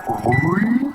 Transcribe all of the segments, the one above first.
Starting!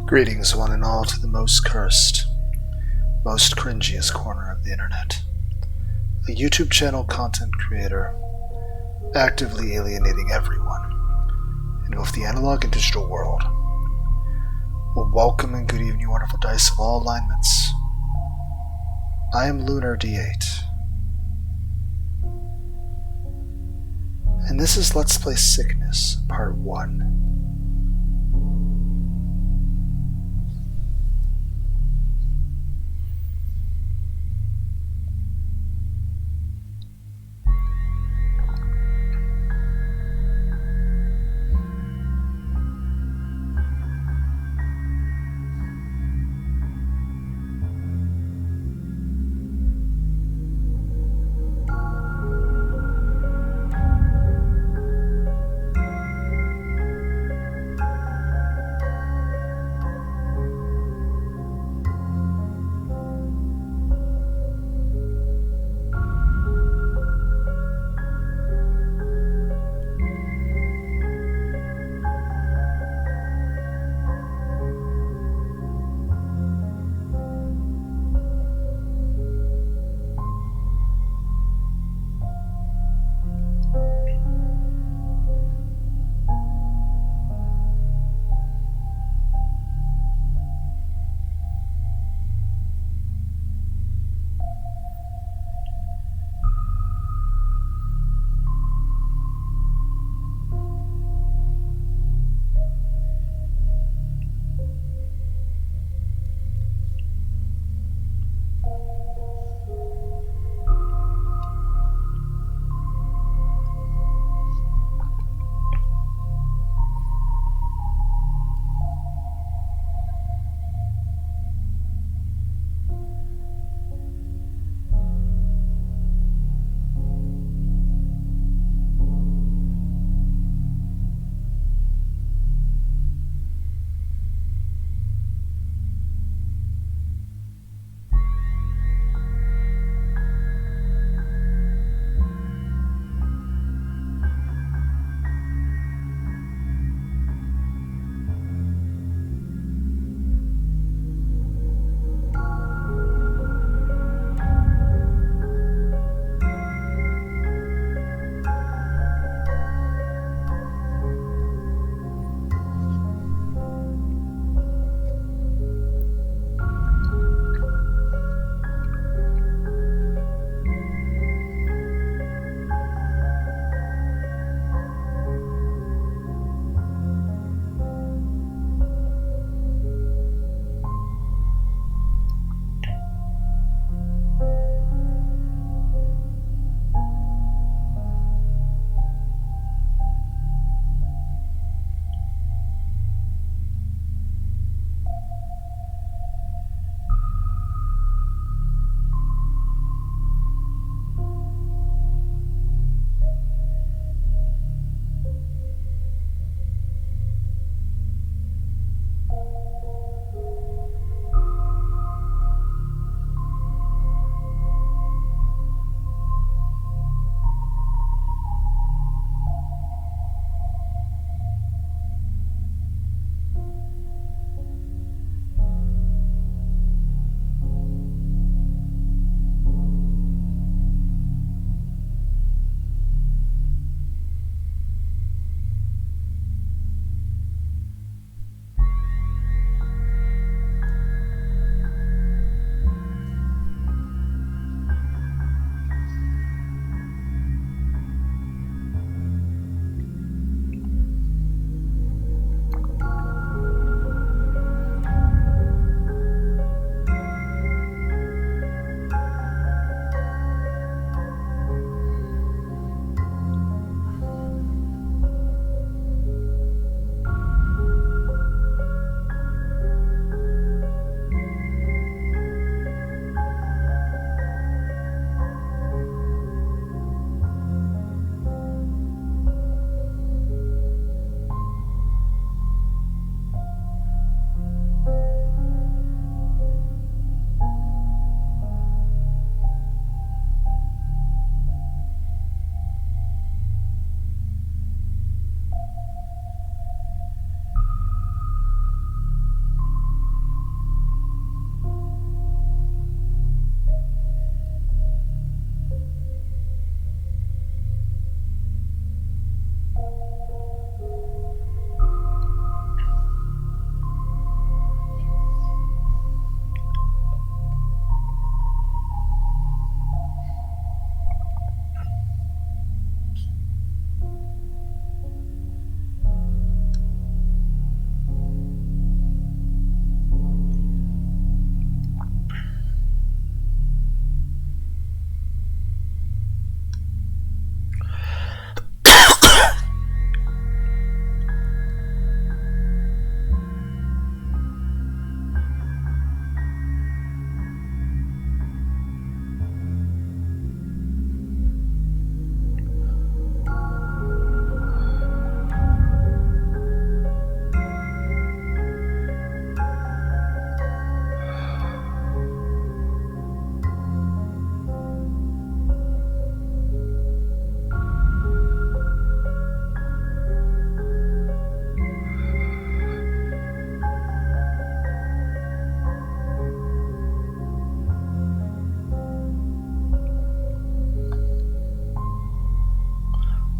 Greetings, one and all, to the most cursed, most cringiest corner of the internet. A YouTube channel content creator, actively alienating everyone in both the analog and digital world. Well, welcome and good evening, wonderful dice of all alignments. I am Lunar D8. And this is Let's Play Sickness, Part 1.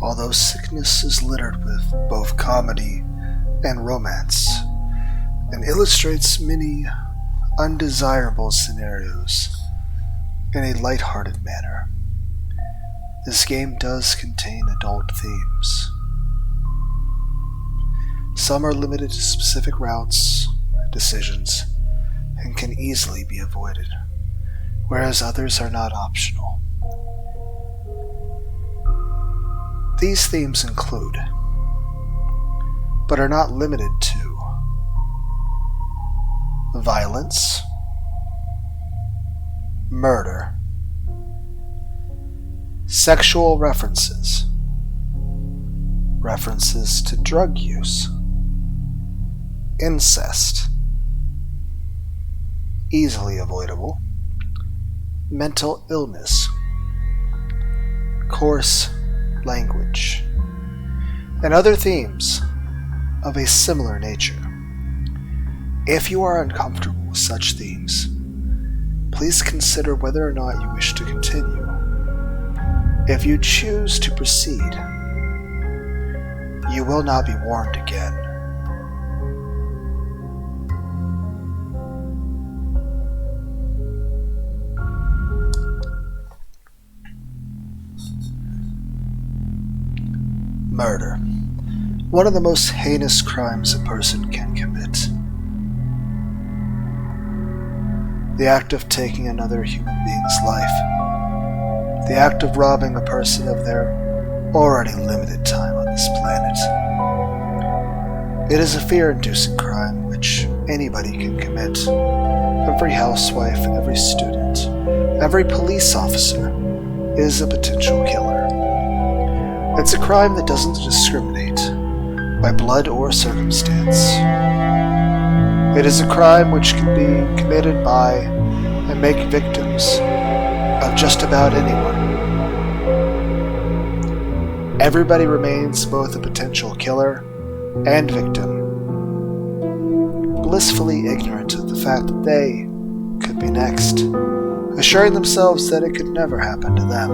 although sickness is littered with both comedy and romance, and illustrates many undesirable scenarios in a lighthearted manner, this game does contain adult themes. Some are limited to specific routes, decisions, and can easily be avoided, whereas others are not optional. These themes include, but are not limited to, violence, murder, sexual references, references to drug use, incest, easily avoidable, mental illness, coarse language, and other themes of a similar nature. If you are uncomfortable with such themes, please consider whether or not you wish to continue. If you choose to proceed, you will not be warned again. Murder. One of the most heinous crimes a person can commit. The act of taking another human being's life. The act of robbing a person of their already limited time on this planet. It is a fear-inducing crime which anybody can commit. Every housewife, every student, every police officer is a potential killer. It's a crime that doesn't discriminate by blood or circumstance. It is a crime which can be committed by and make victims of just about anyone. Everybody remains both a potential killer and victim, blissfully ignorant of the fact that they could be next, assuring themselves that it could never happen to them.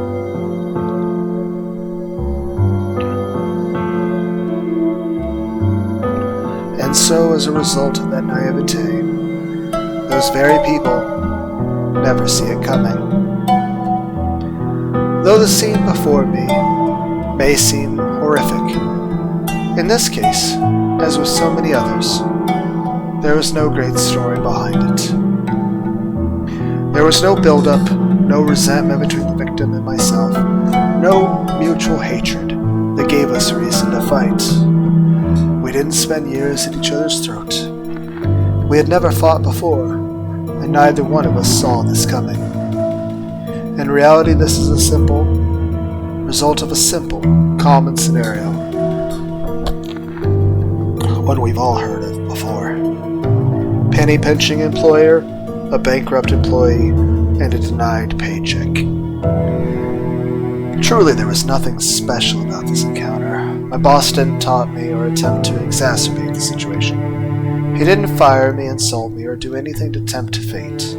And so, as a result of that naivete, those very people never see it coming. Though the scene before me may seem horrific, in this case, as with so many others, there was no great story behind it. There was no build-up, no resentment between the victim and myself, no mutual hatred that gave us reason to fight. We didn't spend years at each other's throat. We had never fought before, and neither one of us saw this coming. In reality, this is a simple result of a simple, common scenario, one we've all heard of before. Penny-pinching employer, a bankrupt employee, and a denied paycheck. Truly, there was nothing special about this encounter. My boss didn't taunt me or attempt to exacerbate the situation. He didn't fire me, insult me, or do anything to tempt fate.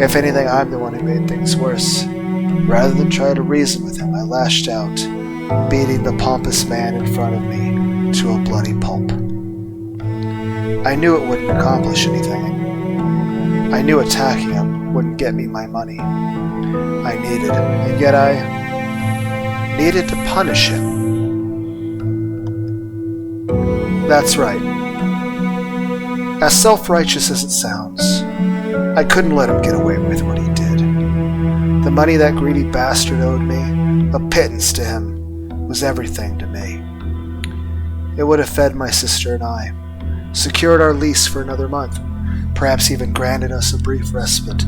If anything, I'm the one who made things worse. Rather than try to reason with him, I lashed out, beating the pompous man in front of me to a bloody pulp. I knew it wouldn't accomplish anything. I knew attacking him wouldn't get me my money. I needed to punish him. That's right. As self-righteous as it sounds, I couldn't let him get away with what he did. The money that greedy bastard owed me, a pittance to him, was everything to me. It would have fed my sister and I, secured our lease for another month, perhaps even granted us a brief respite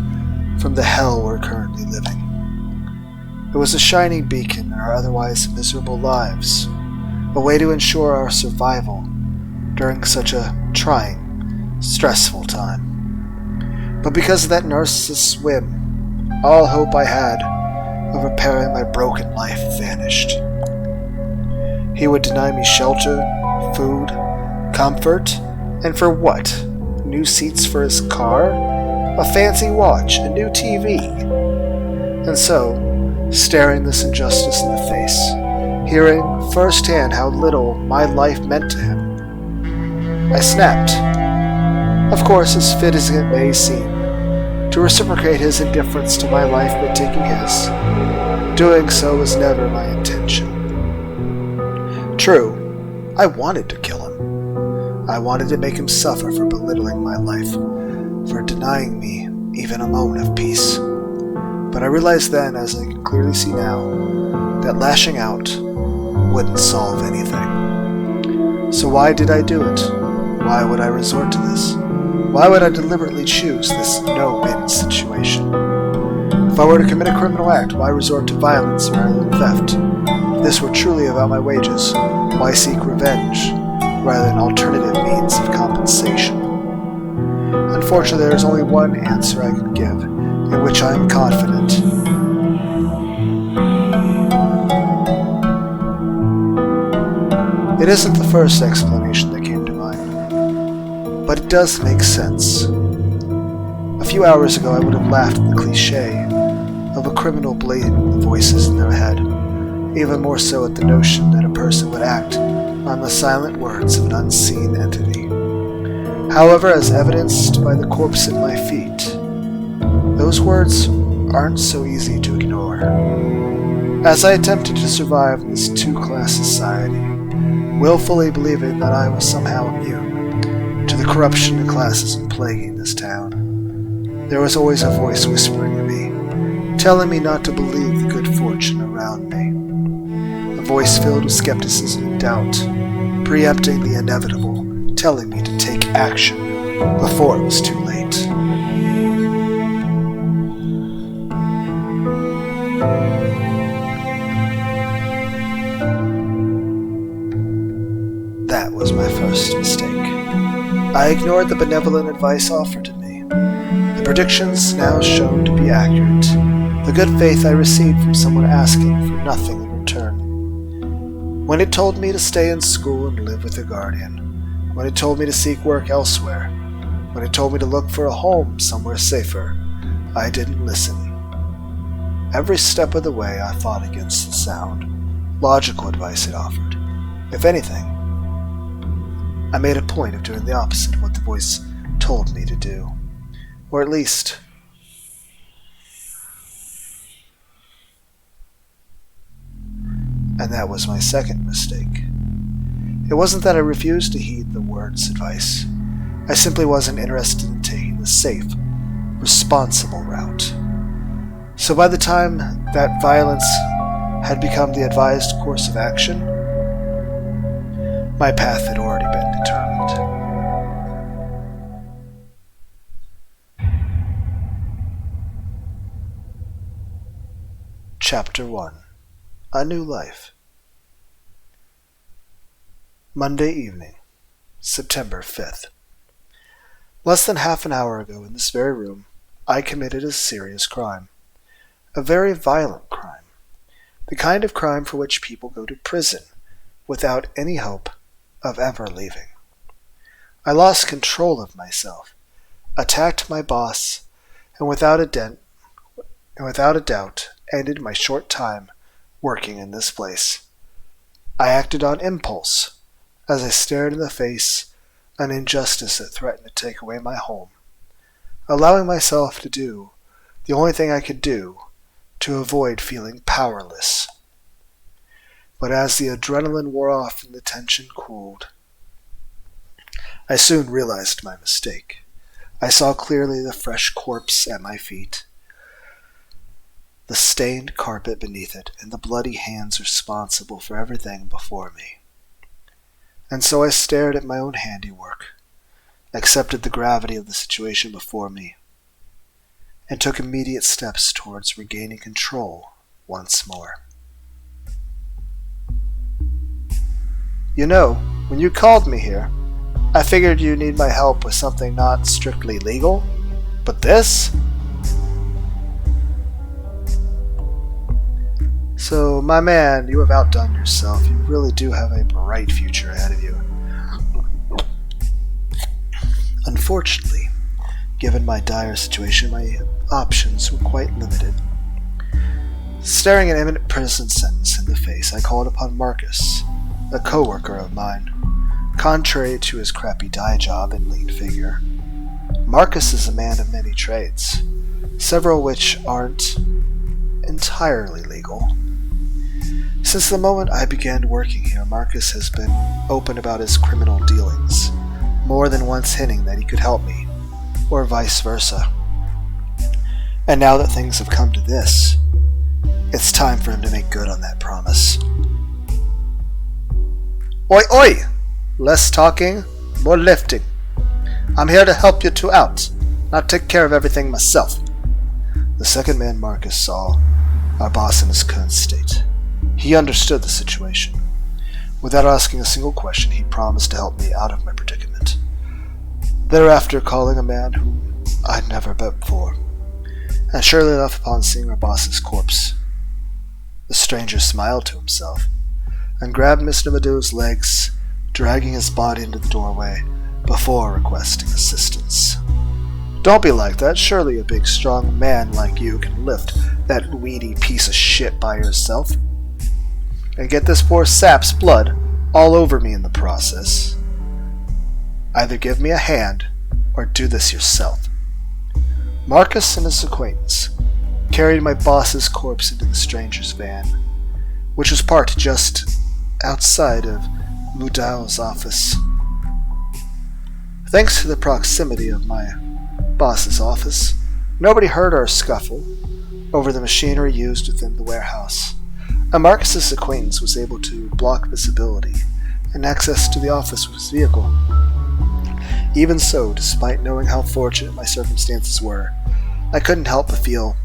from the hell we're currently living. It was a shining beacon in our otherwise miserable lives, a way to ensure our survival during such a trying, stressful time. But because of that narcissist's whim, all hope I had of repairing my broken life vanished. He would deny me shelter, food, comfort, and for what? New seats for his car? A fancy watch? A new TV? And so, staring this injustice in the face, hearing firsthand how little my life meant to him. I snapped, of course as fit as it may seem, to reciprocate his indifference to my life by taking his. Doing so was never my intention. True, I wanted to kill him. I wanted to make him suffer for belittling my life, for denying me even a moment of peace. But I realized then, as I can clearly see now, that lashing out wouldn't solve anything. So why did I do it? Why would I resort to this? Why would I deliberately choose this no-win situation? If I were to commit a criminal act, why resort to violence rather than theft? If this were truly about my wages, why seek revenge rather than alternative means of compensation? Unfortunately, there is only one answer I can give, in which I am confident. It isn't the first explanation that came to mind, but it does make sense. A few hours ago I would have laughed at the cliché of a criminal blaming the voices in their head, even more so at the notion that a person would act on the silent words of an unseen entity. However, as evidenced by the corpse at my feet, those words aren't so easy to ignore. As I attempted to survive in this two-class society, willfully believing that I was somehow immune to the corruption and classism plaguing this town, there was always a voice whispering to me, telling me not to believe the good fortune around me. A voice filled with skepticism and doubt, preempting the inevitable, telling me to take action before it was too late. That was my first mistake. I ignored the benevolent advice offered to me. The predictions now shown to be accurate. The good faith I received from someone asking for nothing in return. When it told me to stay in school and live with a guardian. When it told me to seek work elsewhere. When it told me to look for a home somewhere safer. I didn't listen. Every step of the way I fought against the sound, logical advice it offered. If anything, I made a point of doing the opposite of what the voice told me to do. Or at least, and that was my second mistake. It wasn't that I refused to heed the word's advice. I simply wasn't interested in taking the safe, responsible route. So by the time that violence had become the advised course of action, my path had already been determined. Chapter 1. A New Life. Monday evening, September 5th. Less than half an hour ago in this very room, I committed a serious crime. A very violent crime. The kind of crime for which people go to prison without any hope of ever leaving. I lost control of myself, attacked my boss, and without a doubt ended my short time working in this place. I acted on impulse as I stared in the face an injustice that threatened to take away my home, allowing myself to do the only thing I could do to avoid feeling powerless. But as the adrenaline wore off and the tension cooled, I soon realized my mistake. I saw clearly the fresh corpse at my feet, the stained carpet beneath it, and the bloody hands responsible for everything before me. And so I stared at my own handiwork, accepted the gravity of the situation before me, and took immediate steps towards regaining control once more. You know, when you called me here, I figured you need my help with something not strictly legal, but this? So, my man, you have outdone yourself. You really do have a bright future ahead of you. Unfortunately, given my dire situation, my options were quite limited. Staring an imminent prison sentence in the face, I called upon Marcus, a co-worker of mine. Contrary to his crappy dye job and lean figure, Marcus is a man of many trades, several which aren't entirely legal. Since the moment I began working here, Marcus has been open about his criminal dealings, more than once hinting that he could help me, or vice versa. And now that things have come to this, it's time for him to make good on that promise. Oi, oi! Less talking, more lifting. I'm here to help you two out, not take care of everything myself. The second man Marcus saw our boss in his current state. He understood the situation. Without asking a single question, he promised to help me out of my predicament. Thereafter, calling a man whom I'd never met before, and surely enough, upon seeing our boss's corpse, the stranger smiled to himself and grabbed Mr. Madhu's legs, dragging his body into the doorway before requesting assistance. Don't be like that. Surely a big, strong man like you can lift that weedy piece of shit by yourself. And get this poor sap's blood all over me in the process. Either give me a hand or do this yourself. Marcus and his acquaintance carried my boss's corpse into the stranger's van, which was parked just outside of Mudau's office. Thanks to the proximity of my boss's office, nobody heard our scuffle over the machinery used within the warehouse, and Marcus's acquaintance was able to block visibility and access to the office with his vehicle. Even so, despite knowing how fortunate my circumstances were, I couldn't help but feel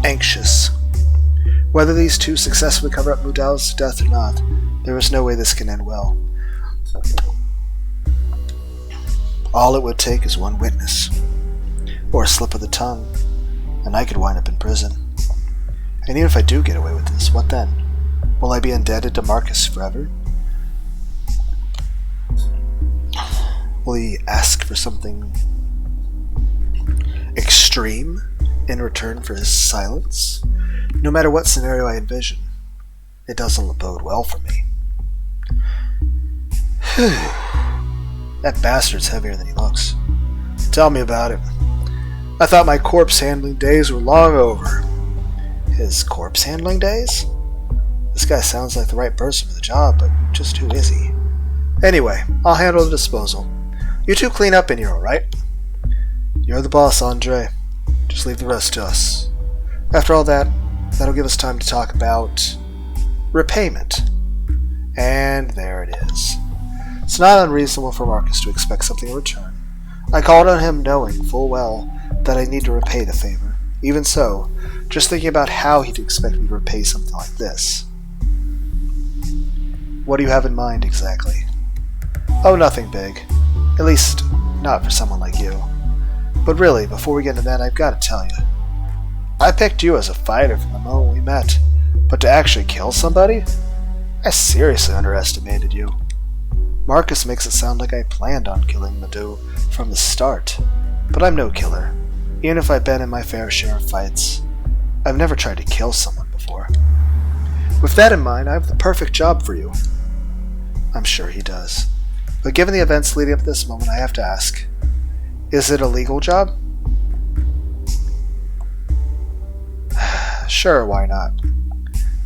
anxious. Whether these two successfully cover up Mudau's death or not, there was no way this can end well. All it would take is one witness, or a slip of the tongue, and I could wind up in prison. And even if I do get away with this, what then? Will I be indebted to Marcus forever? Will he ask for something extreme in return for his silence? No matter what scenario I envision, it doesn't bode well for me. That bastard's heavier than he looks. Tell me about it. I thought my corpse handling days were long over. His corpse handling days? This guy sounds like the right person for the job, but just who is he? Anyway, I'll handle the disposal. You two clean up in here, alright? You're the boss, Andre. Just leave the rest to us. After all that, that'll give us time to talk about repayment. And there it is. It's not unreasonable for Marcus to expect something in return. I called on him knowing full well that I need to repay the favor. Even so, just thinking about how he'd expect me to repay something like this. What do you have in mind exactly? Oh, nothing big. At least, not for someone like you. But really, before we get into that, I've got to tell you. I picked you as a fighter from the moment we met, but to actually kill somebody? I seriously underestimated you. Marcus makes it sound like I planned on killing Madhu from the start, but I'm no killer. Even if I've been in my fair share of fights, I've never tried to kill someone before. With that in mind, I have the perfect job for you. I'm sure he does. But given the events leading up to this moment, I have to ask, is it a legal job? Sure, why not?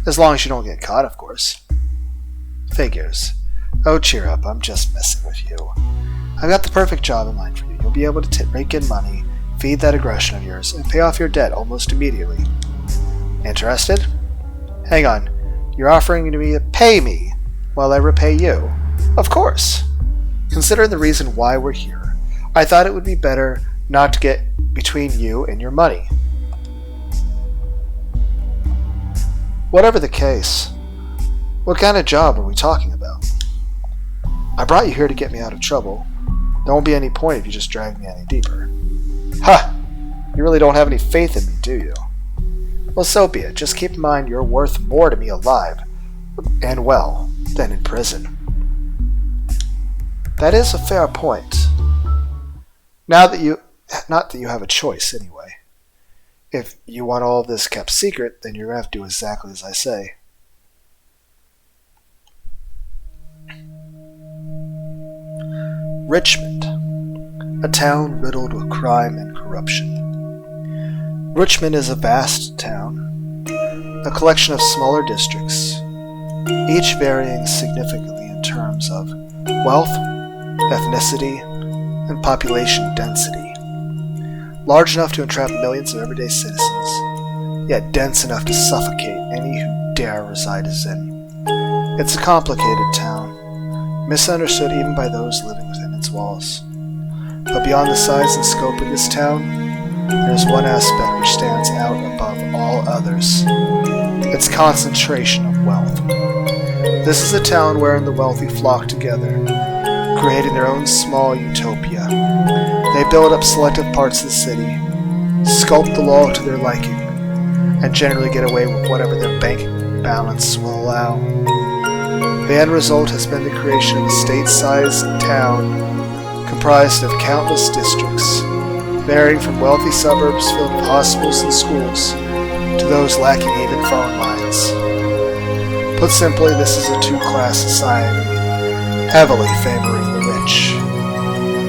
As long as you don't get caught, of course. Figures. Oh, cheer up, I'm just messing with you. I've got the perfect job in mind for you. You'll be able to rake in money, feed that aggression of yours, and pay off your debt almost immediately. Interested? Hang on, you're offering me to pay me while I repay you? Of course. Considering the reason why we're here, I thought it would be better not to get between you and your money. Whatever the case, what kind of job are we talking about? I brought you here to get me out of trouble. There won't be any point if you just drag me any deeper. Ha! You really don't have any faith in me, do you? Well, so be it. Just keep in mind you're worth more to me alive and well than in prison. That is a fair point. Not that you have a choice, anyway. If you want all of this kept secret, then you're going to have to do exactly as I say. Richmond, a town riddled with crime and corruption. Richmond is a vast town, a collection of smaller districts, each varying significantly in terms of wealth, ethnicity, and population density. Large enough to entrap millions of everyday citizens, yet dense enough to suffocate any who dare reside in. It's a complicated town, misunderstood even by those living within its walls. But beyond the size and scope of this town, there is one aspect which stands out above all others: its concentration of wealth. This is a town wherein the wealthy flock together, creating their own small utopia. They build up selective parts of the city, sculpt the law to their liking, and generally get away with whatever their bank balance will allow. The end result has been the creation of a state-sized town comprised of countless districts, varying from wealthy suburbs filled with hospitals and schools to those lacking even phone lines. Put simply, this is a two-class society, heavily favoring the rich.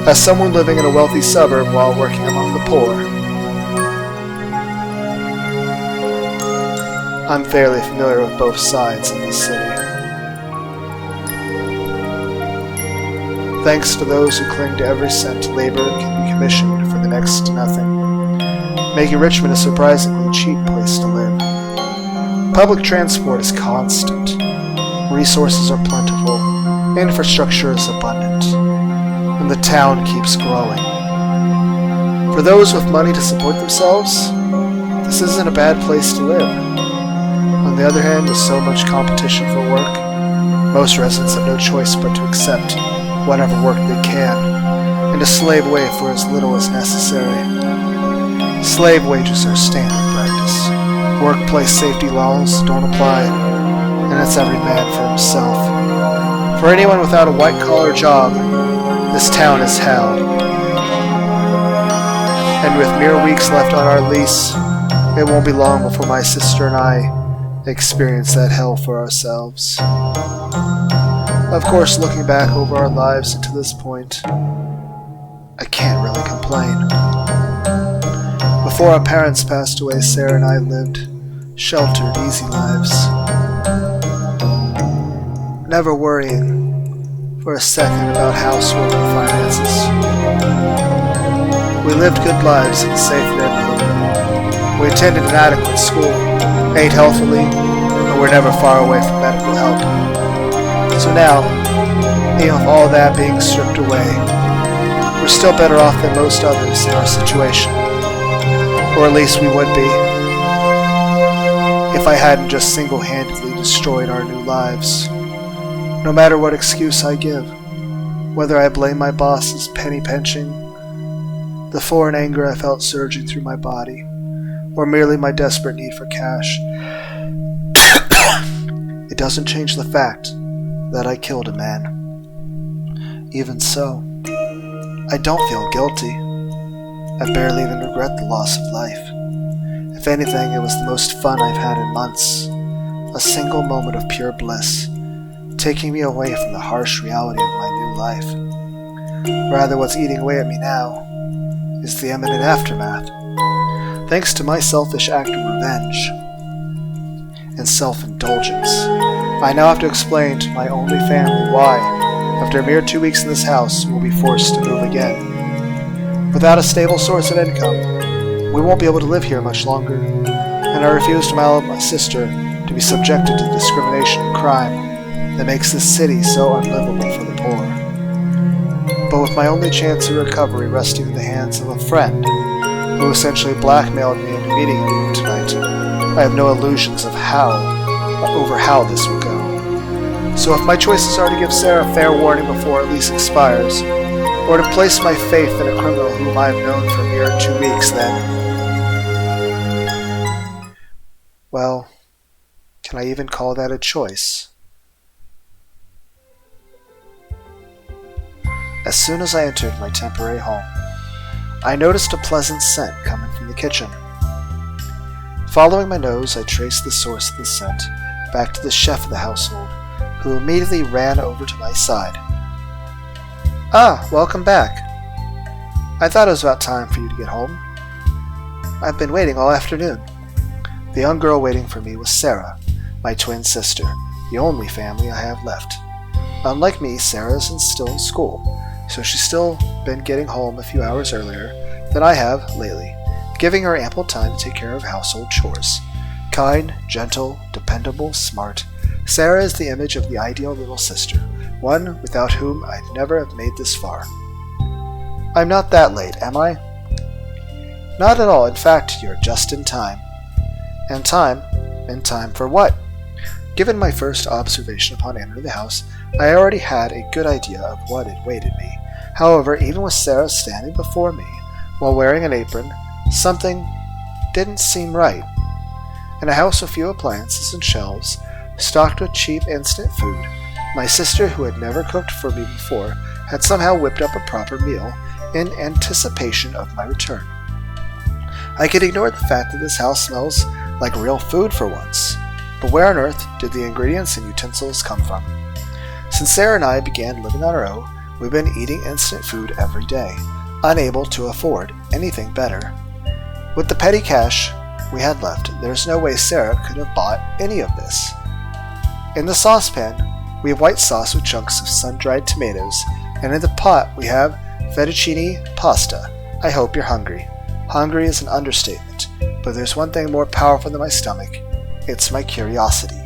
As someone living in a wealthy suburb while working among the poor, I'm fairly familiar with both sides in this city. Thanks to those who cling to every cent labor can be commissioned for the next to nothing, making Richmond a surprisingly cheap place to live. Public transport is constant, resources are plentiful, infrastructure is abundant, and the town keeps growing. For those with money to support themselves, this isn't a bad place to live. On the other hand, with so much competition for work, most residents have no choice but to accept whatever work they can, and to slave away for as little as necessary. Slave wages are standard practice. Workplace safety laws don't apply, and it's every man for himself. For anyone without a white-collar job, this town is hell. And with mere weeks left on our lease, it won't be long before my sister and I experience that hell for ourselves. Of course, looking back over our lives to this point, I can't really complain. Before our parents passed away, Sarah and I lived sheltered, easy lives, never worrying for a second about housework and finances. We lived good lives in a safe neighborhood. We attended an adequate school, ate healthily, and were never far away from medical help. So now, even with all that being stripped away, we're still better off than most others in our situation. Or at least we would be, if I hadn't just single-handedly destroyed our new lives. No matter what excuse I give, whether I blame my boss's penny pinching, the foreign anger I felt surging through my body, or merely my desperate need for cash, it doesn't change the fact that I killed a man. Even so, I don't feel guilty. I barely even regret the loss of life. If anything, it was the most fun I've had in months. A single moment of pure bliss, taking me away from the harsh reality of my new life. Rather, what's eating away at me now is the imminent aftermath. Thanks to my selfish act of revenge and self-indulgence, I now have to explain to my only family why, after a mere 2 weeks in this house, we'll be forced to move again. Without a stable source of income, we won't be able to live here much longer, and I refuse to allow my sister to be subjected to discrimination and crime that makes this city so unlivable for the poor. But with my only chance of recovery resting in the hands of a friend who essentially blackmailed me into meeting him tonight, I have no illusions of over how this will go. So if my choices are to give Sarah fair warning before her lease expires, or to place my faith in a criminal whom I have known for a mere 2 weeks, then, well, can I even call that a choice? As soon as I entered my temporary home, I noticed a pleasant scent coming from the kitchen. Following my nose, I traced the source of the scent back to the chef of the household, who immediately ran over to my side. "Ah, welcome back. I thought it was about time for you to get home. I've been waiting all afternoon." The young girl waiting for me was Sarah, my twin sister, the only family I have left. Unlike me, Sarah is still in school, so she's still been getting home a few hours earlier than I have lately, giving her ample time to take care of household chores. Kind, gentle, dependable, smart, Sarah is the image of the ideal little sister, one without whom I'd never have made this far. I'm not that late, am I? Not at all. In fact, you're just in time. And time? In time for what? Given my first observation upon entering the house, I already had a good idea of what awaited me. However, even with Sarah standing before me, while wearing an apron, something didn't seem right. In a house with few appliances and shelves, stocked with cheap instant food, my sister, who had never cooked for me before, had somehow whipped up a proper meal in anticipation of my return. I could ignore the fact that this house smells like real food for once, but where on earth did the ingredients and utensils come from? Since Sarah and I began living on our own, we've been eating instant food every day, unable to afford anything better. With the petty cash we had left, there's no way Sarah could have bought any of this. In the saucepan, we have white sauce with chunks of sun-dried tomatoes, and in the pot we have fettuccine pasta. I hope you're hungry. Hungry is an understatement, but there's one thing more powerful than my stomach. It's my curiosity.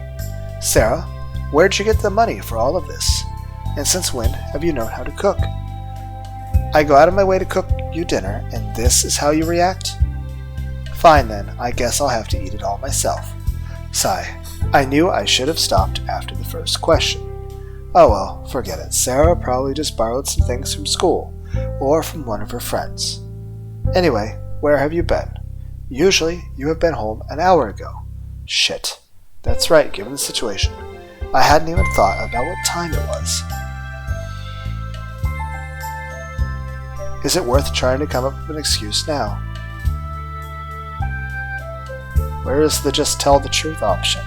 Sarah, where'd you get the money for all of this? And since when have you known how to cook? I go out of my way to cook you dinner, and this is how you react? Fine then, I guess I'll have to eat it all myself. Sigh. I knew I should have stopped after the first question. Oh well, forget it. Sarah probably just borrowed some things from school, or from one of her friends. Anyway, where have you been? Usually, you have been home an hour ago. Shit. That's right, given the situation. I hadn't even thought about what time it was. Is it worth trying to come up with an excuse now? Where is the just tell the truth option?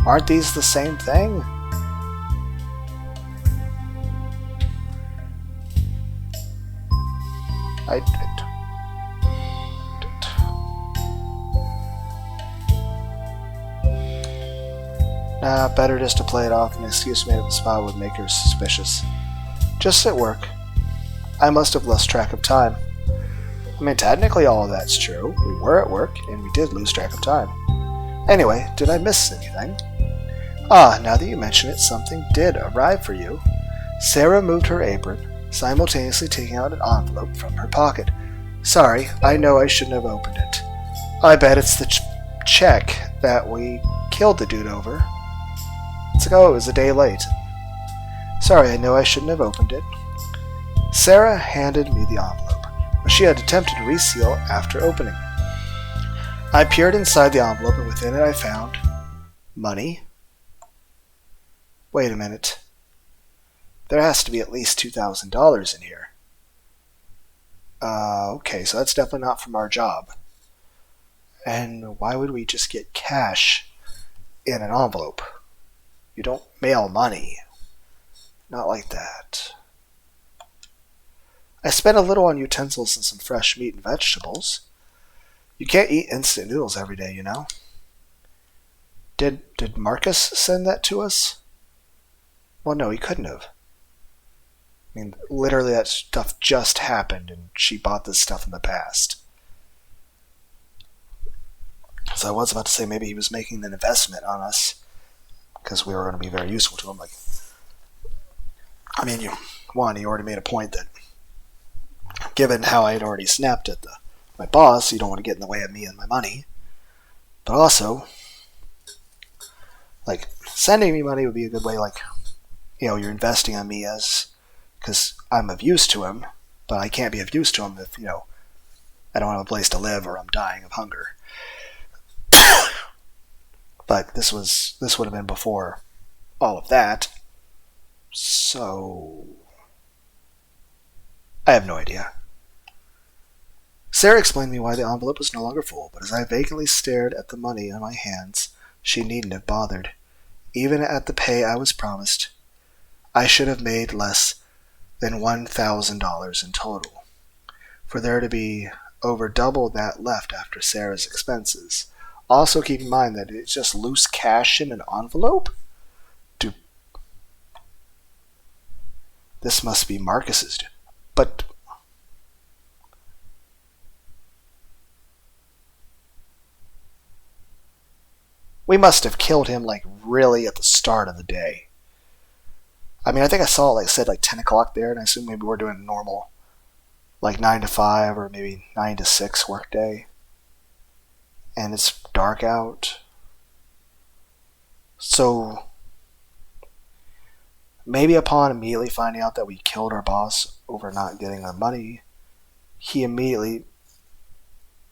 Aren't these the same thing? Nah, better just to play it off. An excuse made at the spot would make her suspicious. Just at work. I must have lost track of time. I mean, technically all of that's true. We were at work, and we did lose track of time. Anyway, did I miss anything? Ah, now that you mention it, something did arrive for you. Sarah moved her apron, simultaneously taking out an envelope from her pocket. Sorry, I know I shouldn't have opened it. I bet it's the check that we killed the dude over. It's like, oh, it was a day late. Sorry, I know I shouldn't have opened it. Sarah handed me the envelope, which she had attempted to reseal after opening. I peered inside the envelope, and within it I found money. Wait a minute. There has to be at least $2,000 in here. Okay, so that's definitely not from our job. And why would we just get cash in an envelope? You don't mail money. Not like that. I spent a little on utensils and some fresh meat and vegetables. You can't eat instant noodles every day, you know. Did Marcus send that to us? Well, no, he couldn't have. I mean, literally that stuff just happened, and she bought this stuff in the past. So I was about to say maybe he was making an investment on us because we were going to be very useful to him. Like, I mean, he already made a point that given how I had already snapped at my boss, you don't want to get in the way of me and my money. But also, like, sending me money would be a good way, like, you know, you're investing on me because I'm of use to him, but I can't be of use to him if, you know, I don't have a place to live or I'm dying of hunger. But this would have been before all of that. So I have no idea. Sarah explained to me why the envelope was no longer full, but as I vacantly stared at the money in my hands, she needn't have bothered. Even at the pay I was promised, I should have made less than $1,000 in total. For there to be over double that left after Sarah's expenses. Also keep in mind that it's just loose cash in an envelope. This must be Marcus's. But we must have killed him like really at the start of the day. I mean, I think I saw it said 10 o'clock there, and I assume maybe we're doing a normal 9 to 5 or maybe 9 to 6 work day. And it's dark out. So maybe upon immediately finding out that we killed our boss over not getting the money, he immediately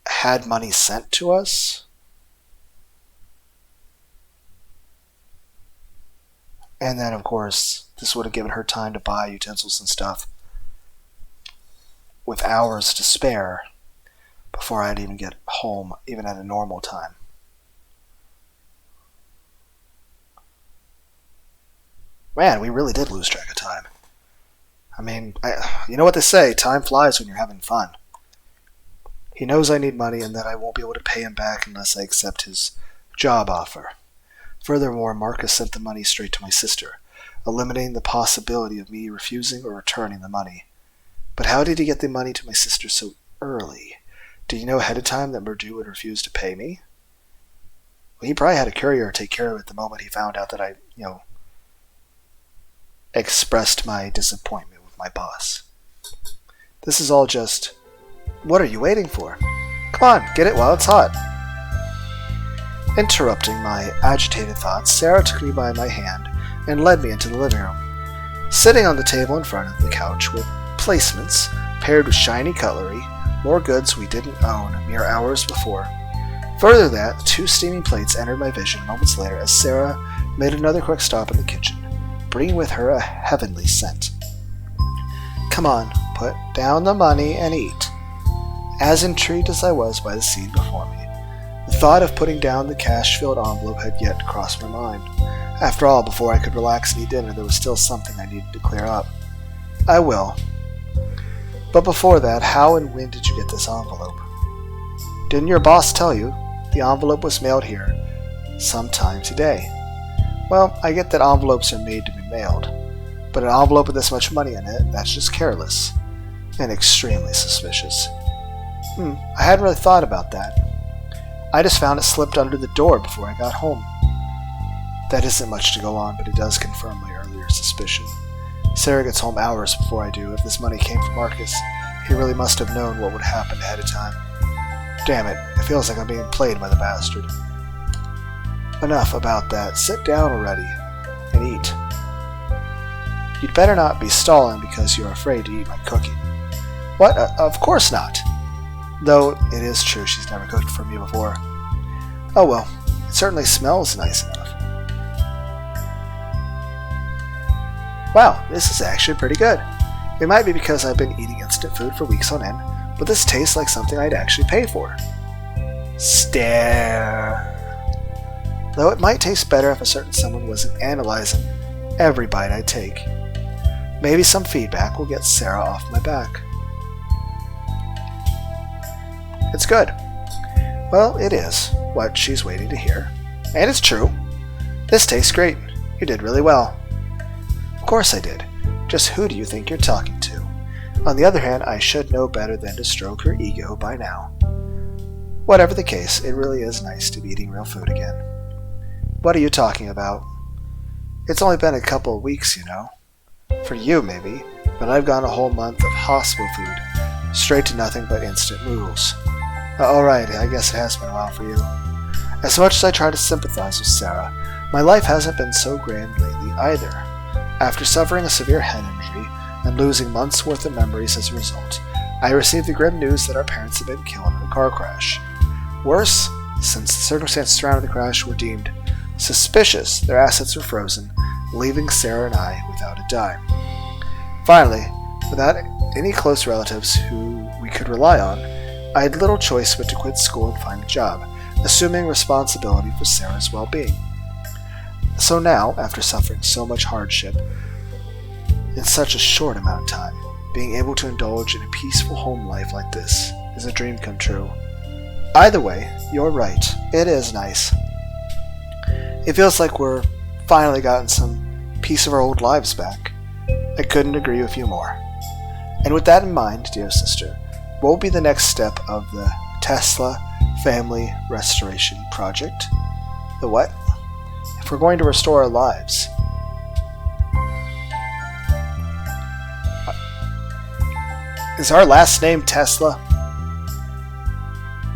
had money sent to us. And then, of course, this would have given her time to buy utensils and stuff with hours to spare before I'd even get home, even at a normal time. Man, we really did lose track of time. I mean, you know what they say, time flies when you're having fun. He knows I need money and that I won't be able to pay him back unless I accept his job offer. Furthermore, Marcus sent the money straight to my sister, eliminating the possibility of me refusing or returning the money. But how did he get the money to my sister so early? Did he know ahead of time that Murdu would refuse to pay me? Well, he probably had a courier take care of it the moment he found out that I, expressed my disappointment with my boss. This is all just, what are you waiting for? Come on, get it while it's hot. Interrupting my agitated thoughts, Sarah took me by my hand and led me into the living room. Sitting on the table in front of the couch were placements paired with shiny cutlery, more goods we didn't own mere hours before. Further that, 2 steaming plates entered my vision moments later as Sarah made another quick stop in the kitchen, bringing with her a heavenly scent. Come on, put down the money and eat. As intrigued as I was by the scene before me, the thought of putting down the cash-filled envelope had yet crossed my mind. After all, before I could relax and eat dinner, there was still something I needed to clear up. I will. But before that, how and when did you get this envelope? Didn't your boss tell you? The envelope was mailed here sometime today. Well, I get that envelopes are made to be mailed, but an envelope with this much money in it, that's just careless and extremely suspicious. I hadn't really thought about that. I just found it slipped under the door before I got home. That isn't much to go on, but it does confirm my earlier suspicion. Sarah gets home hours before I do. If this money came from Marcus, he really must have known what would happen ahead of time. Damn it, it feels like I'm being played by the bastard. Enough about that. Sit down already and eat. You'd better not be stalling because you're afraid to eat my cooking. What? Of course not. Though it is true she's never cooked for me before. Oh well, it certainly smells nice enough. Wow, this is actually pretty good. It might be because I've been eating instant food for weeks on end, but this tastes like something I'd actually pay for. Stare. Though it might taste better if a certain someone wasn't analyzing every bite I take. Maybe some feedback will get Sarah off my back. It's good. Well, it is what she's waiting to hear. And it's true. This tastes great. You did really well. Of course I did. Just who do you think you're talking to? On the other hand, I should know better than to stroke her ego by now. Whatever the case, it really is nice to be eating real food again. What are you talking about? It's only been a couple of weeks, you know. For you, maybe, but I've gone a whole month of hospital food, straight to nothing but instant noodles. Alright, I guess it has been a while for you. As much as I try to sympathize with Sarah, my life hasn't been so grand lately either. After suffering a severe head injury and losing months' worth of memories as a result, I received the grim news that our parents had been killed in a car crash. Worse, since the circumstances surrounding the crash were deemed suspicious, their assets were frozen, leaving Sarah and I without a dime. Finally, without any close relatives who we could rely on, I had little choice but to quit school and find a job, assuming responsibility for Sarah's well-being. So now, after suffering so much hardship in such a short amount of time, being able to indulge in a peaceful home life like this is a dream come true. Either way, you're right. It is nice. It feels like we're finally gotten some piece of our old lives back. I couldn't agree with you more. And with that in mind, dear sister, what will be the next step of the Tesla Family Restoration Project? The what? If we're going to restore our lives. Is our last name Tesla?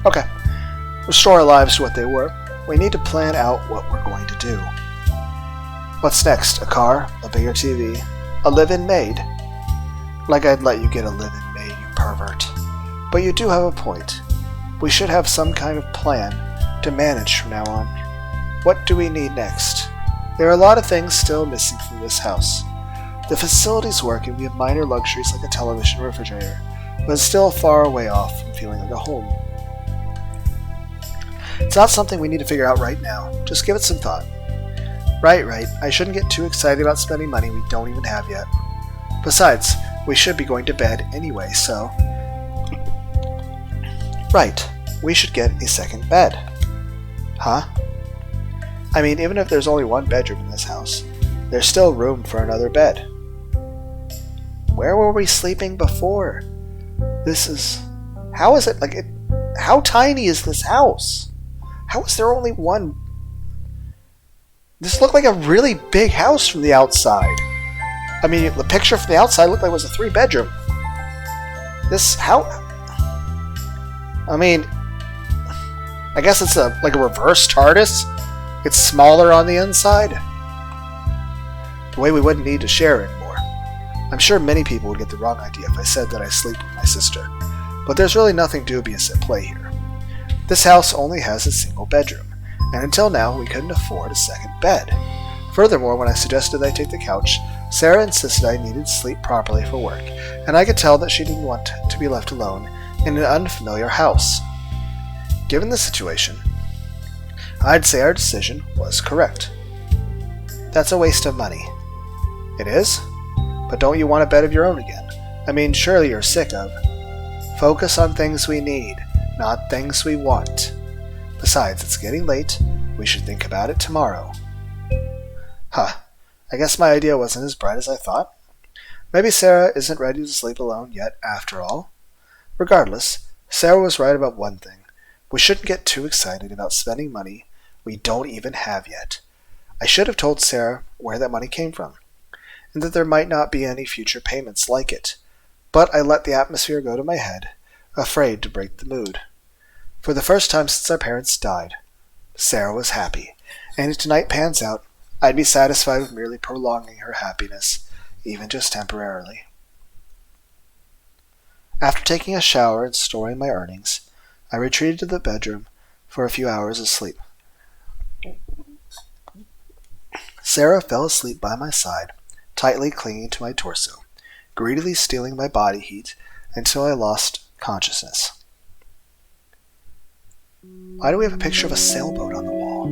Okay. Restore our lives to what they were. We need to plan out what we're going to do. What's next? A car? A bigger TV? A live-in maid? Like I'd let you get a live-in maid, you pervert. But you do have a point. We should have some kind of plan to manage from now on. What do we need next? There are a lot of things still missing from this house. The facility's working, we have minor luxuries like a television and refrigerator, but it's still far away off from feeling like a home. It's not something we need to figure out right now. Just give it some thought. Right. I shouldn't get too excited about spending money we don't even have yet. Besides, we should be going to bed anyway, so... Right. We should get a second bed. Huh? I mean, even if there's only one bedroom in this house, there's still room for another bed. Where were we sleeping before? This is... How is it, like, how tiny is this house? How is there only one... This looked like a really big house from the outside. I mean, the picture from the outside looked like it was a 3-bedroom. This, how... I mean... I guess it's like a reverse TARDIS. It's smaller on the inside. The way we wouldn't need to share anymore. I'm sure many people would get the wrong idea if I said that I sleep with my sister. But there's really nothing dubious at play here. This house only has a single bedroom, and until now we couldn't afford a second bed. Furthermore, when I suggested I take the couch, Sarah insisted I needed to sleep properly for work, and I could tell that she didn't want to be left alone in an unfamiliar house. Given the situation, I'd say our decision was correct. That's a waste of money. It is? But don't you want a bed of your own again? I mean, surely you're sick of... Focus on things we need, not things we want. Besides, it's getting late. We should think about it tomorrow. Huh. I guess my idea wasn't as bright as I thought. Maybe Sarah isn't ready to sleep alone yet, after all. Regardless, Sarah was right about one thing. We shouldn't get too excited about spending money we don't even have yet. I should have told Sarah where that money came from, and that there might not be any future payments like it. But I let the atmosphere go to my head, afraid to break the mood. For the first time since our parents died, Sarah was happy, and if tonight pans out, I'd be satisfied with merely prolonging her happiness, even just temporarily. After taking a shower and storing my earnings, I retreated to the bedroom for a few hours of sleep. Sarah fell asleep by my side, tightly clinging to my torso, greedily stealing my body heat until I lost consciousness. Why do we have a picture of a sailboat on the wall?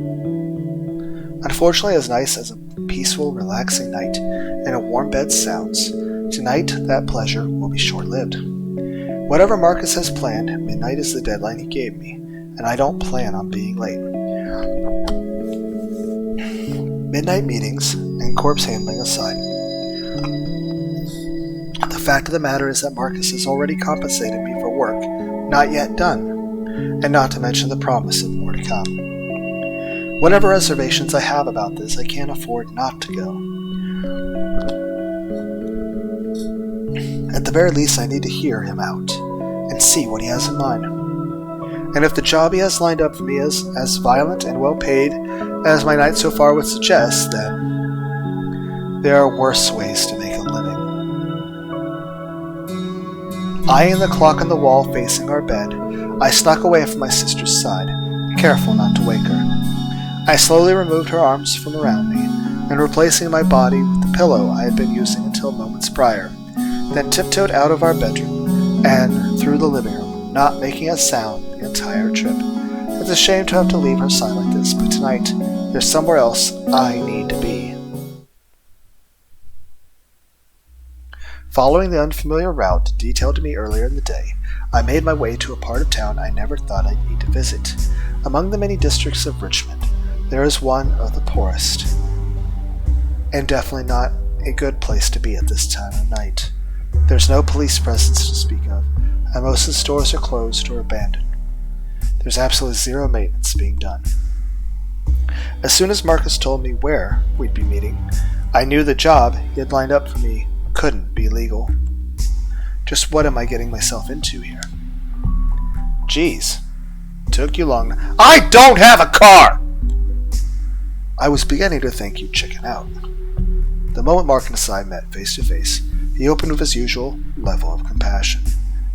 Unfortunately, as nice as a peaceful, relaxing night and a warm bed sounds, tonight that pleasure will be short-lived. Whatever Marcus has planned, midnight is the deadline he gave me, and I don't plan on being late. Midnight meetings and corpse handling aside, the fact of the matter is that Marcus has already compensated me for work not yet done, and not to mention the promise of more to come. Whatever reservations I have about this, I can't afford not to go. At the very least, I need to hear him out and see what he has in mind. And if the job he has lined up for me is as violent and well paid as my night so far would suggest, then there are worse ways to make a living. Eyeing the clock on the wall facing our bed, I snuck away from my sister's side, careful not to wake her. I slowly removed her arms from around me, and replacing my body with the pillow I had been using until moments prior, then tiptoed out of our bedroom and through the living room, not making a sound the entire trip. It's a shame to have to leave her side like this, but tonight there's somewhere else I need to be. Following the unfamiliar route detailed to me earlier in the day, I made my way to a part of town I never thought I'd need to visit. Among the many districts of Richmond, there is one of the poorest, and definitely not a good place to be at this time of night. There's no police presence to speak of, and most of the stores are closed or abandoned. There's absolutely zero maintenance being done. As soon as Marcus told me where we'd be meeting, I knew the job he had lined up for me couldn't be legal. Just what am I getting myself into here? Geez, took you long. I don't have a car! I was beginning to think you'd chicken out. The moment Marcus and I met face to face, he opened with his usual level of compassion.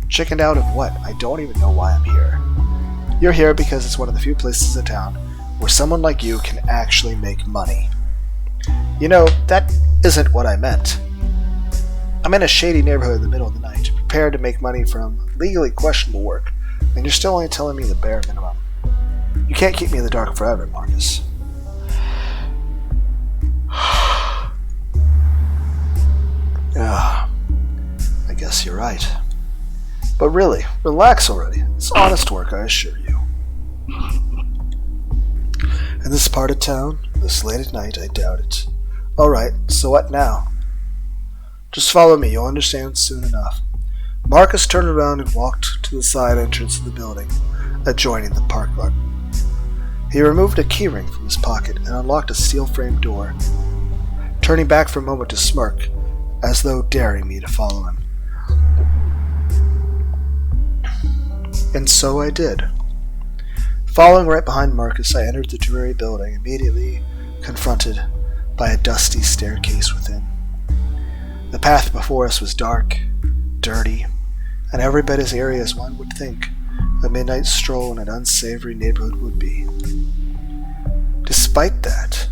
Chickened out of what? I don't even know why I'm here. You're here because it's one of the few places in town where someone like you can actually make money. You know, that isn't what I meant. I'm in a shady neighborhood in the middle of the night, prepared to make money from legally questionable work, and you're still only telling me the bare minimum. You can't keep me in the dark forever, Marcus. Yeah, I guess you're right. But really, relax already. It's honest work, I assure you. In this part of town, this late at night, I doubt it. Alright, so what now? Just follow me, you'll understand soon enough. Marcus turned around and walked to the side entrance of the building, adjoining the park lot. He removed a keyring from his pocket and unlocked a steel-framed door, turning back for a moment to smirk, as though daring me to follow him. And so I did. Following right behind Marcus, I entered the dreary building, immediately confronted by a dusty staircase within. The path before us was dark, dirty, and every bit as airy as one would think a midnight stroll in an unsavory neighborhood would be. Despite that,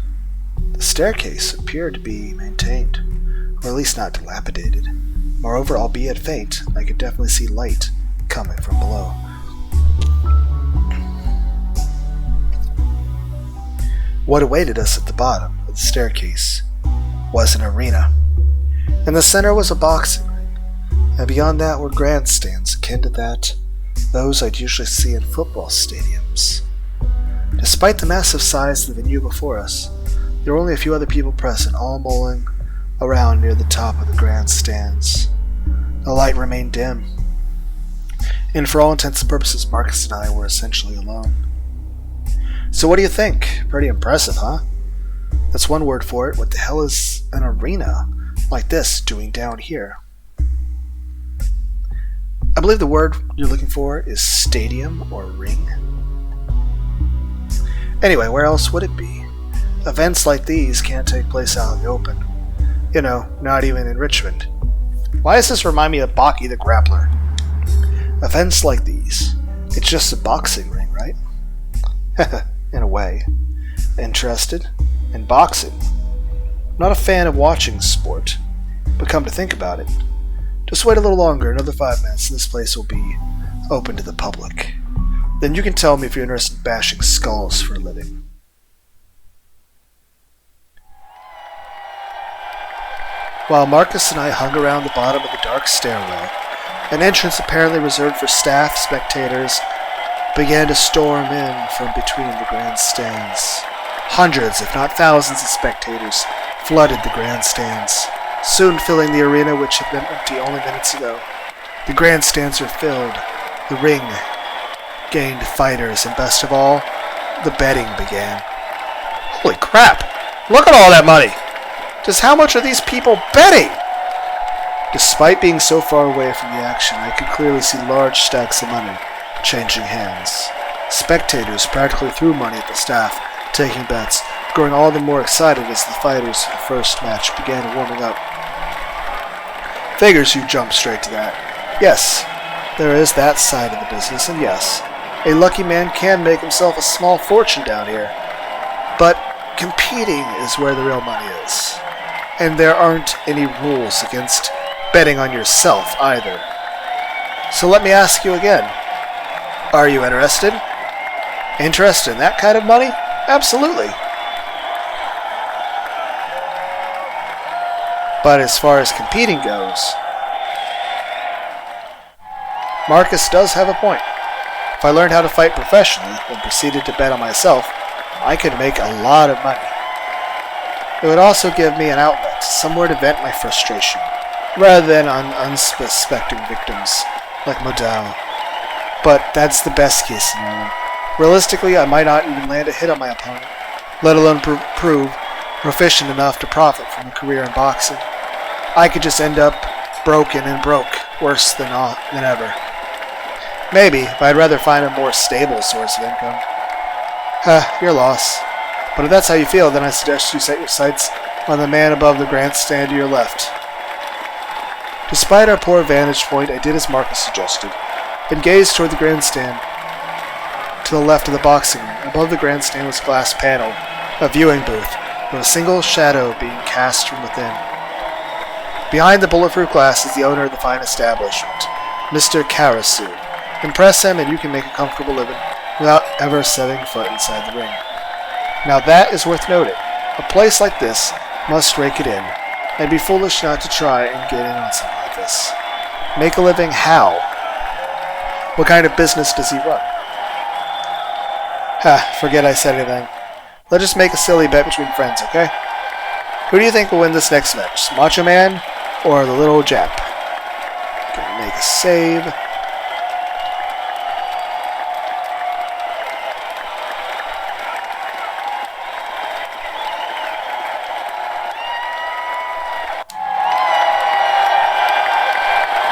the staircase appeared to be maintained, or at least not dilapidated. Moreover, albeit faint, I could definitely see light coming from below. What awaited us at the bottom of the staircase was an arena. In the center was a boxing ring, and beyond that were grandstands akin to those I'd usually see in football stadiums. Despite the massive size of the venue before us, there were only a few other people present, all mulling around near the top of the grandstands. The light remained dim, and for all intents and purposes, Marcus and I were essentially alone. So what do you think? Pretty impressive, huh? That's one word for it. What the hell is an arena like this doing down here? I believe the word you're looking for is stadium or ring. Anyway, where else would it be? Events like these can't take place out in the open. You know, not even in Richmond. Why does this remind me of Baki the Grappler? Events like these. It's just a boxing ring, right? In a way. Interested in boxing. I'm not a fan of watching sport, but come to think about it, just wait a little longer, another 5 minutes, and this place will be open to the public. Then you can tell me if you're interested in bashing skulls for a living. While Marcus and I hung around the bottom of the dark stairwell, an entrance apparently reserved for staff spectators began to storm in from between the grandstands. Hundreds, if not thousands, of spectators flooded the grandstands, soon filling the arena which had been empty only minutes ago. The grandstands were filled, the ring gained fighters, and best of all, the betting began. Holy crap! Look at all that money! Just how much are these people betting? Despite being so far away from the action, I could clearly see large stacks of money changing hands. Spectators practically threw money at the staff, taking bets, growing all the more excited as the fighters for the first match began warming up. Figures you jump straight to that. Yes, there is that side of the business, and yes, a lucky man can make himself a small fortune down here. But competing is where the real money is. And there aren't any rules against betting on yourself either. So let me ask you again. Are you interested? Interested in that kind of money? Absolutely. But as far as competing goes, Marcus does have a point. If I learned how to fight professionally and proceeded to bet on myself, I could make a lot of money. It would also give me an outlet, somewhere to vent my frustration, rather than on unsuspecting victims like Modal. But that's the best case scenario. Realistically, I might not even land a hit on my opponent, let alone prove proficient enough to profit from a career in boxing. I could just end up broken and broke, worse than ever. Maybe, but I'd rather find a more stable source of income. Your loss. But if that's how you feel, then I suggest you set your sights on the man above the grandstand to your left. Despite our poor vantage point, I did as Marcus suggested, and gazed toward the grandstand to the left of the boxing ring. Above the grandstand was a glass panel, a viewing booth, with a single shadow being cast from within. Behind the bulletproof glass is the owner of the fine establishment, Mr. Karasu. Impress him and you can make a comfortable living without ever setting foot inside the ring. Now that is worth noting. A place like this must rake it in. I'd be foolish not to try and get in on something like this. Make a living how? What kind of business does he run? Forget I said anything. Let's just make a silly bet between friends, okay? Who do you think will win this next match? Macho Man or the little Jap? Gonna make a save.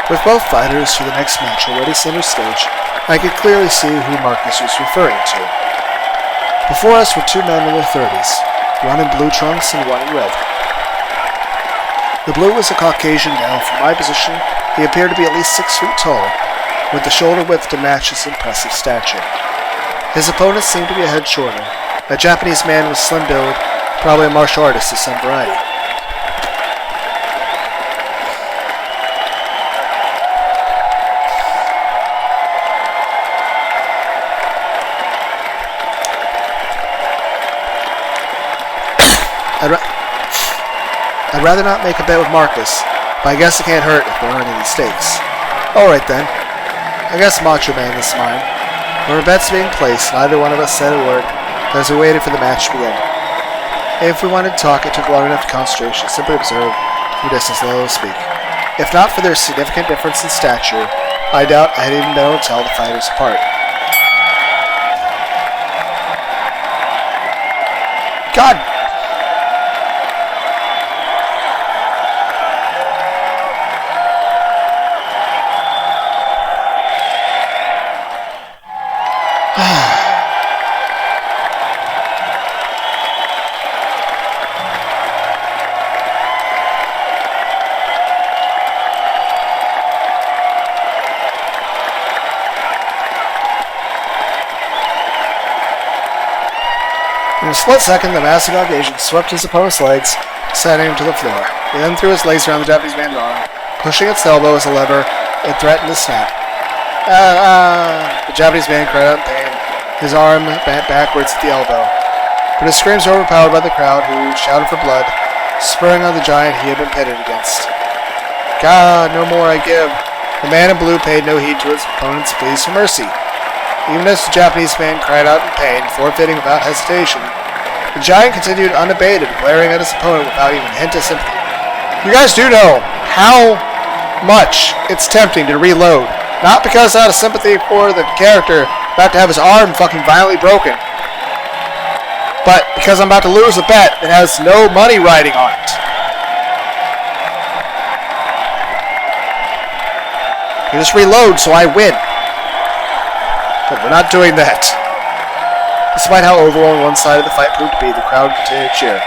With both fighters for the next match already center stage, I could clearly see who Marcus was referring to. Before us were two men in their 30s, one in blue trunks and one in red. The blue was a Caucasian male. From my position, he appeared to be at least 6 feet tall, with the shoulder width to match his impressive stature. His opponent seemed to be a head shorter. A Japanese man with slim build, probably a martial artist of some variety. I'd rather not make a bet with Marcus, but I guess it can't hurt if there aren't any stakes. Alright then. I guess Macho Man is mine. When our bets being placed, neither one of us said a word as we waited for the match to begin. If we wanted to talk, it took long enough to concentrate, simply observe from a distance, let us speak. If not for their significant difference in stature, I doubt I had even been able to tell the fighters apart. God! In a split second, the massive Caucasian swept his opponent's legs, sending him to the floor. He then threw his legs around the Japanese man's arm, pushing its elbow as a lever it threatened to snap. The Japanese man cried out in pain, his arm bent backwards at the elbow. But his screams were overpowered by the crowd, who shouted for blood, spurring on the giant he had been pitted against. God, no more I give. The man in blue paid no heed to his opponent's pleas for mercy. Even as the Japanese man cried out in pain, forfeiting without hesitation, the giant continued unabated, glaring at his opponent without even a hint of sympathy. You guys do know how much it's tempting to reload. Not because out of sympathy for the character about to have his arm fucking violently broken, but because I'm about to lose a bet that has no money riding on it. You just reload so I win. But we're not doing that. Despite how overwhelming one side of the fight proved to be, the crowd continued to cheer,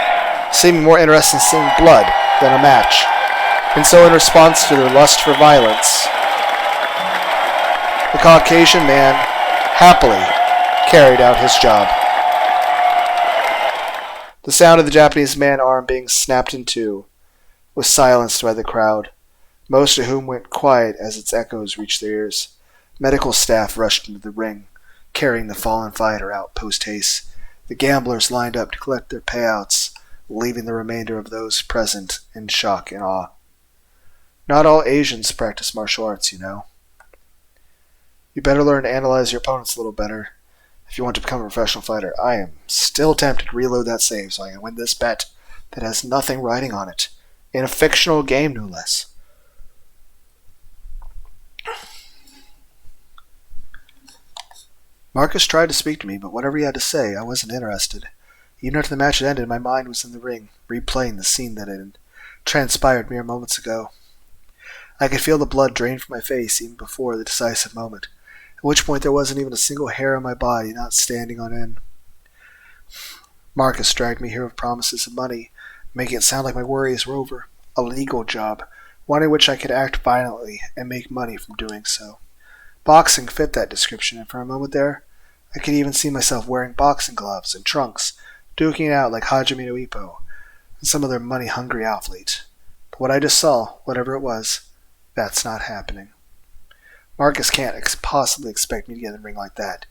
seeming more interested in seeing blood than a match, and so in response to their lust for violence, the Caucasian man happily carried out his job. The sound of the Japanese man's arm being snapped in two was silenced by the crowd. most of whom went quiet as its echoes reached their ears. Medical staff rushed into the ring, carrying the fallen fighter out post-haste. The gamblers lined up to collect their payouts, leaving the remainder of those present in shock and awe. Not all Asians practice martial arts, you know. You better learn to analyze your opponents a little better if you want to become a professional fighter. I am still tempted to reload that save so I can win this bet that has nothing riding on it. In a fictional game, no less. Marcus tried to speak to me, but whatever he had to say, I wasn't interested. Even after the match had ended, my mind was in the ring, replaying the scene that had transpired mere moments ago. I could feel the blood drain from my face even before the decisive moment, at which point there wasn't even a single hair on my body not standing on end. Marcus dragged me here with promises of money, making it sound like my worries were over. A legal job, one in which I could act violently and make money from doing so. Boxing fit that description, and for a moment there, I could even see myself wearing boxing gloves and trunks, duking it out like Hajime no Ippo and some other money-hungry athlete. But what I just saw, whatever it was, that's not happening. Marcus can't possibly expect me to get in the ring like that,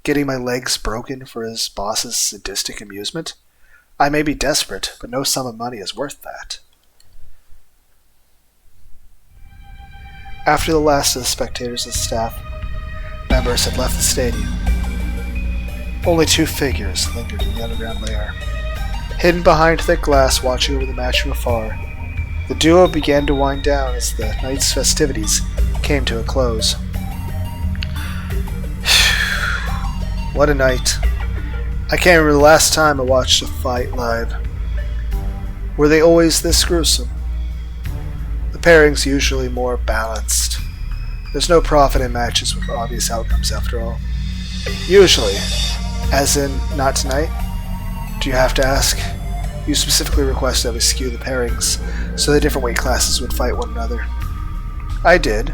getting my legs broken for his boss's sadistic amusement. I may be desperate, but no sum of money is worth that. After the last of the spectators and staff members had left the stadium, only two figures lingered in the underground lair. Hidden behind thick glass, watching over the match from afar, the duo began to wind down as the night's festivities came to a close. What a night. I can't remember the last time I watched a fight live. Were they always this gruesome? The pairing's usually more balanced. There's no profit in matches with obvious outcomes after all. Usually. As in, not tonight? Do you have to ask? You specifically requested I skew the pairings so the different weight classes would fight one another. I did.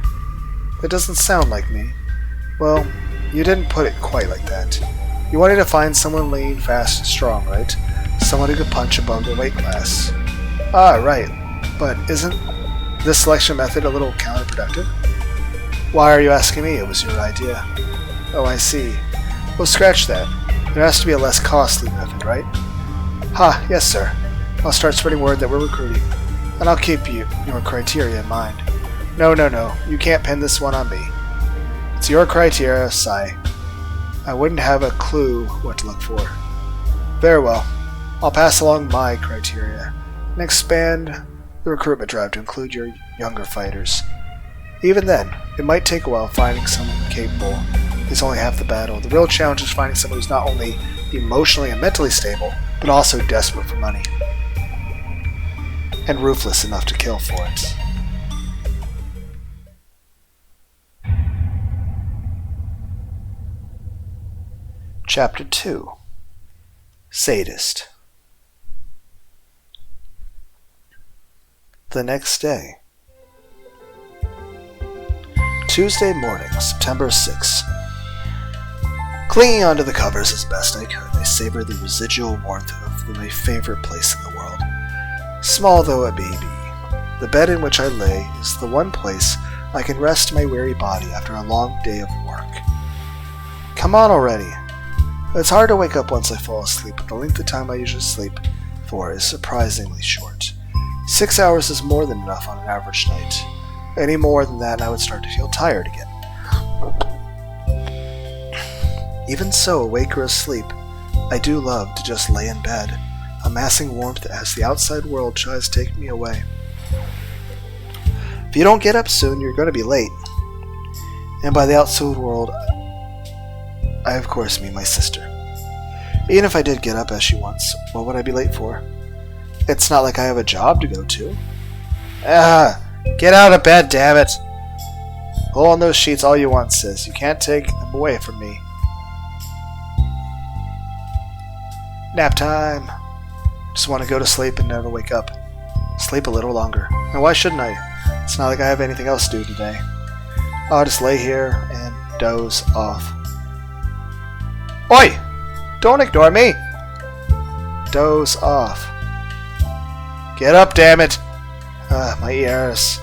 That doesn't sound like me. Well, you didn't put it quite like that. You wanted to find someone lean, fast, and strong, right? Someone who could punch above their weight class. Ah, right. But isn't this selection method a little counterproductive? Why are you asking me? It was your idea. Oh, I see. Well, scratch that. There has to be a less costly method, right? Ha, yes, sir. I'll start spreading word that we're recruiting, and I'll keep your criteria in mind. No, you can't pin this one on me. It's your criteria, sigh. I wouldn't have a clue what to look for. Very well. I'll pass along my criteria, and expand the recruitment drive to include your younger fighters. Even then, it might take a while finding someone capable. It's only half the battle. The real challenge is finding someone who's not only emotionally and mentally stable, but also desperate for money. And ruthless enough to kill for it. Chapter 2. Sadist. The next day. Tuesday morning, September 6th. Clinging onto the covers as best I could, I savored the residual warmth of my favorite place in the world. Small though it may be, the bed in which I lay is the one place I can rest my weary body after a long day of work. Come on already. It's hard to wake up once I fall asleep, but the length of time I usually sleep for is surprisingly short. 6 hours is more than enough on an average night. Any more than that and I would start to feel tired again. Even so, awake or asleep, I do love to just lay in bed, amassing warmth as the outside world tries to take me away. If you don't get up soon, you're going to be late. And by the outside world, I of course mean my sister. Even if I did get up as she wants, what would I be late for? It's not like I have a job to go to. Get out of bed, damn it! Pull on those sheets all you want, sis. You can't take them away from me. Nap time. Just want to go to sleep and never wake up. Sleep a little longer. And why shouldn't I? It's not like I have anything else to do today. I'll just lay here and doze off. Oi! Don't ignore me! Doze off. Get up, damn it! My ears.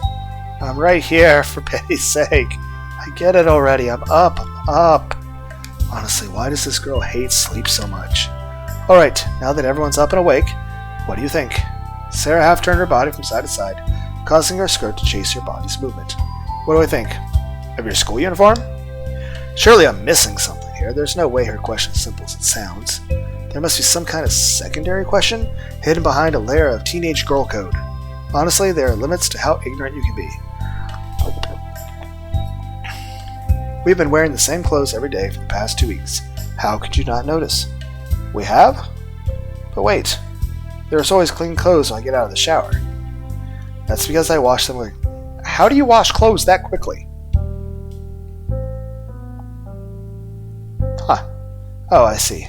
I'm right here, for pity's sake. I get it already. I'm up. Honestly, why does this girl hate sleep so much? Alright, now that everyone's up and awake, what do you think? Sarah half turned her body from side to side, causing her skirt to chase her body's movement. What do I think? Of your school uniform? Surely I'm missing something here. There's no way her question's simple as it sounds. There must be some kind of secondary question hidden behind a layer of teenage girl code. Honestly, there are limits to how ignorant you can be. We've been wearing the same clothes every day for the past 2 weeks. How could you not notice? We have? But wait, there's always clean clothes when I get out of the shower. That's because I wash them with... How do you wash clothes that quickly? Huh. Oh, I see.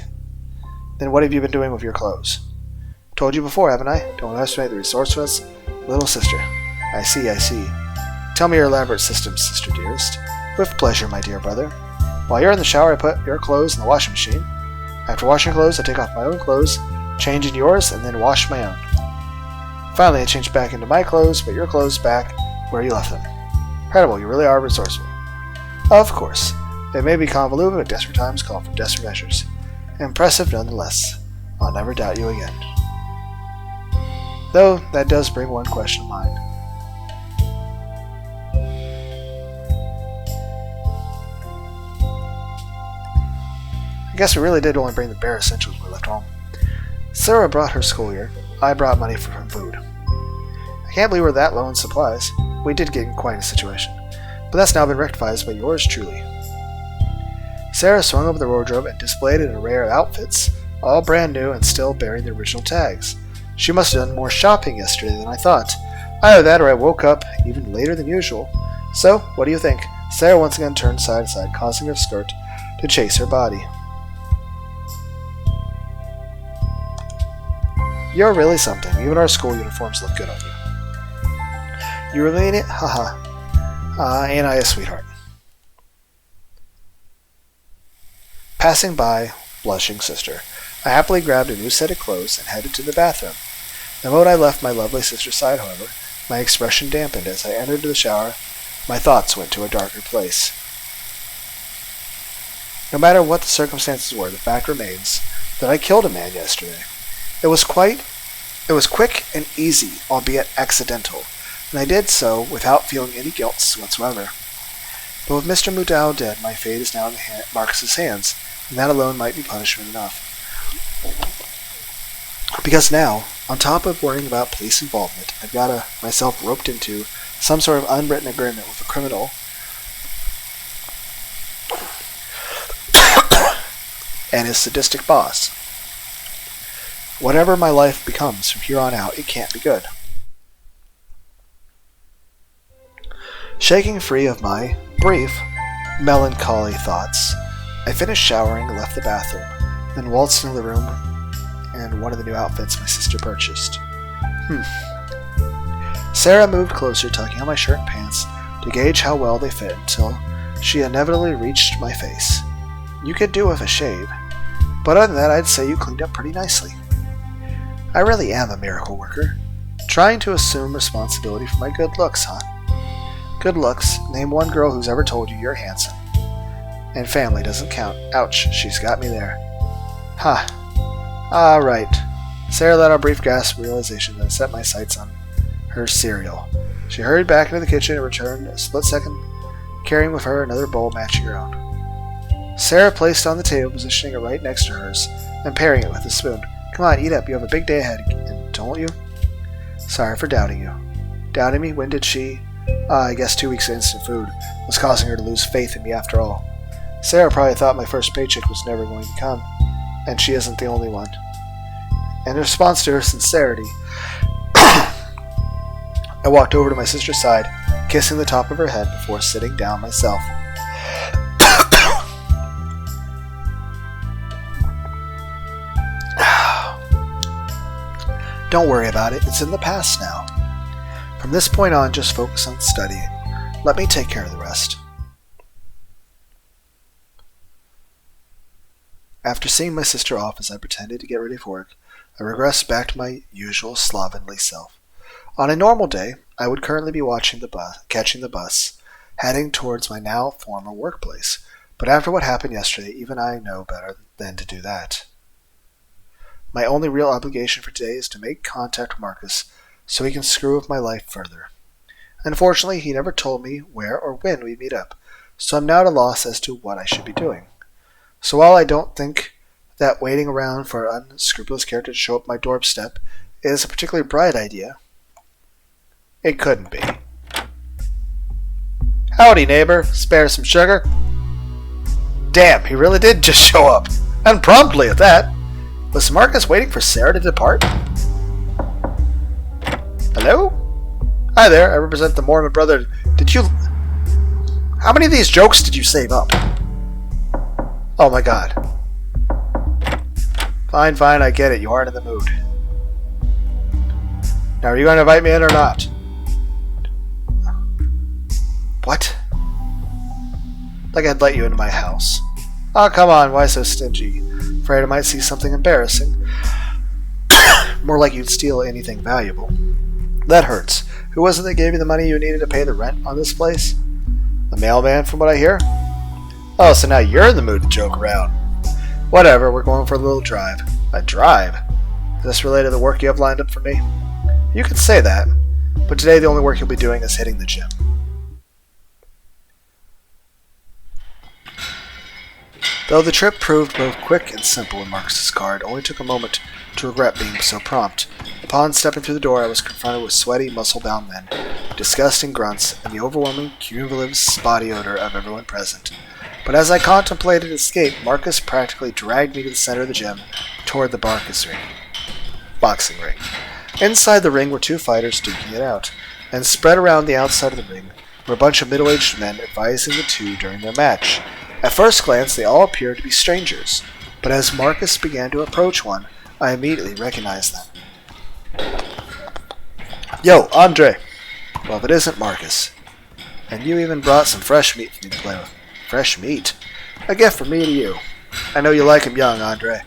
Then what have you been doing with your clothes? Told you before, haven't I? Don't underestimate the resourcefulness of little sister. I see. Tell me your elaborate systems, sister dearest. With pleasure, my dear brother. While you're in the shower, I put your clothes in the washing machine. After washing clothes, I take off my own clothes, change in yours, and then wash my own. Finally, I change back into my clothes, put your clothes back where you left them. Incredible, you really are resourceful. Of course. It may be convoluted, but desperate times call for desperate measures. Impressive nonetheless. I'll never doubt you again. Though, that does bring one question to mind. I guess we really did only bring the bare essentials when we left home. Sarah brought her school gear. I brought money for food. I can't believe we're that low in supplies. We did get in quite a situation. But that's now been rectified by yours truly. Sarah swung over the wardrobe and displayed an array of outfits, all brand new and still bearing the original tags. She must have done more shopping yesterday than I thought. Either that or I woke up even later than usual. So, what do you think? Sarah once again turned side to side, causing her skirt to chase her body. You're really something. Even our school uniforms look good on you. You really mean it? Haha. Ain't I a sweetheart? Passing by, blushing sister, I happily grabbed a new set of clothes and headed to the bathroom. The moment I left my lovely sister's side, however, my expression dampened as I entered the shower. My thoughts went to a darker place. No matter what the circumstances were, the fact remains that I killed a man yesterday. It was quick and easy, albeit accidental, and I did so without feeling any guilt whatsoever. But with Mr. Mudau dead, my fate is now in Marcus's hands, and that alone might be punishment enough. Because now, on top of worrying about police involvement, I've got myself roped into some sort of unwritten agreement with a criminal and his sadistic boss. Whatever my life becomes from here on out, it can't be good. Shaking free of my brief, melancholy thoughts, I finished showering and left the bathroom, then waltzed into the room and one of the new outfits my sister purchased. Sarah moved closer, tucking on my shirt and pants to gauge how well they fit until she inevitably reached my face. You could do with a shave, but other than that, I'd say you cleaned up pretty nicely. I really am a miracle worker, trying to assume responsibility for my good looks, huh? Good looks? Name one girl who's ever told you you're handsome. And family doesn't count. Ouch, she's got me there. Ha. Right. Sarah let out a brief gasp of realization that I set my sights on her cereal. She hurried back into the kitchen and returned a split second, carrying with her another bowl matching her own. Sarah placed on the table, positioning it right next to hers, and pairing it with a spoon. Come on, eat up. You have a big day ahead, don't you? Sorry for doubting you. Doubting me? When did she? I guess 2 weeks of instant food was causing her to lose faith in me after all. Sarah probably thought my first paycheck was never going to come, and she isn't the only one. In response to her sincerity, I walked over to my sister's side, kissing the top of her head before sitting down myself. Don't worry about it. It's in the past now. From this point on, just focus on studying. Let me take care of the rest. After seeing my sister off as I pretended to get ready for work, I regressed back to my usual slovenly self. On a normal day, I would currently be catching the bus, heading towards my now former workplace. But after what happened yesterday, even I know better than to do that. My only real obligation for today is to make contact with Marcus so he can screw with my life further. Unfortunately, he never told me where or when we'd meet up, so I'm now at a loss as to what I should be doing. So while I don't think that waiting around for an unscrupulous character to show up my doorstep is a particularly bright idea, it couldn't be. Howdy, neighbor. Spare some sugar? Damn, he really did just show up. And promptly at that. Was Marcus waiting for Sarah to depart? Hello? Hi there, I represent the Mormon Brother. How many of these jokes did you save up? Oh my god. Fine, I get it. You aren't in the mood. Now, are you going to invite me in or not? What? Like I'd let you into my house. Oh, come on, why so stingy? Afraid I might see something embarrassing. More like you'd steal anything valuable. That hurts. Who was it that gave you the money you needed to pay the rent on this place? The mailman, from what I hear? Oh, so now you're in the mood to joke around. Whatever, we're going for a little drive. A drive? Is this related to the work you have lined up for me? You could say that, but today the only work you'll be doing is hitting the gym. Though the trip proved both quick and simple in Marcus's car, it only took a moment to regret being so prompt. Upon stepping through the door, I was confronted with sweaty, muscle-bound men, disgusting grunts, and the overwhelming cumulative spotty odor of everyone present. But as I contemplated escape, Marcus practically dragged me to the center of the gym, toward the boxing ring. Inside the ring were two fighters duking it out, and spread around the outside of the ring were a bunch of middle-aged men advising the two during their match. At first glance, they all appeared to be strangers, but as Marcus began to approach one, I immediately recognized them. Yo, Andre! Well, if it isn't Marcus. And you even brought some fresh meat for me to play with. Fresh meat? A gift from me to you. I know you like him young, Andre.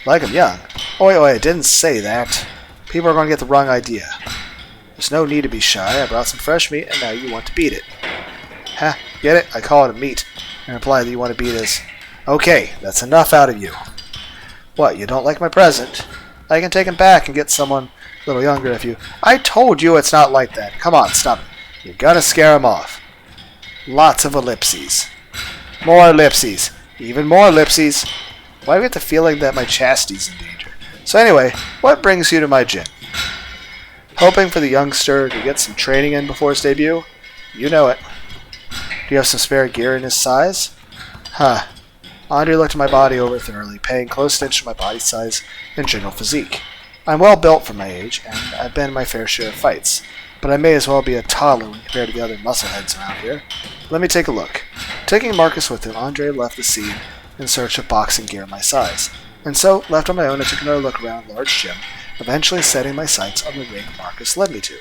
Like him young? Oi, I didn't say that. People are going to get the wrong idea. There's no need to be shy. I brought some fresh meat, and now you want to beat it. Ha, get it? I call it a meat, and imply that you want to beat his... Okay, that's enough out of you. What, you don't like my present? I can take him back and get someone a little younger if you... I told you it's not like that. Come on, stop it. You gotta scare him off. Lots of ellipses. More ellipses. Even more ellipses. Why do I get the feeling that my chastity's in danger? So anyway, what brings you to my gym? Hoping for the youngster to get some training in before his debut? You know it. Do you have some spare gear in his size? Huh. Andre looked at my body over thoroughly, paying close attention to my body size and general physique. I'm well built for my age, and I've been in my fair share of fights, but I may as well be a toddler when compared to the other muscleheads around here. Let me take a look. Taking Marcus with him, Andre left the scene in search of boxing gear my size, and so, left on my own, I took another look around the large gym, eventually setting my sights on the ring Marcus led me to.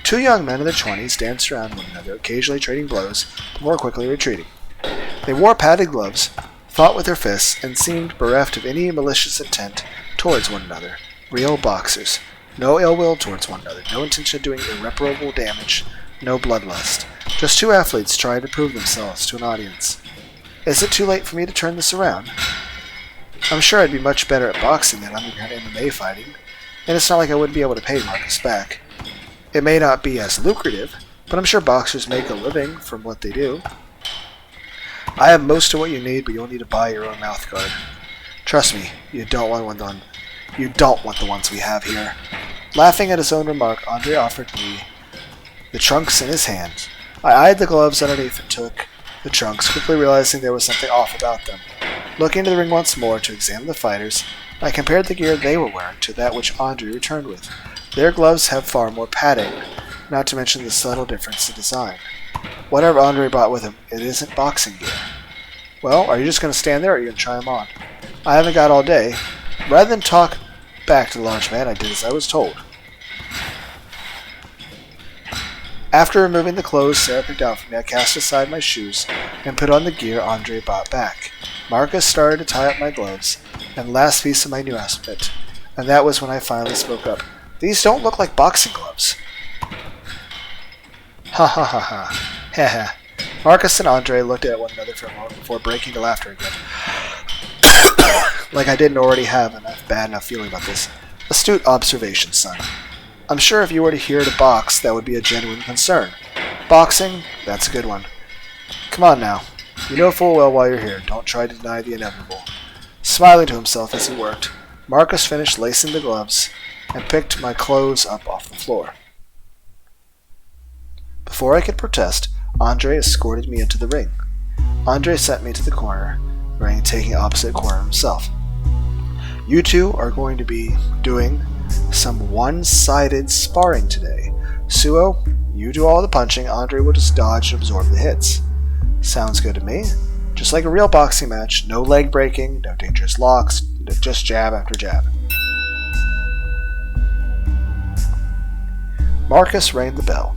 Two young men in their 20s danced around one another, occasionally trading blows, before quickly retreating. They wore padded gloves, fought with their fists, and seemed bereft of any malicious intent towards one another. Real boxers. No ill will towards one another, no intention of doing irreparable damage, no bloodlust. Just two athletes trying to prove themselves to an audience. Is it too late for me to turn this around? I'm sure I'd be much better at boxing than underground MMA fighting, and it's not like I wouldn't be able to pay Marcus back. It may not be as lucrative, but I'm sure boxers make a living from what they do. I have most of what you need, but you'll need to buy your own mouth guard. Trust me, you don't want the ones we have here. Laughing at his own remark, Andre offered me the trunks in his hand. I eyed the gloves underneath and took the trunks, quickly realizing there was something off about them. Looking into the ring once more to examine the fighters, I compared the gear they were wearing to that which Andre returned with. Their gloves have far more padding, not to mention the subtle difference in design. Whatever Andre brought with him, it isn't boxing gear. Well, are you just going to stand there, or are you going to try them on? I haven't got all day. Rather than talk back to the large man, I did as I was told. After removing the clothes Sarah picked out for me, I cast aside my shoes and put on the gear Andre brought back. Marcus started to tie up my gloves and the last piece of my new outfit, and that was when I finally spoke up. These don't look like boxing gloves. Ha ha ha ha. Heh. Marcus and Andre looked at one another for a moment before breaking into laughter again. Like I didn't already have bad enough feeling about this. Astute observation, son. I'm sure if you were to hear to box, that would be a genuine concern. Boxing? That's a good one. Come on now. You know full well why you're here. Don't try to deny the inevitable. Smiling to himself as he worked, Marcus finished lacing the gloves and picked my clothes up off the floor. Before I could protest, Andre escorted me into the ring. Andre sent me to the corner, ring taking opposite corner himself. You two are going to be doing some one-sided sparring today. Suo, you do all the punching, Andre will just dodge and absorb the hits. Sounds good to me. Just like a real boxing match, no leg breaking, no dangerous locks, just jab after jab. Marcus rang the bell,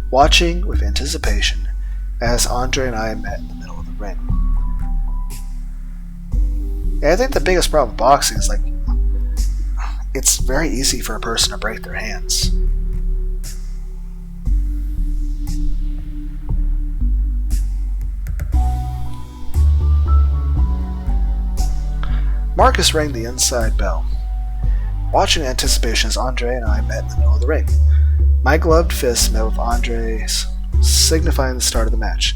watching with anticipation as Andre and I met in the middle of the ring. Yeah, I think the biggest problem with boxing is it's very easy for a person to break their hands. Marcus rang the inside bell, watching in anticipation as Andre and I met in the middle of the ring. My gloved fists met with Andre's, signifying the start of the match.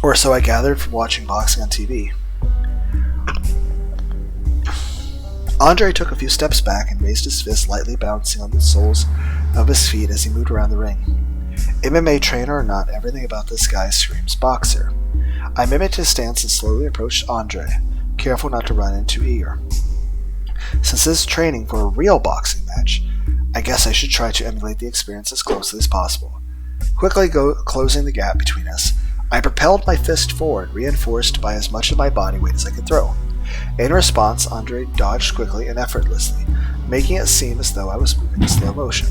Or so I gathered from watching boxing on TV. Andre took a few steps back and raised his fist, lightly bouncing on the soles of his feet as he moved around the ring. MMA trainer or not, everything about this guy screams boxer. I mimicked his stance and slowly approached Andre, careful not to run in too eager. Since this is training for a real boxing match, I guess I should try to emulate the experience as closely as possible. Quickly closing the gap between us, I propelled my fist forward, reinforced by as much of my body weight as I could throw. In response, Andre dodged quickly and effortlessly, making it seem as though I was moving in slow motion.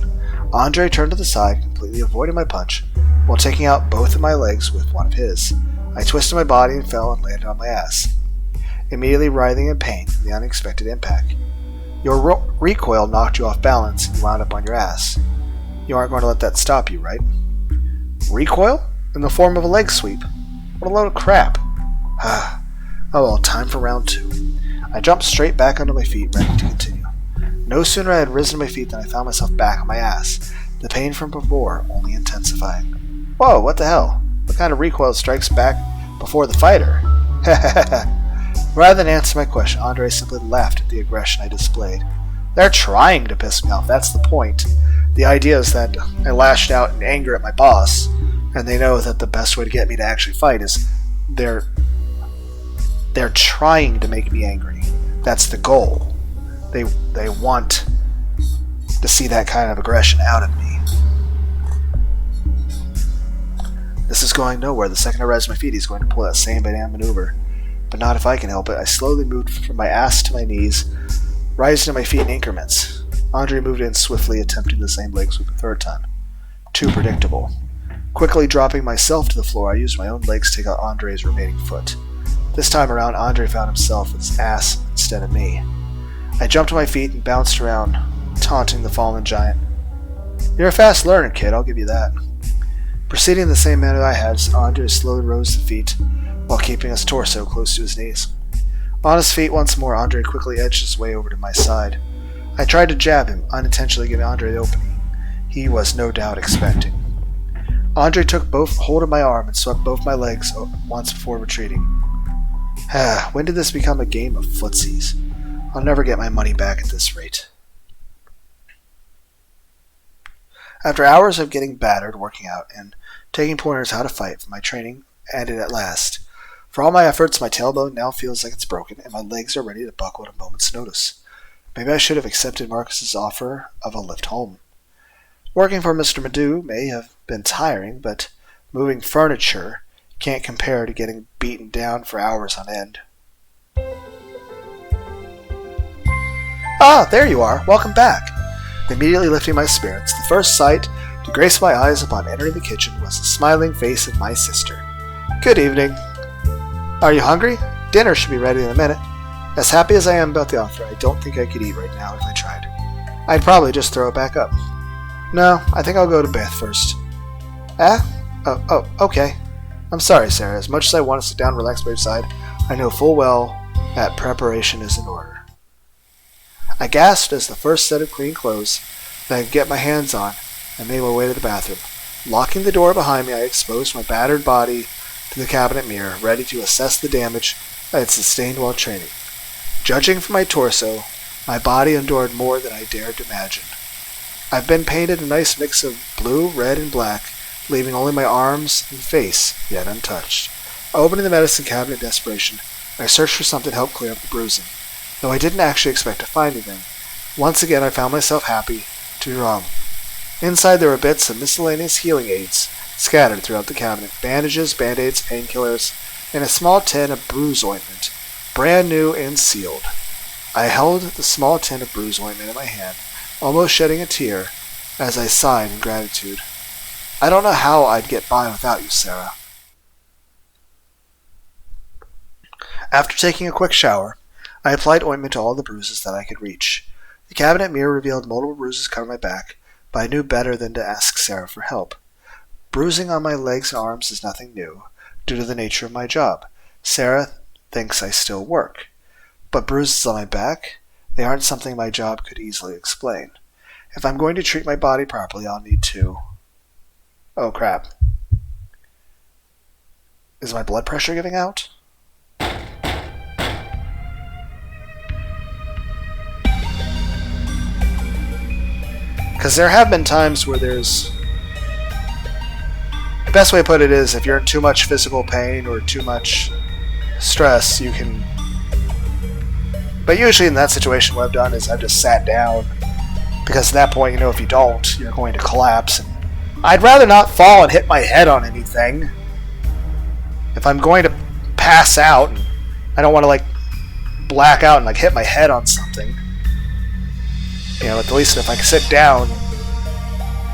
Andre turned to the side, completely avoiding my punch, while taking out both of my legs with one of his. I twisted my body and fell and landed on my ass, immediately writhing in pain from the unexpected impact. Your recoil knocked you off balance and you wound up on your ass. You aren't going to let that stop you, right? Recoil? In the form of a leg sweep? What a load of crap. Oh well, time for round 2. I jumped straight back onto my feet, ready to continue. No sooner had I risen to my feet than I found myself back on my ass, the pain from before only intensifying. Whoa, what the hell? What kind of recoil strikes back before the fighter? Rather than answer my question, Andre simply laughed at the aggression I displayed. They're trying to piss me off, that's the point. The idea is that I lashed out in anger at my boss, and they know that the best way to get me to actually fight is they're trying to make me angry. That's the goal. They want to see that kind of aggression out of me. This is going nowhere. The second I rise to my feet, he's going to pull that same banana maneuver. But not if I can help it. I slowly moved from my ass to my knees, rising to my feet in increments. Andre moved in swiftly, attempting the same leg sweep a third time. Too predictable. Quickly dropping myself to the floor, I used my own legs to take out Andre's remaining foot. This time around, Andre found himself with his ass instead of me. I jumped to my feet and bounced around, taunting the fallen giant. You're a fast learner, kid, I'll give you that. Proceeding in the same manner I had, Andre slowly rose to feet, while keeping his torso close to his knees. On his feet once more, Andre quickly edged his way over to my side. I tried to jab him, unintentionally giving Andre the opening. He was no doubt expecting. Andre took hold of my arm and swept both my legs once before retreating. When did this become a game of footsies? I'll never get my money back at this rate. After hours of getting battered, working out, and taking pointers how to fight, my training ended at last. For all my efforts, my tailbone now feels like it's broken, and my legs are ready to buckle at a moment's notice. Maybe I should have accepted Marcus's offer of a lift home. Working for Mr. Madhu may have been tiring, but moving furniture can't compare to getting beaten down for hours on end. Ah, there you are. Welcome back. Immediately lifting my spirits, the first sight to grace my eyes upon entering the kitchen was the smiling face of my sister. Good evening. Are you hungry? Dinner should be ready in a minute. As happy as I am about the offer, I don't think I could eat right now if I tried. I'd probably just throw it back up. No, I think I'll go to Beth first. Okay. I'm sorry, Sarah. As much as I want to sit down and relax by your side, I know full well that preparation is in order. I gasped as the first set of clean clothes that I could get my hands on and made my way to the bathroom. Locking the door behind me, I exposed my battered body to the cabinet mirror, ready to assess the damage I had sustained while training. Judging from my torso, my body endured more than I dared to imagine. I've been painted a nice mix of blue, red, and black, leaving only my arms and face yet untouched. Opening the medicine cabinet in desperation, I searched for something to help clear up the bruising, though I didn't actually expect to find anything. Once again, I found myself happy to be wrong. Inside there were bits of miscellaneous healing aids scattered throughout the cabinet: bandages, band-aids, painkillers, and a small tin of bruise ointment, brand new and sealed. I held the small tin of bruise ointment in my hand, almost shedding a tear as I sighed in gratitude. I don't know how I'd get by without you, Sarah. After taking a quick shower, I applied ointment to all the bruises that I could reach. The cabinet mirror revealed multiple bruises covering my back, but I knew better than to ask Sarah for help. Bruising on my legs and arms is nothing new, due to the nature of my job. Sarah thinks I still work. But bruises on my back? They aren't something my job could easily explain. If I'm going to treat my body properly, I'll need to... Oh, crap. Is my blood pressure giving out? Because there have been times where there's... The best way to put it is, if you're in too much physical pain or too much stress, you can... But usually in that situation, what I've done is I've just sat down, because at that point, if you don't, you're going to collapse. And I'd rather not fall and hit my head on anything. If I'm going to pass out, and I don't want to black out and hit my head on something, at least if I can sit down,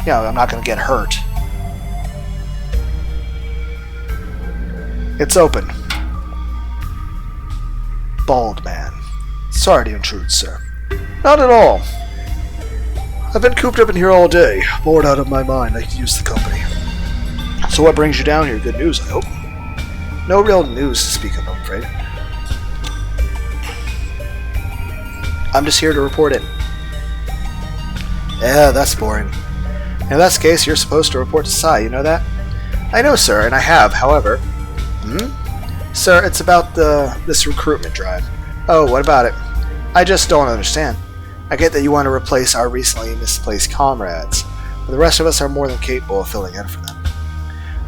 I'm not going to get hurt. It's open. Bald man. Sorry to intrude, sir. Not at all. I've been cooped up in here all day, bored out of my mind. I could use the company. So what brings you down here? Good news, I hope. No real news to speak of, I'm afraid. I'm just here to report in. Yeah, that's boring. In that case, you're supposed to report to Sai, you know that? I know, sir, and I have, however... Sir, it's about this recruitment drive. Oh, what about it? I just don't understand. I get that you want to replace our recently misplaced comrades, but the rest of us are more than capable of filling in for them.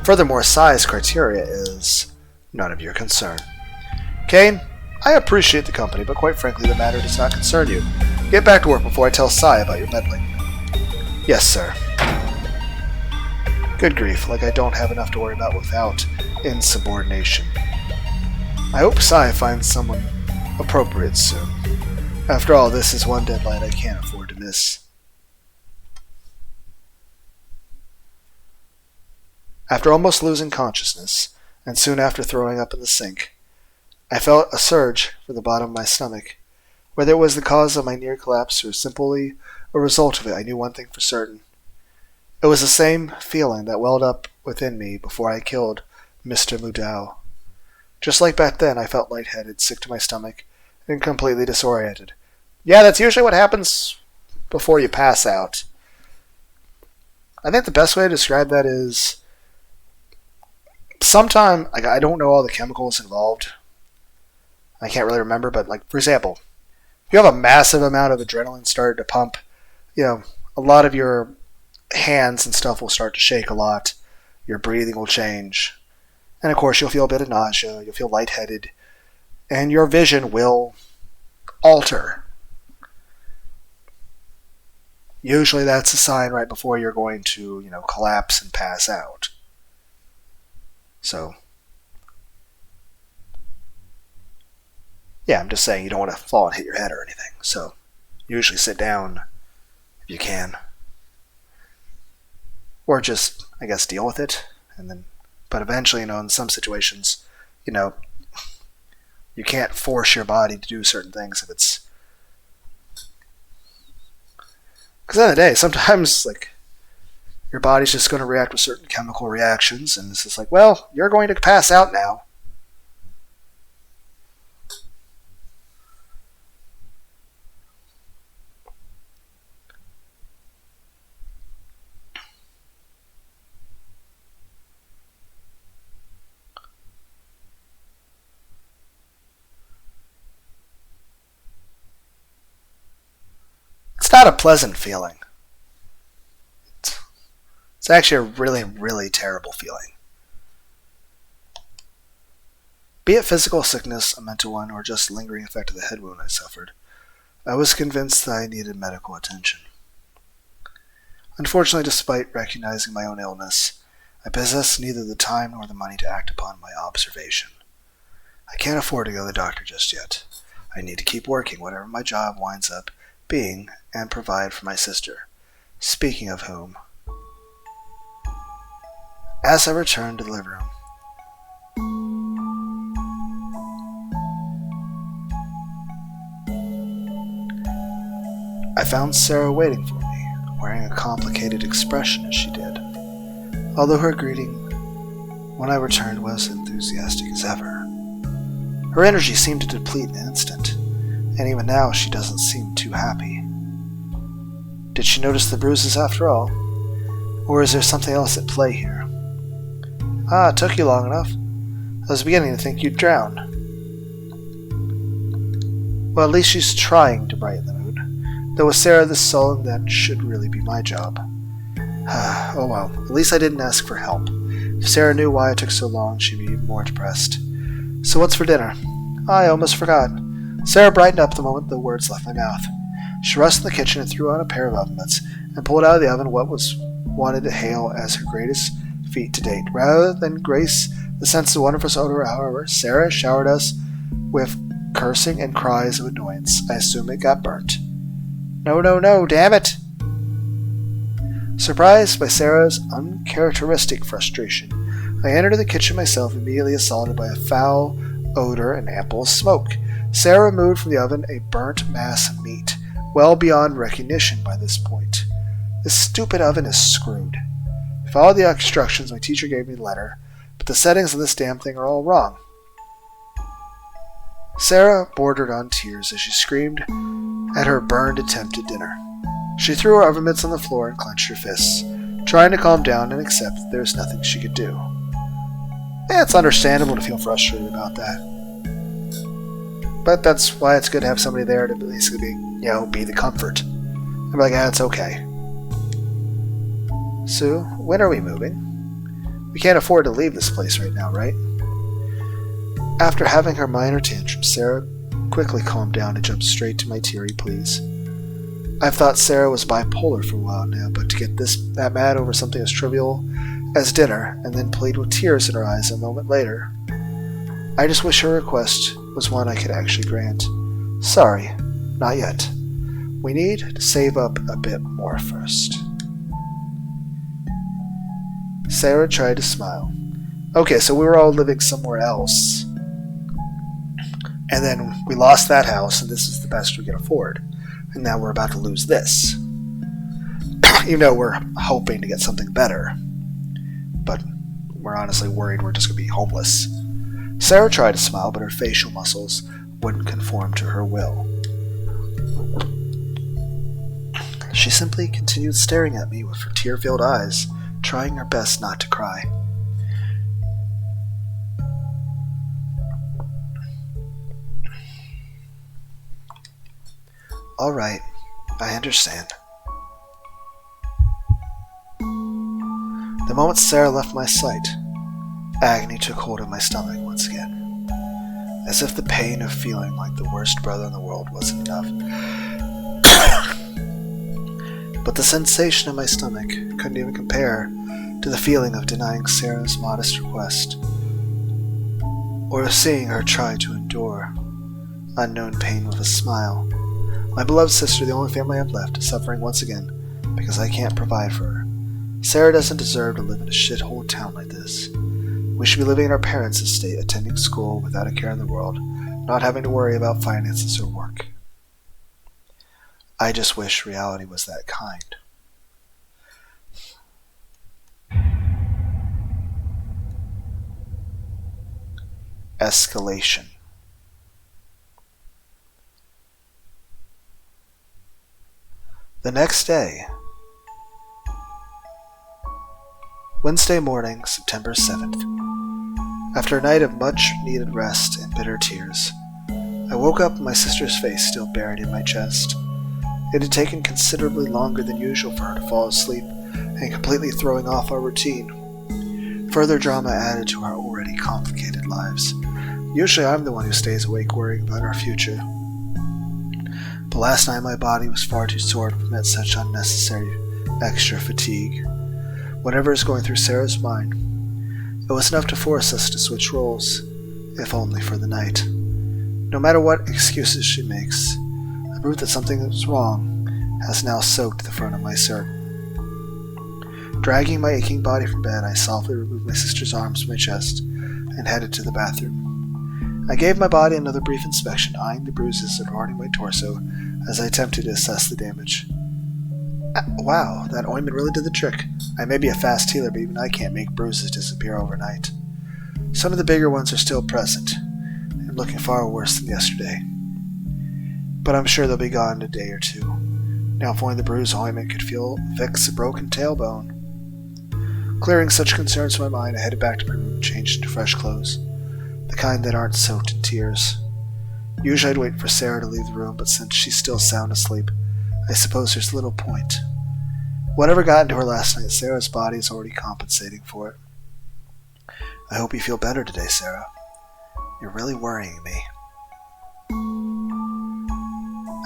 Furthermore, Sai's criteria is none of your concern. Kane, I appreciate the company, but quite frankly, the matter does not concern you. Get back to work before I tell Sai about your meddling. Yes, sir. Good grief, I don't have enough to worry about without insubordination. I hope Sai finds someone appropriate soon. After all, this is one deadline I can't afford to miss. After almost losing consciousness, and soon after throwing up in the sink, I felt a surge from the bottom of my stomach. Whether it was the cause of my near collapse or simply a result of it, I knew one thing for certain. It was the same feeling that welled up within me before I killed Mr. Mudau. Just like back then, I felt lightheaded, sick to my stomach, and completely disoriented. Yeah, that's usually what happens before you pass out. I think the best way to describe that is... Sometime, I don't know all the chemicals involved. I can't really remember, but for example, if you have a massive amount of adrenaline started to pump, a lot of your hands and stuff will start to shake a lot. Your breathing will change. And of course, you'll feel a bit of nausea, you'll feel lightheaded, and your vision will alter. Usually that's a sign right before you're going to, collapse and pass out. So, yeah, I'm just saying you don't want to fall and hit your head or anything. So, usually sit down if you can. Or just, deal with it. But eventually, in some situations, you can't force your body to do certain things if it's... Because at the end of the day, sometimes, Your body's just going to react with certain chemical reactions, and it's just like, well, you're going to pass out now. It's not a pleasant feeling. It's actually a really, really terrible feeling. Be it physical sickness, a mental one, or just lingering effect of the head wound I suffered, I was convinced that I needed medical attention. Unfortunately, despite recognizing my own illness, I possess neither the time nor the money to act upon my observation. I can't afford to go to the doctor just yet. I need to keep working whatever my job winds up being and provide for my sister. Speaking of whom, as I returned to the living room, I found Sarah waiting for me, wearing a complicated expression as she did, although her greeting when I returned was enthusiastic as ever. Her energy seemed to deplete in an instant, and even now she doesn't seem too happy. Did she notice the bruises after all? Or is there something else at play here? It took you long enough. I was beginning to think you'd drown. Well, at least she's trying to brighten the mood. Though with Sarah this sullen, that should really be my job. Oh well, at least I didn't ask for help. If Sarah knew why it took so long, she'd be more depressed. So what's for dinner? I almost forgot. Sarah brightened up the moment the words left my mouth. She rushed in the kitchen and threw on a pair of oven mitts and pulled out of the oven what was wanted to hail as her greatest feat to date. Rather than grace the sense of wonderful odor, however, Sarah showered us with cursing and cries of annoyance. I assume it got burnt. No, no, no, damn it! Surprised by Sarah's uncharacteristic frustration, I entered the kitchen myself, immediately assaulted by a foul odor and ample smoke. Sarah removed from the oven a burnt mass of meat, well beyond recognition by this point. This stupid oven is screwed. I followed the instructions my teacher gave me in the letter, but the settings of this damn thing are all wrong. Sarah bordered on tears as she screamed at her burned attempt at dinner. She threw her oven mitts on the floor and clenched her fists, trying to calm down and accept that there was nothing she could do. It's understandable to feel frustrated about that. But that's why it's good to have somebody there to basically be the comfort. I'm like, it's okay. Sue, when are we moving? We can't afford to leave this place right now, right? After having her minor tantrum, Sarah quickly calmed down and jumped straight to my teary pleas. I've thought Sarah was bipolar for a while now, but to get that mad over something as trivial as dinner, and then plead with tears in her eyes a moment later, I just wish her request was one I could actually grant. Sorry, not yet. We need to save up a bit more first. Sarah tried to smile. Okay, so we were all living somewhere else. And then we lost that house, and this is the best we can afford. And now we're about to lose this. Even though we're hoping to get something better. But we're honestly worried we're just going to be homeless. Sarah tried to smile, but her facial muscles wouldn't conform to her will. She simply continued staring at me with her tear-filled eyes, trying her best not to cry. All right, I understand. The moment Sarah left my sight, agony took hold of my stomach once again, as if the pain of feeling like the worst brother in the world wasn't enough. But the sensation in my stomach couldn't even compare to the feeling of denying Sarah's modest request, or of seeing her try to endure unknown pain with a smile. My beloved sister, the only family I've left, is suffering once again because I can't provide for her. Sarah doesn't deserve to live in a shithole town like this. We should be living in our parents' estate, attending school without a care in the world, not having to worry about finances or work. I just wish reality was that kind. Escalation. The next day, Wednesday morning, September 7th. After a night of much-needed rest and bitter tears, I woke up with my sister's face still buried in my chest. It had taken considerably longer than usual for her to fall asleep, and completely throwing off our routine. Further drama added to our already complicated lives. Usually I'm the one who stays awake worrying about our future. But last night my body was far too sore to permit such unnecessary extra fatigue. Whatever is going through Sarah's mind, it was enough to force us to switch roles, if only for the night. No matter what excuses she makes, the proof that something is wrong has now soaked the front of my shirt. Dragging my aching body from bed, I softly removed my sister's arms from my chest and headed to the bathroom. I gave my body another brief inspection, eyeing the bruises adorning my torso as I attempted to assess the damage. Wow, that ointment really did the trick. I may be a fast healer, but even I can't make bruises disappear overnight. Some of the bigger ones are still present, and looking far worse than yesterday. But I'm sure they'll be gone in a day or two. Now if only the bruise ointment could fix a broken tailbone. Clearing such concerns from my mind, I headed back to my room and changed into fresh clothes, the kind that aren't soaked in tears. Usually I'd wait for Sarah to leave the room, but since she's still sound asleep, I suppose there's little point. Whatever got into her last night, Sarah's body is already compensating for it. I hope you feel better today, Sarah. You're really worrying me.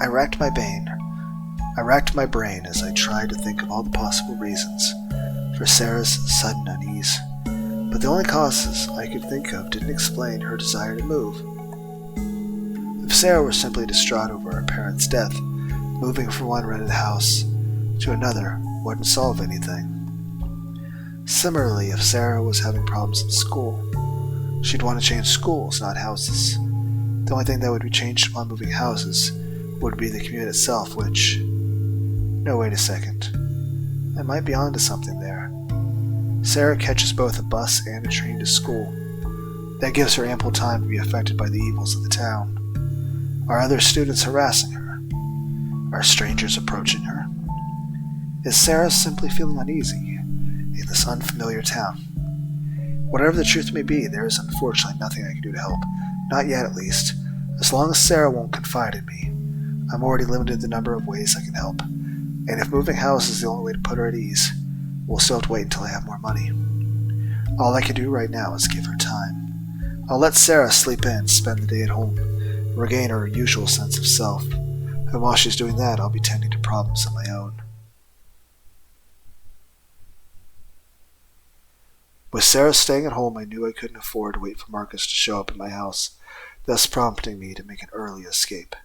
I racked my brain as I tried to think of all the possible reasons for Sarah's sudden unease, but the only causes I could think of didn't explain her desire to move. If Sarah were simply distraught over her parents' death, moving from one rented house to another wouldn't solve anything. Similarly, if Sarah was having problems in school, she'd want to change schools, not houses. The only thing that would be changed upon moving houses would be the commute itself, which... No, wait a second. I might be onto something there. Sarah catches both a bus and a train to school. That gives her ample time to be affected by the evils of the town. Are other students harassing her? Are strangers approaching her? Is Sarah simply feeling uneasy in this unfamiliar town? Whatever the truth may be, there is unfortunately nothing I can do to help. Not yet, at least. As long as Sarah won't confide in me, I'm already limited in the number of ways I can help. And if moving house is the only way to put her at ease, we'll still have to wait until I have more money. All I can do right now is give her time. I'll let Sarah sleep in, spend the day at home, regain her usual sense of self. And while she's doing that, I'll be tending to problems of my own. With Sarah staying at home, I knew I couldn't afford to wait for Marcus to show up at my house, thus prompting me to make an early escape.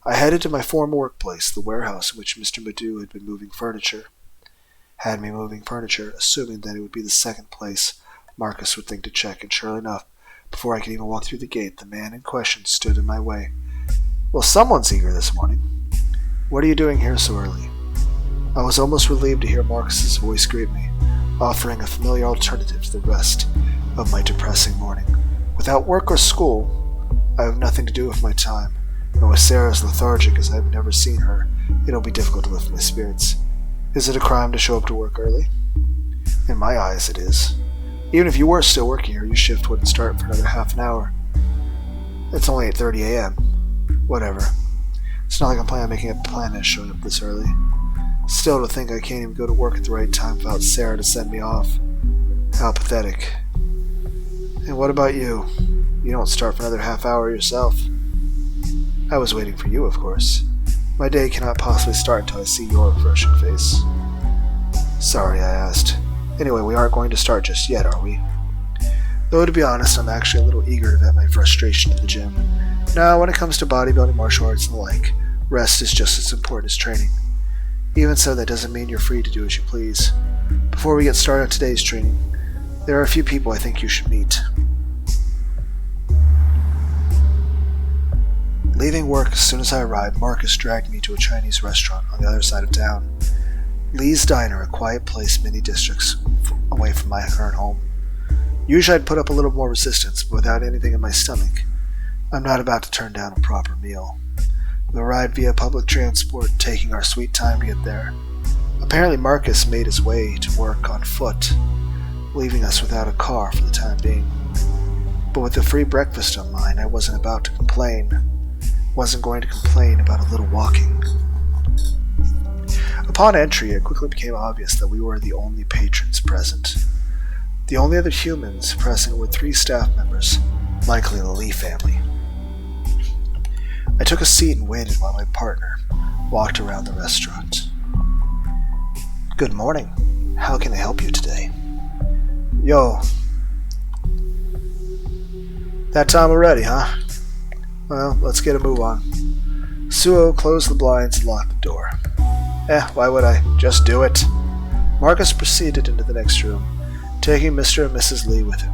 I headed to my former workplace, the warehouse in which Mr. Madhu had me moving furniture, assuming that it would be the second place Marcus would think to check, and sure enough, before I could even walk through the gate, the man in question stood in my way. Well, someone's eager this morning. What are you doing here so early? I was almost relieved to hear Marcus's voice greet me, offering a familiar alternative to the rest of my depressing morning. Without work or school, I have nothing to do with my time, and with Sarah as lethargic as I've never seen her, it'll be difficult to lift my spirits. Is it a crime to show up to work early? In my eyes, it is. Even if you were still working here, your shift wouldn't start for another half an hour. It's only 8:30 a.m. Whatever. It's not like I'm planning on making a plan of showing up this early. Still, to think I can't even go to work at the right time without Sarah to send me off. How pathetic. And what about you? You don't start for another half hour yourself. I was waiting for you, of course. My day cannot possibly start until I see your refreshing face. Sorry, I asked. Anyway, we aren't going to start just yet, are we? Though, to be honest, I'm actually a little eager to vent my frustration at the gym. Now, when it comes to bodybuilding, martial arts, and the like, rest is just as important as training. Even so, that doesn't mean you're free to do as you please. Before we get started on today's training, there are a few people I think you should meet. Leaving work as soon as I arrived, Marcus dragged me to a Chinese restaurant on the other side of town. Lee's Diner, a quiet place many districts away from my current home. Usually I'd put up a little more resistance, but without anything in my stomach, I'm not about to turn down a proper meal. We'll ride via public transport, taking our sweet time to get there. Apparently Marcus made his way to work on foot, leaving us without a car for the time being. But with the free breakfast on mine, I wasn't about to complain. Wasn't going to complain about a little walking. Upon entry, it quickly became obvious that we were the only patrons present. The only other humans present were 3 staff members, likely the Lee family. I took a seat and waited while my partner walked around the restaurant. Good morning. How can I help you today? Yo. That time already, huh? Well, let's get a move on. Suo closed the blinds and locked the door. Why would I? Just do it. Marcus proceeded into the next room, taking Mr. and Mrs. Lee with him.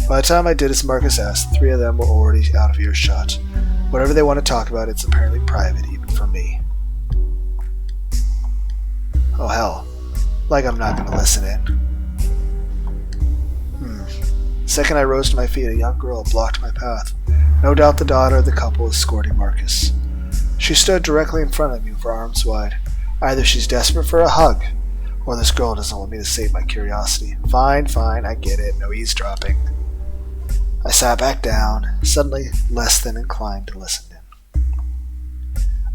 By the time I did as Marcus asked, the 3 of them were already out of earshot. Whatever they want to talk about, it's apparently private, even from me. Oh hell. Like I'm not going to listen in. The second I rose to my feet, a young girl blocked my path. No doubt the daughter of the couple escorting Marcus. She stood directly in front of me with her arms wide. Either she's desperate for a hug, or this girl doesn't want me to save my curiosity. Fine, I get it. No eavesdropping. I sat back down, suddenly less than inclined to listen in.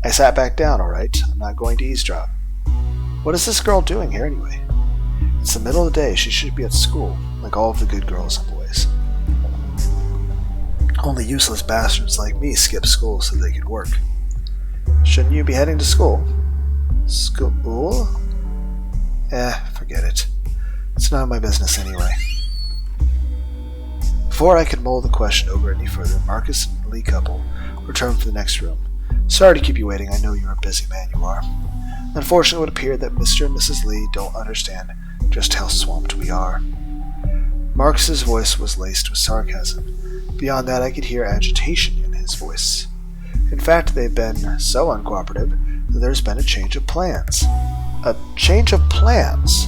I sat back down, alright. I'm not going to eavesdrop. What is this girl doing here anyway? It's the middle of the day. She should be at school, like all of the good girls and boys. Only useless bastards like me skip school so they can work. Shouldn't you be heading to school? School? Forget it. It's none of my business anyway. Before I could mull the question over any further, Marcus and the Lee couple returned from the next room. Sorry to keep you waiting. I know you're a busy man, you are. Unfortunately, it would appear that Mr. and Mrs. Lee don't understand just how swamped we are. Marcus's voice was laced with sarcasm. Beyond that, I could hear agitation in his voice. In fact, they've been so uncooperative that there's been a change of plans. A change of plans?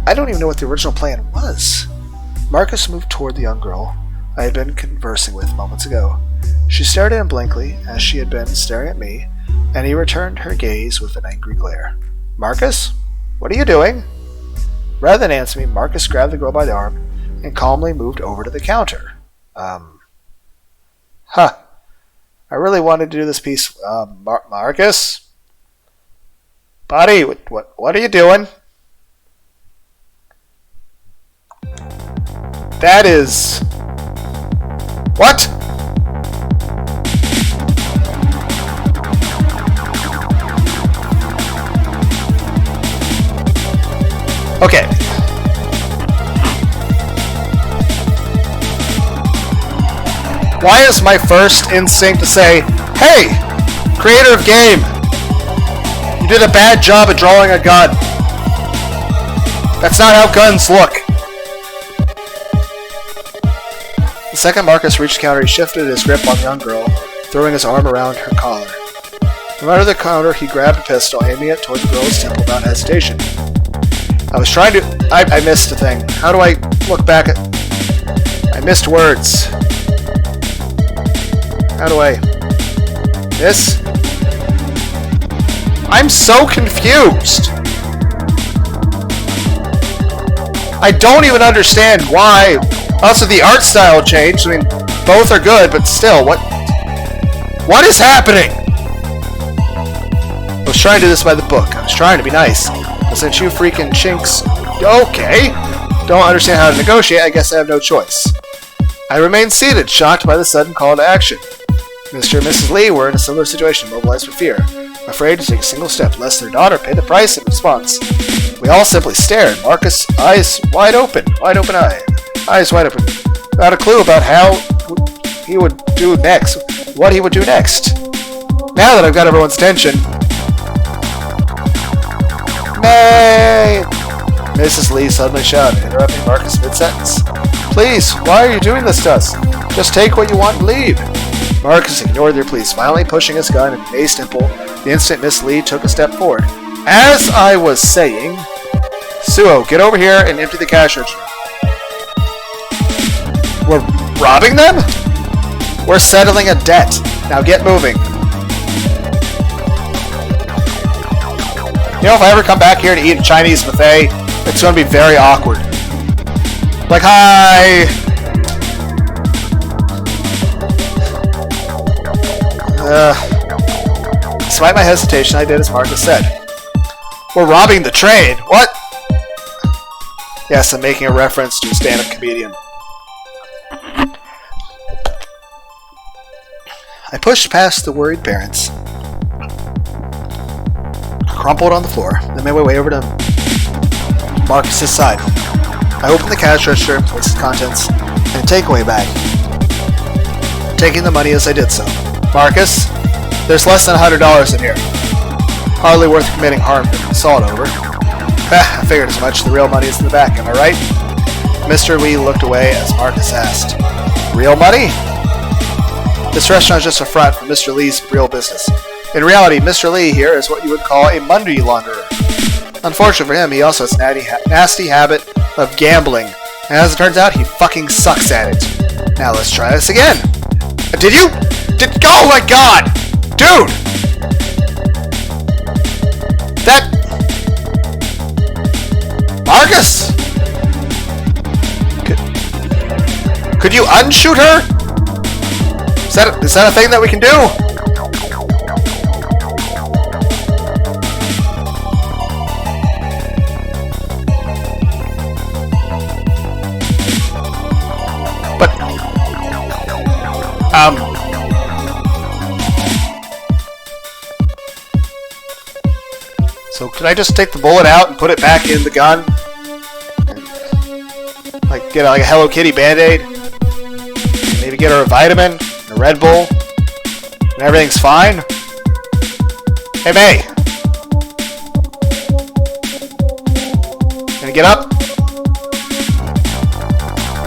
I don't even know what the original plan was. Marcus moved toward the young girl I had been conversing with moments ago. She stared at him blankly, as she had been staring at me, and he returned her gaze with an angry glare. Marcus? What are you doing? Rather than answer me, Marcus grabbed the girl by the arm and calmly moved over to the counter. I really wanted to do this piece. Marcus? Buddy, what are you doing? That is... What? Okay. Why is my first instinct to say, hey, creator of game, you did a bad job at drawing a gun. That's not how guns look. The second Marcus reached the counter, he shifted his grip on the young girl, throwing his arm around her collar. From under the counter, he grabbed a pistol, aiming it toward the girl's temple without hesitation. I was trying to... I missed a thing. How do I look back at... I missed words. How do I... This? I'm so confused! I don't even understand why... Also, the art style changed. I mean, both are good, but still, what is happening? I was trying to do this by the book. I was trying to be nice. But since you freaking chinks... Okay! Don't understand how to negotiate, I guess I have no choice. I remained seated, shocked by the sudden call to action. Mr. and Mrs. Lee were in a similar situation, mobilized with fear, afraid to take a single step, lest their daughter pay the price in response. We all simply stared, Marcus, eyes wide open eyes wide open, without a clue about how he would do next, what he would do next. Now that I've got everyone's attention... Nay! Mrs. Lee suddenly shouted, interrupting Marcus mid-sentence. Please, why are you doing this to us? Just take what you want and leave. Marcus ignored their pleas, violently pushing his gun into May's temple the instant Miss Lee took a step forward. As I was saying... Suo, get over here and empty the cash register. robbing them? We're settling a debt. Now get moving. You know, if I ever come back here to eat a Chinese buffet, it's going to be very awkward. Like, hi! Despite my hesitation, I did as Marcus said. We're robbing the train! What? Yes, I'm making a reference to a stand-up comedian. I pushed past the worried parents, crumpled on the floor, then made my way over to Marcus's side. I opened the cash register and placed the contents in a takeaway bag, taking the money as I did so. Marcus, there's less than $100 in here. Hardly worth committing harm to saw it over. I figured as much. The real money is in the back, am I right? Mr. Lee looked away as Marcus asked, real money? This restaurant is just a front for Mr. Lee's real business. In reality, Mr. Lee here is what you would call a money launderer. Unfortunately for him, he also has a nasty habit of gambling, and as it turns out, he fucking sucks at it. Now let's try this again. Did you? Oh my god! Dude! That... Marcus? Could you unshoot her? Is that a thing that we can do? So can I just take the bullet out and put it back in the gun? And, like, get like a Hello Kitty Band-Aid? Maybe get her a vitamin, a Red Bull, and everything's fine? Hey, May! Gonna get up?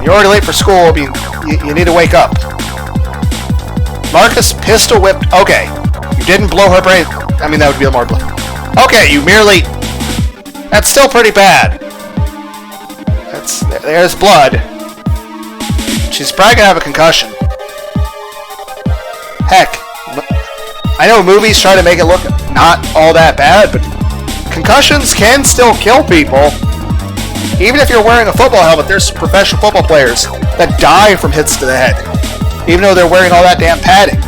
You're already late for school, but you need to wake up. Marcus pistol whipped... Okay, you didn't blow her brain... I mean, that would be more blood. Okay, you merely... That's still pretty bad. There's blood. She's probably gonna have a concussion. Heck, I know movies try to make it look not all that bad, but concussions can still kill people. Even if you're wearing a football helmet, there's professional football players that die from hits to the head. Even though they're wearing all that damn padding.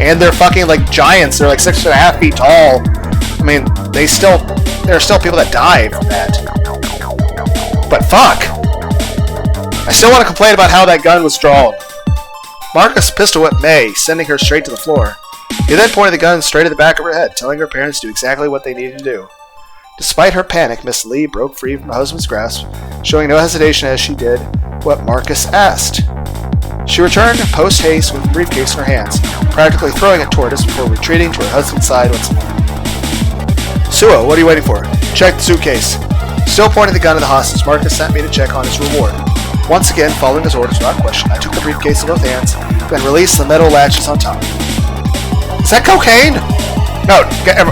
And they're fucking like giants. They're like 6.5 feet tall. I mean, there are still people that die from that. But fuck. I still want to complain about how that gun was drawn. Marcus pistol whipped May, sending her straight to the floor. He then pointed the gun straight at the back of her head, telling her parents to do exactly what they needed to do. Despite her panic, Miss Lee broke free from her husband's grasp, showing no hesitation as she did what Marcus asked. She returned post-haste with the briefcase in her hands, practically throwing it toward us before retreating to her husband's side once more. Suo, what are you waiting for? Check the suitcase. Still pointing the gun at the hostage, Marcus sent me to check on his reward. Once again, following his orders without question, I took the briefcase in both hands, then released the metal latches on top. Is that cocaine? No,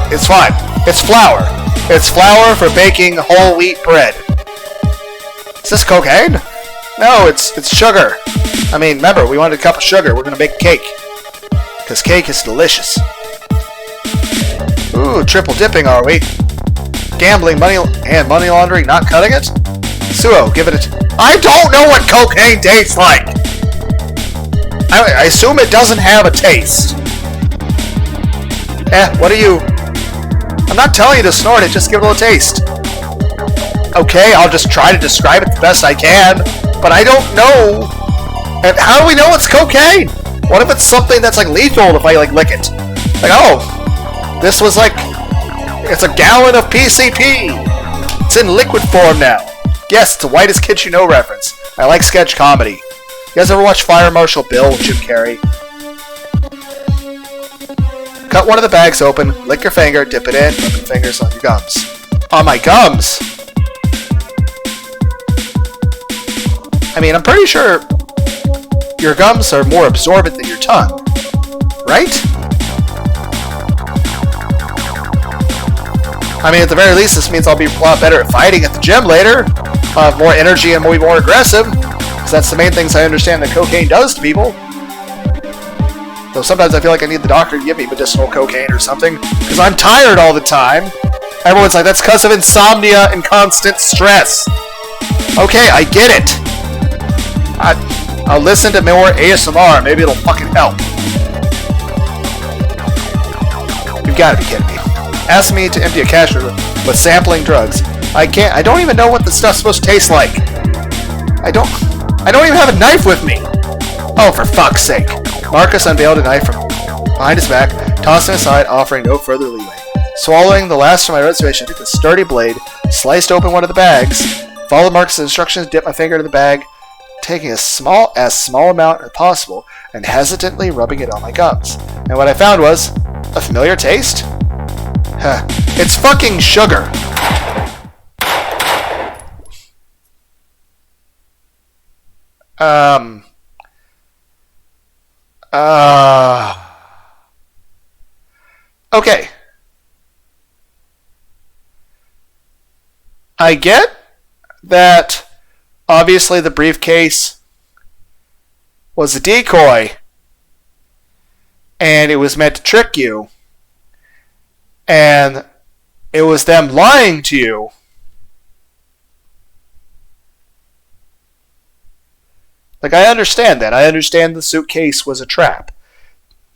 it's fine. It's flour. It's flour for baking whole wheat bread. Is this cocaine? No, it's sugar. I mean, remember, we wanted a cup of sugar. We're going to make cake. Because cake is delicious. Ooh, triple dipping, are we? Gambling, money laundering, not cutting it? Suo, give it a... I don't know what cocaine tastes like! I assume it doesn't have a taste. What are you... I'm not telling you to snort it, just give it a little taste. Okay, I'll just try to describe it the best I can, but I don't know... And how do we know it's cocaine? What if it's something that's like lethal if I like lick it? Like, oh, this was like... It's a gallon of PCP! It's in liquid form now. Yes, it's the whitest kid you know reference. I like sketch comedy. You guys ever watch Fire Marshal Bill with Jim Carrey? Cut one of the bags open, lick your finger, dip it in, rub your fingers on your gums. On my gums? I mean, I'm pretty sure your gums are more absorbent than your tongue. Right? I mean, at the very least, this means I'll be a lot better at fighting at the gym later. I'll have more energy and will be more aggressive. Because that's the main things I understand that cocaine does to people. Though sometimes I feel like I need the doctor to give me medicinal cocaine or something, because I'm tired all the time. Everyone's like, that's because of insomnia and constant stress. Okay, I get it. I'll listen to more ASMR, maybe it'll fucking help. You've got to be kidding me. Ask me to empty a cash register with sampling drugs. I can't. I don't even know what the stuff's supposed to taste like. I don't even have a knife with me. Oh, for fuck's sake. Marcus unveiled a knife from behind his back, tossing it aside, offering no further leeway. Swallowing the last from my reservation, I took the sturdy blade, sliced open one of the bags, followed Marcus' instructions, dipped my finger into the bag, taking as small amount as possible, and hesitantly rubbing it on my gums. And what I found was a familiar taste? Huh. It's fucking sugar. Okay. I get that obviously the briefcase was a decoy and it was meant to trick you and it was them lying to you. Like, I understand that. I understand the suitcase was a trap.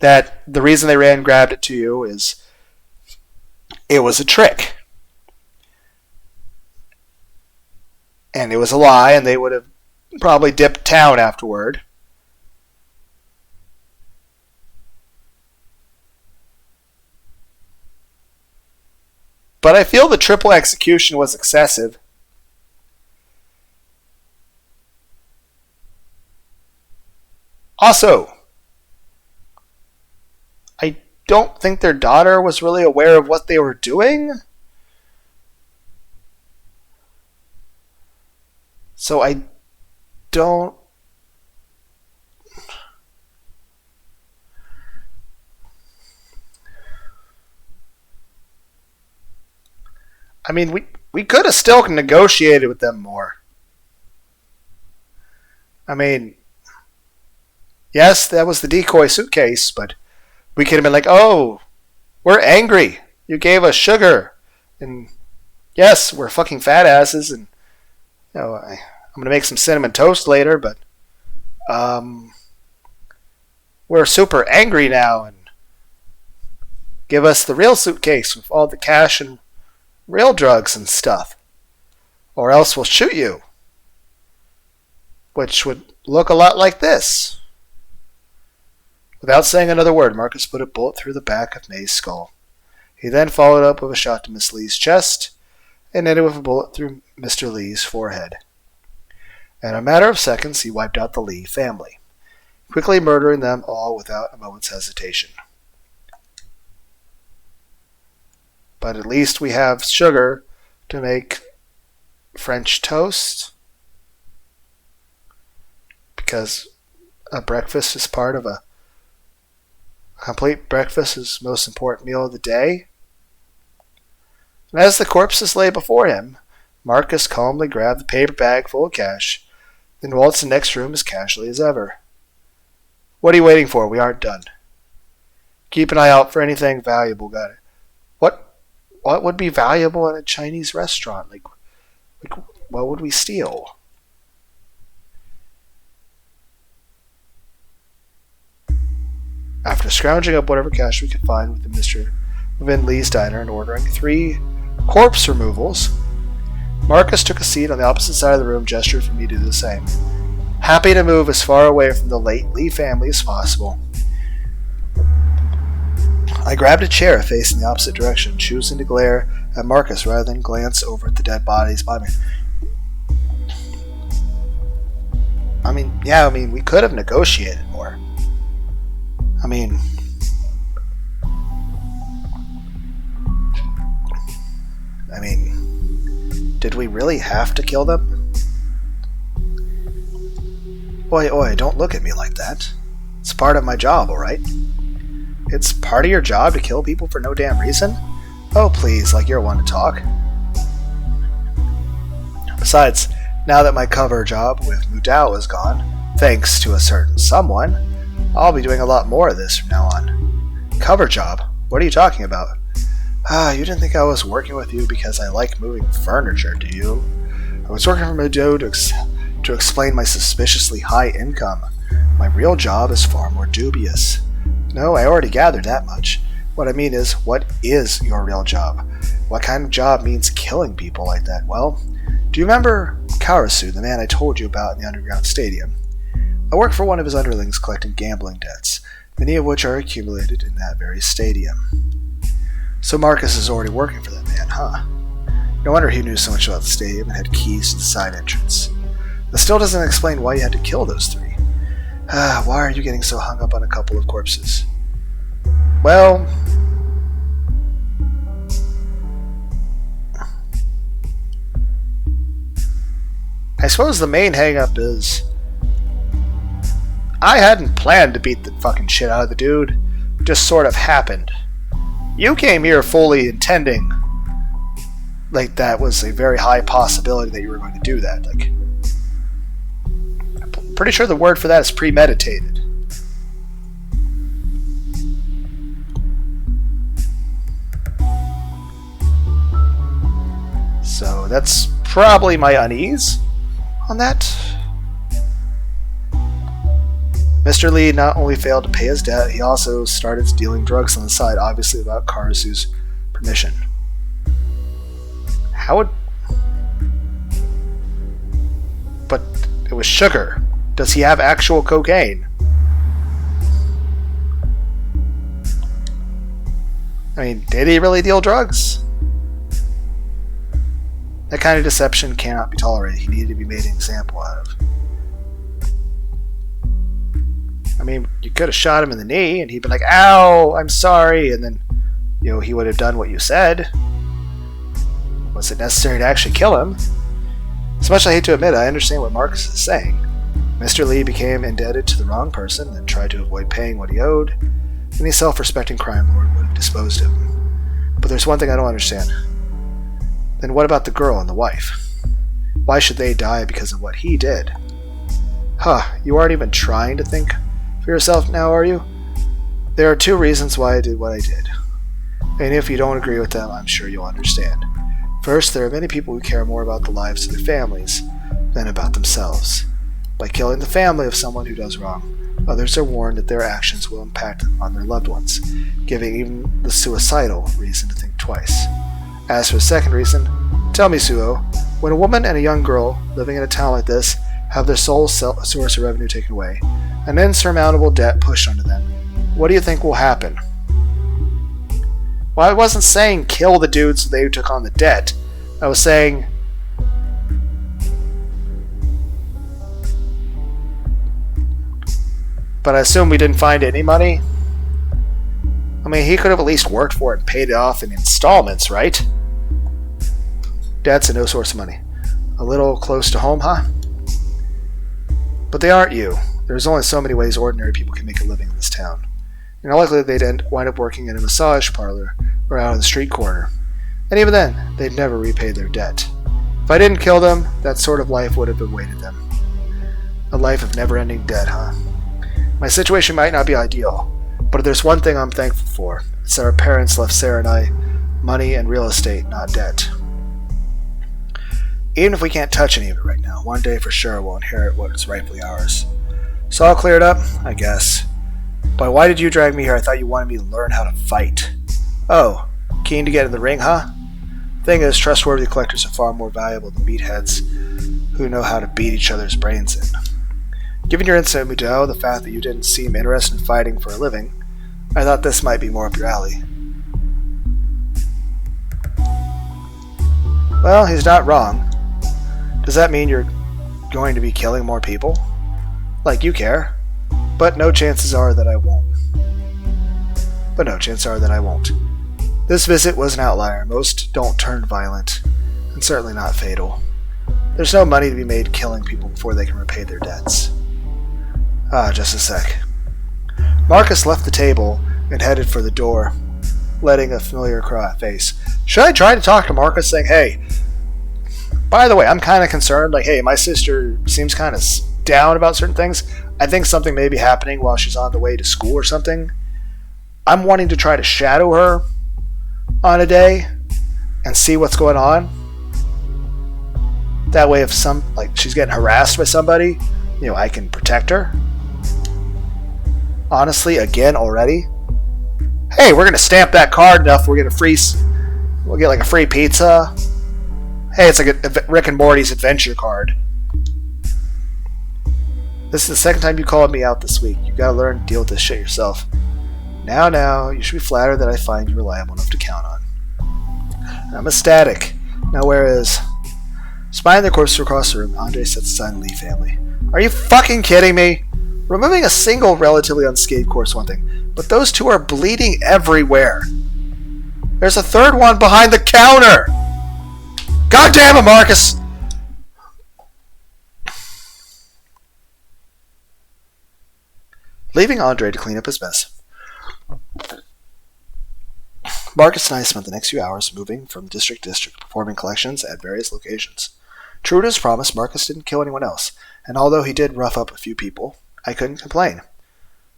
That the reason they ran and grabbed it to you is it was a trick. And it was a lie, and they would have probably dipped town afterward. But I feel the triple execution was excessive. Also, I don't think their daughter was really aware of what they were doing. So I don't... I mean, we could have still negotiated with them more. I mean, yes, that was the decoy suitcase, but we could have been like, oh, we're angry. You gave us sugar. And yes, we're fucking fat asses, and you know, I'm going to make some cinnamon toast later, but we're super angry now, and give us the real suitcase with all the cash and real drugs and stuff, or else we'll shoot you, which would look a lot like this. Without saying another word, Marcus put a bullet through the back of May's skull. He then followed up with a shot to Miss Lee's chest, and ended with a bullet through Mr. Lee's forehead. In a matter of seconds, he wiped out the Lee family, quickly murdering them all without a moment's hesitation. But at least we have sugar to make French toast, because a breakfast is part of a complete breakfast is the most important meal of the day. And as the corpses lay before him, Marcus calmly grabbed the paper bag full of cash, then waltzed in the next room as casually as ever. What are you waiting for? We aren't done. Keep an eye out for anything valuable, got it? What would be valuable in a Chinese restaurant? Like what would we steal? After scrounging up whatever cash we could find within Lee's diner and ordering 3 corpse removals, Marcus took a seat on the opposite side of the room, gestured for me to do the same. Happy to move as far away from the late Lee family as possible, I grabbed a chair facing the opposite direction, choosing to glare at Marcus rather than glance over at the dead bodies by me. I mean, we could have negotiated more. I mean, did we really have to kill them? Oi, don't look at me like that. It's part of my job, alright? It's part of your job to kill people for no damn reason? Oh, please, like you're one to talk. Besides, Now that my cover job with Mudao is gone, thanks to a certain someone, I'll be doing a lot more of this from now on. Cover job? What are you talking about? You didn't think I was working with you because I like moving furniture, do you? I was working for Mudao to explain my suspiciously high income. My real job is far more dubious. No, I already gathered that much. What I mean is, what is your real job? What kind of job means killing people like that? Well, do you remember Karasu, the man I told you about in the underground stadium? I work for one of his underlings collecting gambling debts, many of which are accumulated in that very stadium. So Marcus is already working for that man, huh? No wonder he knew so much about the stadium and had keys to the side entrance. That still doesn't explain why you had to kill those three. Why are you getting so hung up on a couple of corpses? Well, I suppose the main hang-up is I hadn't planned to beat the fucking shit out of the dude. It just sort of happened. You came here fully intending like that was a very high possibility that you were going to do that. Like, I'm pretty sure the word for that is premeditated. So that's probably my unease on that. Mr. Lee not only failed to pay his debt, he also started dealing drugs on the side, obviously without Karasu's permission. How would... But it was sugar. Does he have actual cocaine? I mean, did he really deal drugs? That kind of deception cannot be tolerated. He needed to be made an example out of. I mean, you could have shot him in the knee and he'd been like, ow, I'm sorry, and then, he would have done what you said. Was it necessary to actually kill him? As much as I hate to admit it, I understand what Marcus is saying. Mr. Lee became indebted to the wrong person and tried to avoid paying what he owed. Any self-respecting crime lord would have disposed of him. But there's one thing I don't understand. Then what about the girl and the wife? Why should they die because of what he did? You aren't even trying to think for yourself now, are you? There are two reasons why I did what I did. And if you don't agree with them, I'm sure you'll understand. First, there are many people who care more about the lives of their families than about themselves. By killing the family of someone who does wrong, others are warned that their actions will impact on their loved ones, giving even the suicidal reason to think twice. As for the second reason, tell me, Suo, when a woman and a young girl living in a town like this have their sole source of revenue taken away, an insurmountable debt pushed onto them, what do you think will happen? Well, I wasn't saying kill the dudes so they took on the debt. I was saying... But I assume we didn't find any money? I mean, he could have at least worked for it and paid it off in installments, right? Debts and no source of money. A little close to home, huh? But they aren't you. There's only so many ways ordinary people can make a living in this town. And likely they'd wind up working in a massage parlor or out on the street corner. And even then, they'd never repay their debt. If I didn't kill them, that sort of life would have awaited them. A life of never-ending debt, huh? My situation might not be ideal, but if there's one thing I'm thankful for, it's that our parents left Sarah and I money and real estate, not debt. Even if we can't touch any of it right now, one day for sure we'll inherit what is rightfully ours. So I'll clear it up, I guess. But why did you drag me here? I thought you wanted me to learn how to fight. Oh, keen to get in the ring, huh? Thing is, trustworthy collectors are far more valuable than meatheads who know how to beat each other's brains in. Given your insight, Mudao, the fact that you didn't seem interested in fighting for a living, I thought this might be more up your alley. Well, he's not wrong. Does that mean you're going to be killing more people? Like you care. But no chances are that I won't. This visit was an outlier. Most don't turn violent, and certainly not fatal. There's no money to be made killing people before they can repay their debts. Just a sec. Marcus left the table and headed for the door, letting a familiar face. Should I try to talk to Marcus saying, hey, By the way, I'm kind of concerned. Like, hey, my sister seems kind of down about certain things. I think something may be happening while she's on the way to school or something. I'm wanting to try to shadow her on a day and see what's going on. That way, if she's getting harassed by somebody, I can protect her. Honestly, again, already. Hey, we're gonna stamp that card enough. We'll get like a free pizza. Hey, it's like a Rick and Morty's adventure card. This is the second time you called me out this week. You gotta learn to deal with this shit yourself. Now, you should be flattered that I find you reliable enough to count on. I'm ecstatic. Now, where is... Spying their course across the room, Andre sets aside the Lee family. Are you fucking kidding me? Removing a single relatively unscathed course, one thing, but those two are bleeding everywhere. There's a third one behind the counter! God damn it, Marcus! Leaving Andre to clean up his mess, Marcus and I spent the next few hours moving from district to district, performing collections at various locations. True to his promise, Marcus didn't kill anyone else, and although he did rough up a few people, I couldn't complain.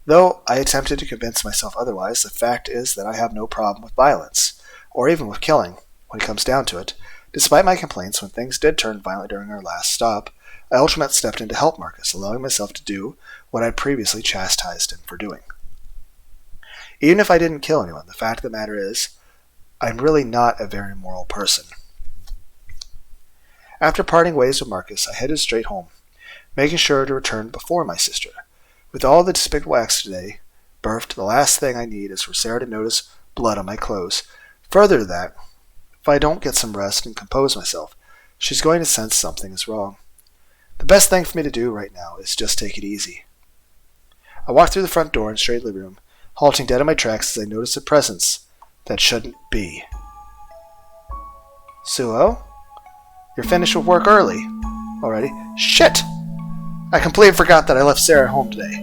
Though I attempted to convince myself otherwise, the fact is that I have no problem with violence, or even with killing, when it comes down to it. Despite my complaints, when things did turn violent during our last stop, I ultimately stepped in to help Marcus, allowing myself to do what I'd previously chastised him for doing. Even if I didn't kill anyone, the fact of the matter is, I'm really not a very moral person. After parting ways with Marcus, I headed straight home, making sure to return before my sister. With all the despicable acts today, birthed, the last thing I need is for Sarah to notice blood on my clothes. Further to that, if I don't get some rest and compose myself, she's going to sense something is wrong. The best thing for me to do right now is just take it easy. I walked through the front door and straight to the room, halting dead in my tracks as I noticed a presence that shouldn't be. Suo? You're finished with work early already? Shit! I completely forgot that I left Sarah at home today.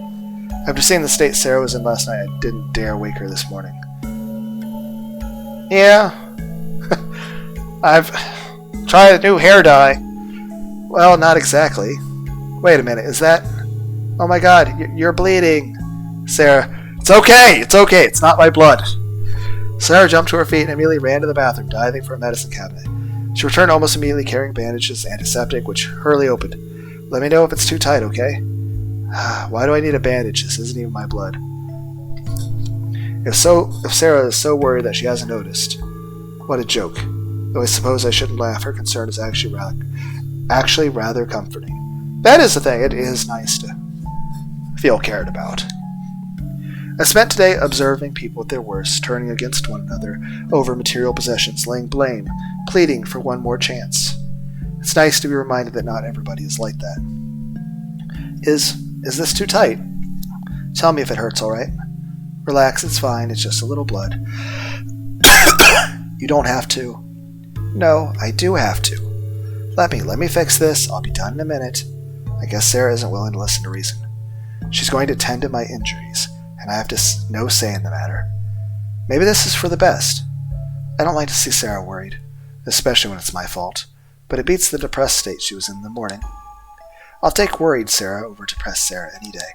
After seeing the state Sarah was in last night, I didn't dare wake her this morning. Yeah. I've tried a new hair dye. Well, not exactly. Wait a minute, is that... Oh my god, you're bleeding. Sarah, it's okay, it's not my blood. Sarah jumped to her feet and immediately ran to the bathroom, diving for a medicine cabinet. She returned almost immediately carrying bandages and antiseptic, which Hurley opened. Let me know if it's too tight, okay? Why do I need a bandage? This isn't even my blood. If Sarah is so worried that she hasn't noticed, what a joke. Though I suppose I shouldn't laugh, her concern is actually rather comforting. That is the thing, it is nice to feel cared about. I spent today observing people at their worst, turning against one another over material possessions, laying blame, pleading for one more chance. It's nice to be reminded that not everybody is like that. Is this too tight? Tell me if it hurts, alright? Relax, it's fine, it's just a little blood. You don't have to. No, I do have to. Let me fix this, I'll be done in a minute. I guess Sarah isn't willing to listen to reason. She's going to tend to my injuries, and I have no say in the matter. Maybe this is for the best. I don't like to see Sarah worried, especially when it's my fault, but it beats the depressed state she was in the morning. I'll take worried Sarah over depressed Sarah any day.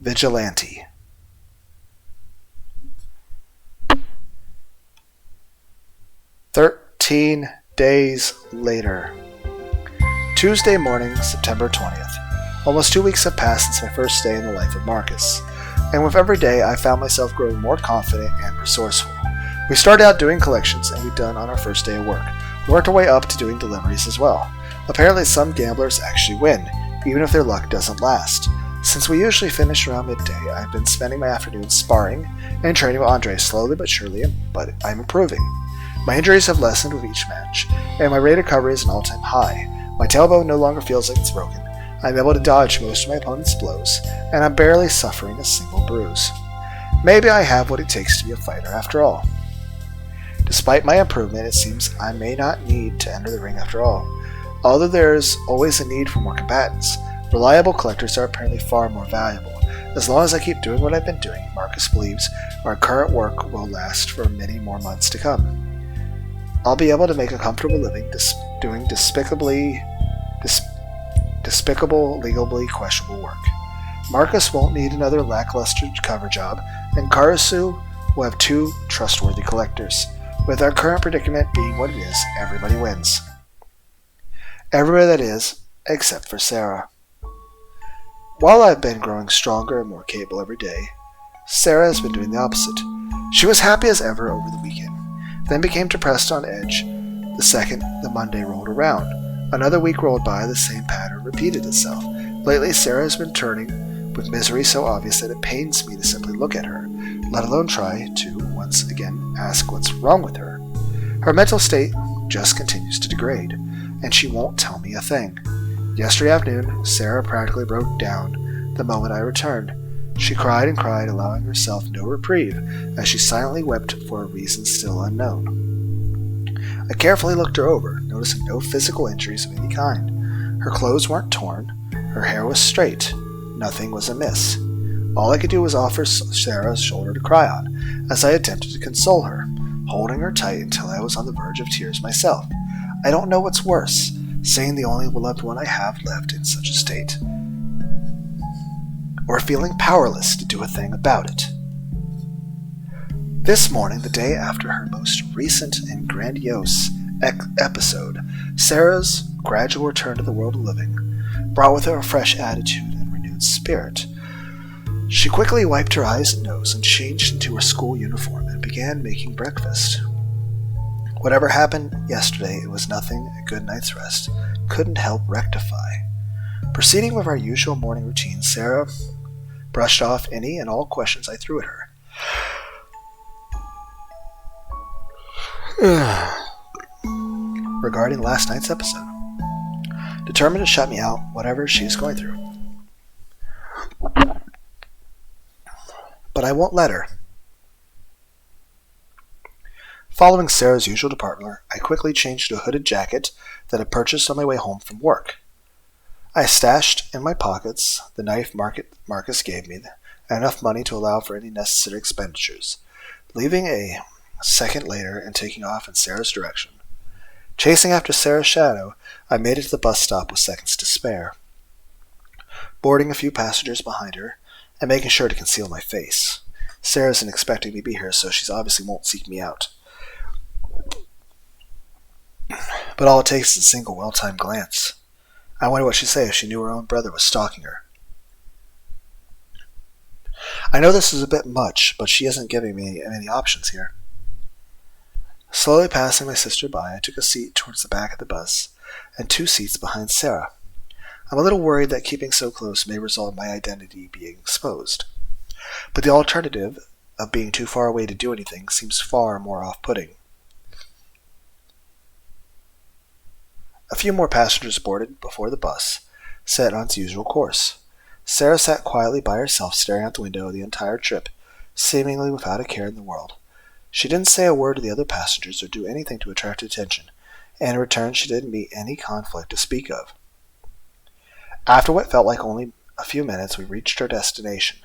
Vigilante. "13 days later. Tuesday morning, September 20th. Almost 2 weeks have passed since my first day in the life of Marcus, and with every day I found myself growing more confident and resourceful. We started out doing collections, and we'd done on our first day of work. We worked our way up to doing deliveries as well. Apparently some gamblers actually win, even if their luck doesn't last. Since we usually finish around midday, I've been spending my afternoons sparring and training with Andre slowly but surely, but I'm improving. My injuries have lessened with each match, and my rate of recovery is an all-time high. My tailbone no longer feels like it's broken. I'm able to dodge most of my opponent's blows, and I'm barely suffering a single bruise. Maybe I have what it takes to be a fighter after all. Despite my improvement, it seems I may not need to enter the ring after all. Although there is always a need for more combatants, reliable collectors are apparently far more valuable, As long as I keep doing what I've been doing, Marcus believes our current work will last for many more months to come. I'll be able to make a comfortable living doing despicable, legally questionable work. Marcus won't need another lackluster cover job, and Karasu will have 2 trustworthy collectors. With our current predicament being what it is, everybody wins. Everywhere that is, except for Sarah. While I've been growing stronger and more capable every day, Sarah has been doing the opposite. She was happy as ever over the weekend, then became depressed on edge the second the Monday rolled around. Another week rolled by, the same pattern repeated itself. Lately, Sarah has been turning with misery so obvious that it pains me to simply look at her, let alone try to, once again, ask what's wrong with her. Her mental state just continues to degrade, and she won't tell me a thing. Yesterday afternoon, Sarah practically broke down the moment I returned. She cried and cried, allowing herself no reprieve, as she silently wept for a reason still unknown. I carefully looked her over, noticing no physical injuries of any kind. Her clothes weren't torn, her hair was straight, nothing was amiss. All I could do was offer Sarah's shoulder to cry on, as I attempted to console her, holding her tight until I was on the verge of tears myself. I don't know what's worse, saying the only loved one I have left in such a state, or feeling powerless to do a thing about it. This morning, the day after her most recent and grandiose episode, Sarah's gradual return to the world of living brought with her a fresh attitude and renewed spirit. She quickly wiped her eyes and nose and changed into her school uniform and began making breakfast. Whatever happened yesterday, it was nothing a good night's rest couldn't help rectify. Proceeding with our usual morning routine, Sarah brushed off any and all questions I threw at her. Regarding last night's episode, determined to shut me out whatever she's going through. But I won't let her. Following Sarah's usual departure, I quickly changed to a hooded jacket that I purchased on my way home from work. I stashed in my pockets the knife Marcus gave me and enough money to allow for any necessary expenditures, leaving a second later and taking off in Sarah's direction. Chasing after Sarah's shadow, I made it to the bus stop with seconds to spare, boarding a few passengers behind her and making sure to conceal my face. Sarah isn't expecting me to be here, so she obviously won't seek me out. But all it takes is a single well-timed glance. I wonder what she'd say if she knew her own brother was stalking her. I know this is a bit much, but she isn't giving me any options here. Slowly passing my sister by, I took a seat towards the back of the bus and 2 seats behind Sarah. I'm a little worried that keeping so close may result in my identity being exposed, but the alternative of being too far away to do anything seems far more off-putting. A few more passengers boarded before the bus set on its usual course. Sarah sat quietly by herself, staring out the window the entire trip, seemingly without a care in the world. She didn't say a word to the other passengers or do anything to attract attention, and in return she didn't meet any conflict to speak of. After what felt like only a few minutes, we reached our destination,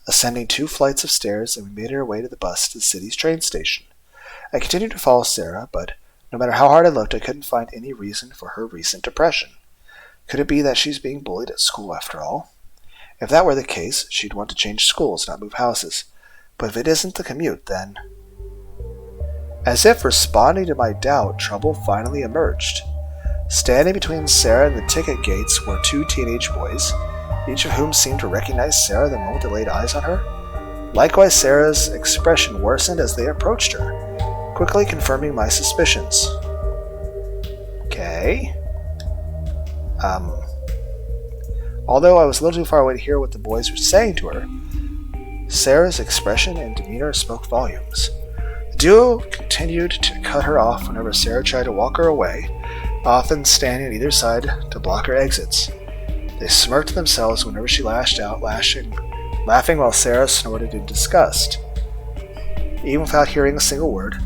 ascending 2 flights of stairs, and we made our way to the bus to the city's train station. I continued to follow Sarah, but no matter how hard I looked, I couldn't find any reason for her recent depression. Could it be that she's being bullied at school after all? If that were the case, she'd want to change schools, not move houses. But if it isn't the commute, then... As if responding to my doubt, trouble finally emerged. Standing between Sarah and the ticket gates were 2 teenage boys, each of whom seemed to recognize Sarah the moment they laid eyes on her. Likewise, Sarah's expression worsened as they approached her, quickly confirming my suspicions. Okay. Although I was a little too far away to hear what the boys were saying to her, Sarah's expression and demeanor spoke volumes. The duo continued to cut her off whenever Sarah tried to walk her away, often standing on either side to block her exits. They smirked themselves whenever she lashed out, laughing while Sarah snorted in disgust. Even without hearing a single word,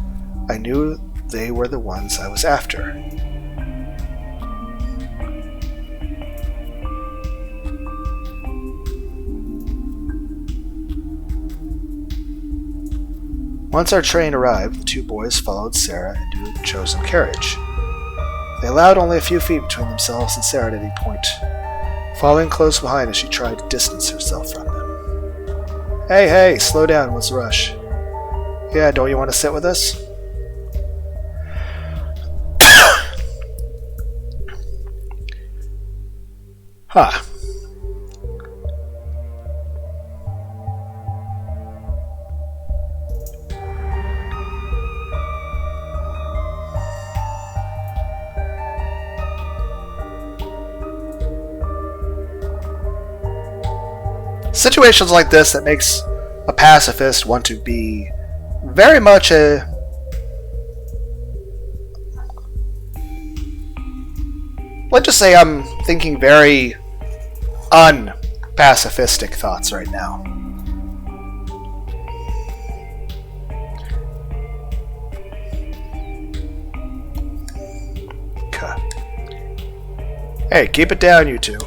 I knew they were the ones I was after. Once our train arrived, the two boys followed Sarah into the chosen carriage. They allowed only a few feet between themselves and Sarah at any point, following close behind as she tried to distance herself from them. Hey, slow down, what's the rush? Yeah, don't you want to sit with us? Huh. Situations like this that makes a pacifist want to be very much a... Let's just say I'm thinking very unpacifistic thoughts right now. Hey, keep it down, you two.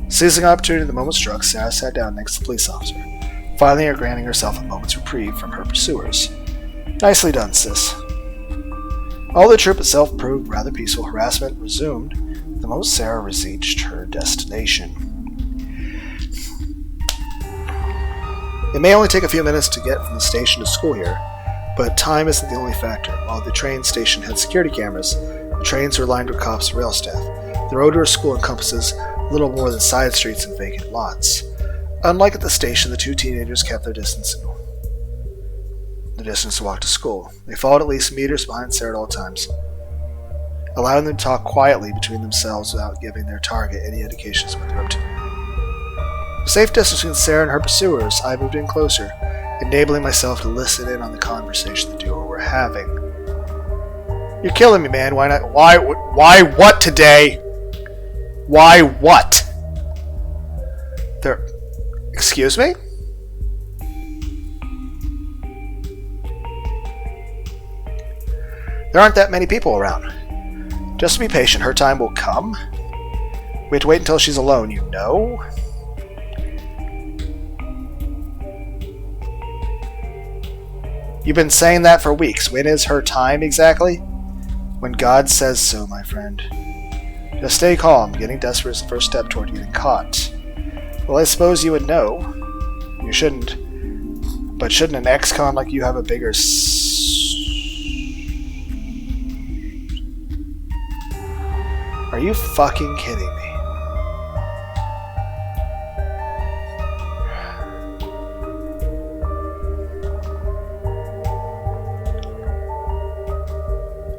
Seizing the opportunity the moment struck, Sarah sat down next to the police officer, finally granting herself a moment's reprieve from her pursuers. Nicely done, sis. Although the trip itself proved rather peaceful, harassment resumed the moment Sarah reached her destination. It may only take a few minutes to get from the station to school here, but time isn't the only factor. While the train station had security cameras, the trains were lined with cops and rail staff. The road to her school encompasses little more than side streets and vacant lots. Unlike at the station, the two teenagers kept their distance to walk to school. They followed at least meters behind Sarah at all times, allowing them to talk quietly between themselves without giving their target any indications of what they're up to. A safe distance between Sarah and her pursuers, I moved in closer, enabling myself to listen in on the conversation the duo were having. You're killing me, man. Why not? Why what today? Why what? Excuse me? There aren't that many people around. Just be patient, her time will come. We have to wait until she's alone, you know? You've been saying that for weeks. When is her time exactly? When God says so, my friend. Just stay calm. Getting desperate is the first step toward getting caught. Well, I suppose you would know. You shouldn't. But shouldn't an ex-con like you have a bigger Are you fucking kidding me?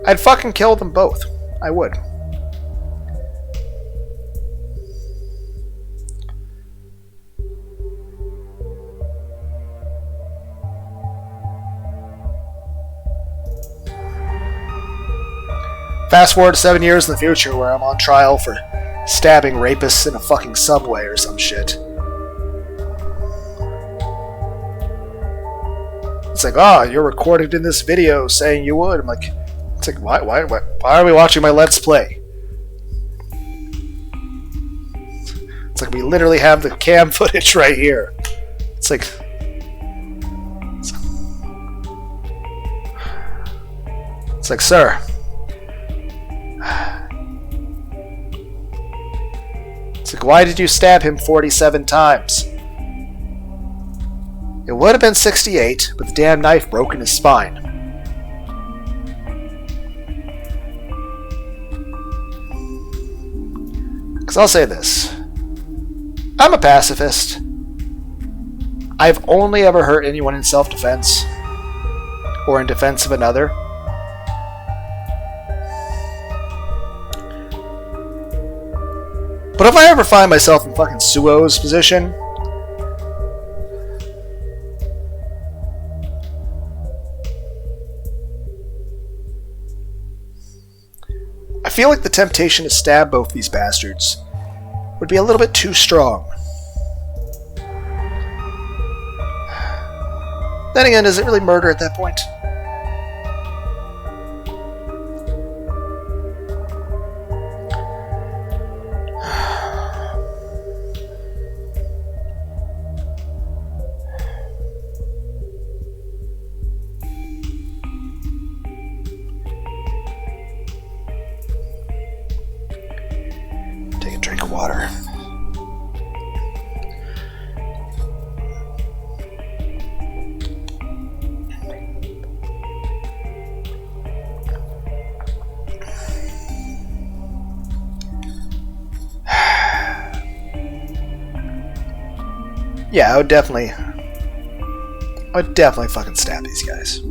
I'd fucking kill them both. I would. Fast forward to 7 years in the future where I'm on trial for stabbing rapists in a fucking subway or some shit. It's like, you're recorded in this video saying you would. I'm like, it's like, why are we watching my Let's Play? It's like we literally have the cam footage right here. It's like... It's like, sir... It's like, why did you stab him 47 times? It would have been 68, but the damn knife broke in his spine. Because I'll say this. I'm a pacifist. I've only ever hurt anyone in self-defense. Or in defense of another. But if I ever find myself in fucking Suo's position, I feel like the temptation to stab both these bastards would be a little bit too strong. Then again, is it really murder at that point? water. Yeah, I would definitely fucking stab these guys.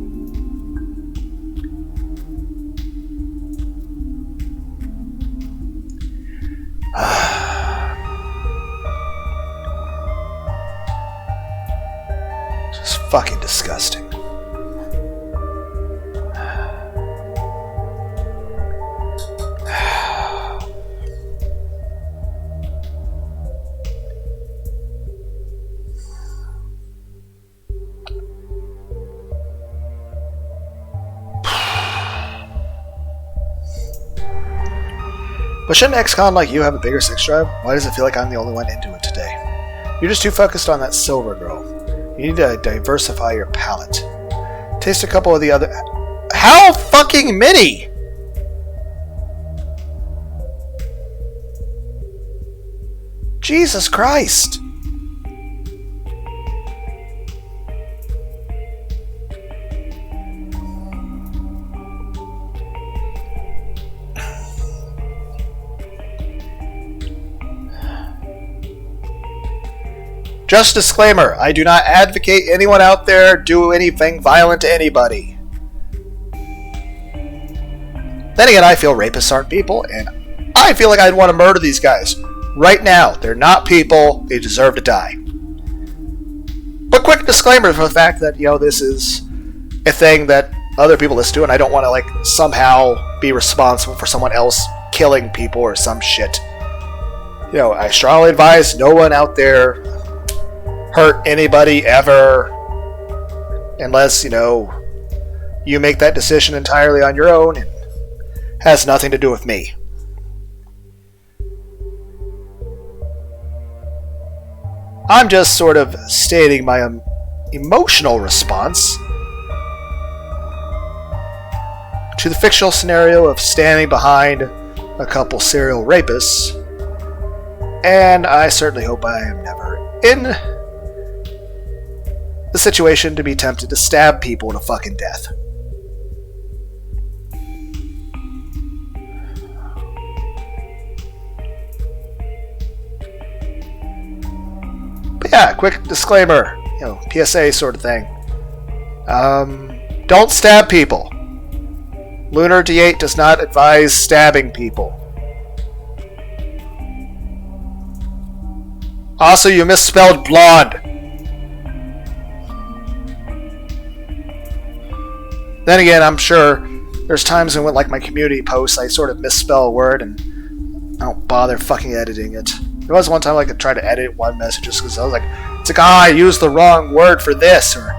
Just fucking disgusting. But shouldn't an ex-con like you have a bigger sex drive? Why does it feel like I'm the only one into it today? You're just too focused on that silver girl. You need to diversify your palate. Taste a couple of the other... How fucking many?! Jesus Christ! Just disclaimer, I do not advocate anyone out there do anything violent to anybody. Then again, I feel rapists aren't people, and I feel like I'd want to murder these guys. Right now, they're not people, they deserve to die. But quick disclaimer for the fact that, this is a thing that other people listen to, and I don't want to, somehow be responsible for someone else killing people or some shit. I strongly advise no one out there hurt anybody ever, unless, you make that decision entirely on your own and has nothing to do with me. I'm just sort of stating my emotional response to the fictional scenario of standing behind a couple serial rapists, and I certainly hope I am never in the situation to be tempted to stab people to fucking death. But yeah, quick disclaimer, PSA sort of thing. Don't stab people. Lunar D8 does not advise stabbing people. Also, you misspelled blonde. Then again, I'm sure there's times when, my community posts, I sort of misspell a word and I don't bother fucking editing it. There was one time I tried to edit one message just because I was like, I used the wrong word for this, or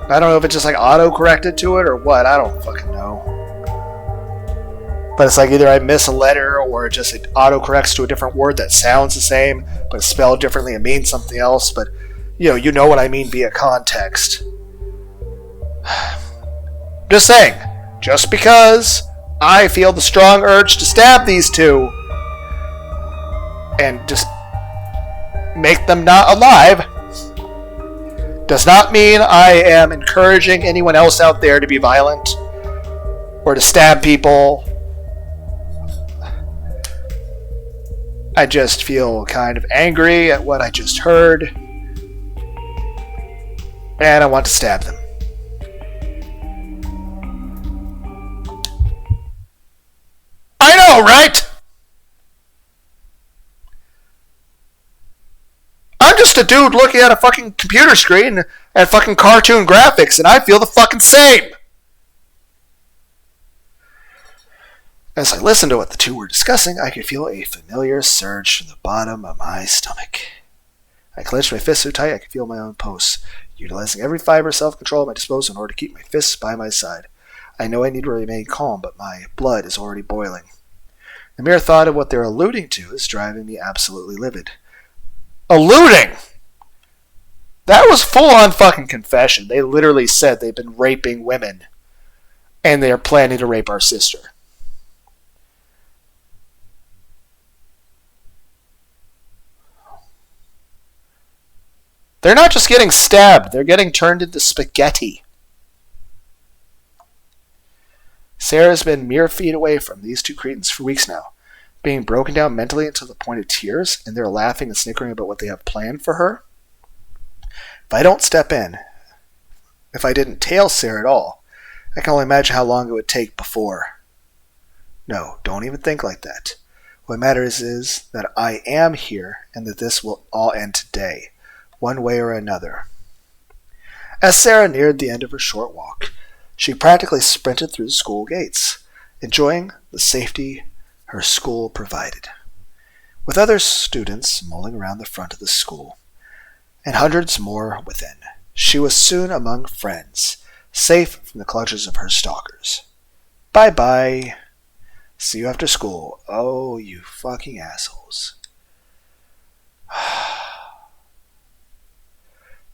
I don't know if it just auto-corrected to it or what, I don't fucking know. But it's either I miss a letter or it auto-corrects to a different word that sounds the same, but it's spelled differently and means something else, but you know what I mean via context. Just saying, just because I feel the strong urge to stab these two and just make them not alive does not mean I am encouraging anyone else out there to be violent or to stab people. I just feel kind of angry at what I just heard, and I want to stab them. I know, right? I'm just a dude looking at a fucking computer screen at fucking cartoon graphics, and I feel the fucking same. As I listened to what the two were discussing, I could feel a familiar surge from the bottom of my stomach. I clenched my fists so tight I could feel my own pulse, utilizing every fiber of self-control at my disposal in order to keep my fists by my side. I know I need to remain calm, but my blood is already boiling. The mere thought of what they're alluding to is driving me absolutely livid. Alluding! That was full-on fucking confession. They literally said they've been raping women, and they are planning to rape our sister. They're not just getting stabbed, they're getting turned into spaghetti. Sarah's been mere feet away from these two cretins for weeks now, being broken down mentally until the point of tears, and they're laughing and snickering about what they have planned for her. If I don't step in, if I didn't tail Sarah at all, I can only imagine how long it would take before. No, don't even think like that. What matters is that I am here and that this will all end today, one way or another. As Sarah neared the end of her short walk, she practically sprinted through the school gates, enjoying the safety her school provided. With other students mulling around the front of the school, and hundreds more within, she was soon among friends, safe from the clutches of her stalkers. Bye-bye. See you after school. Oh, you fucking assholes.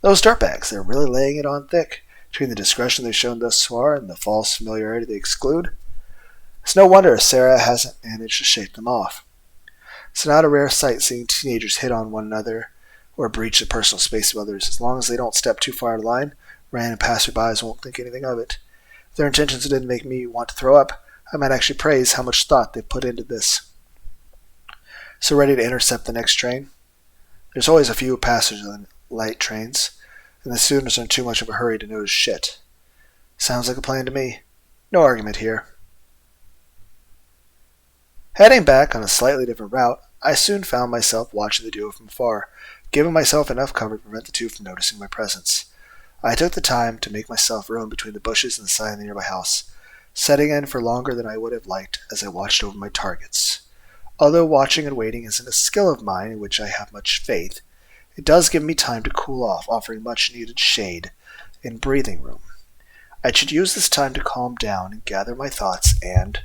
Those dirtbags, they're really laying it on thick, between the discretion they've shown thus far and the false familiarity they exclude. It's no wonder Sarah hasn't managed to shake them off. It's not a rare sight seeing teenagers hit on one another or breach the personal space of others. As long as they don't step too far out of line, random passerbys won't think anything of it. If their intentions didn't make me want to throw up, I might actually praise how much thought they've put into this. So ready to intercept the next train? There's always a few passengers on light trains, and the students are in too much of a hurry to notice shit. Sounds like a plan to me. No argument here. Heading back on a slightly different route, I soon found myself watching the duo from afar, giving myself enough cover to prevent the two from noticing my presence. I took the time to make myself room between the bushes and the side of the nearby house, setting in for longer than I would have liked as I watched over my targets. Although watching and waiting isn't a skill of mine in which I have much faith, it does give me time to cool off, offering much-needed shade and breathing room. I should use this time to calm down and gather my thoughts, and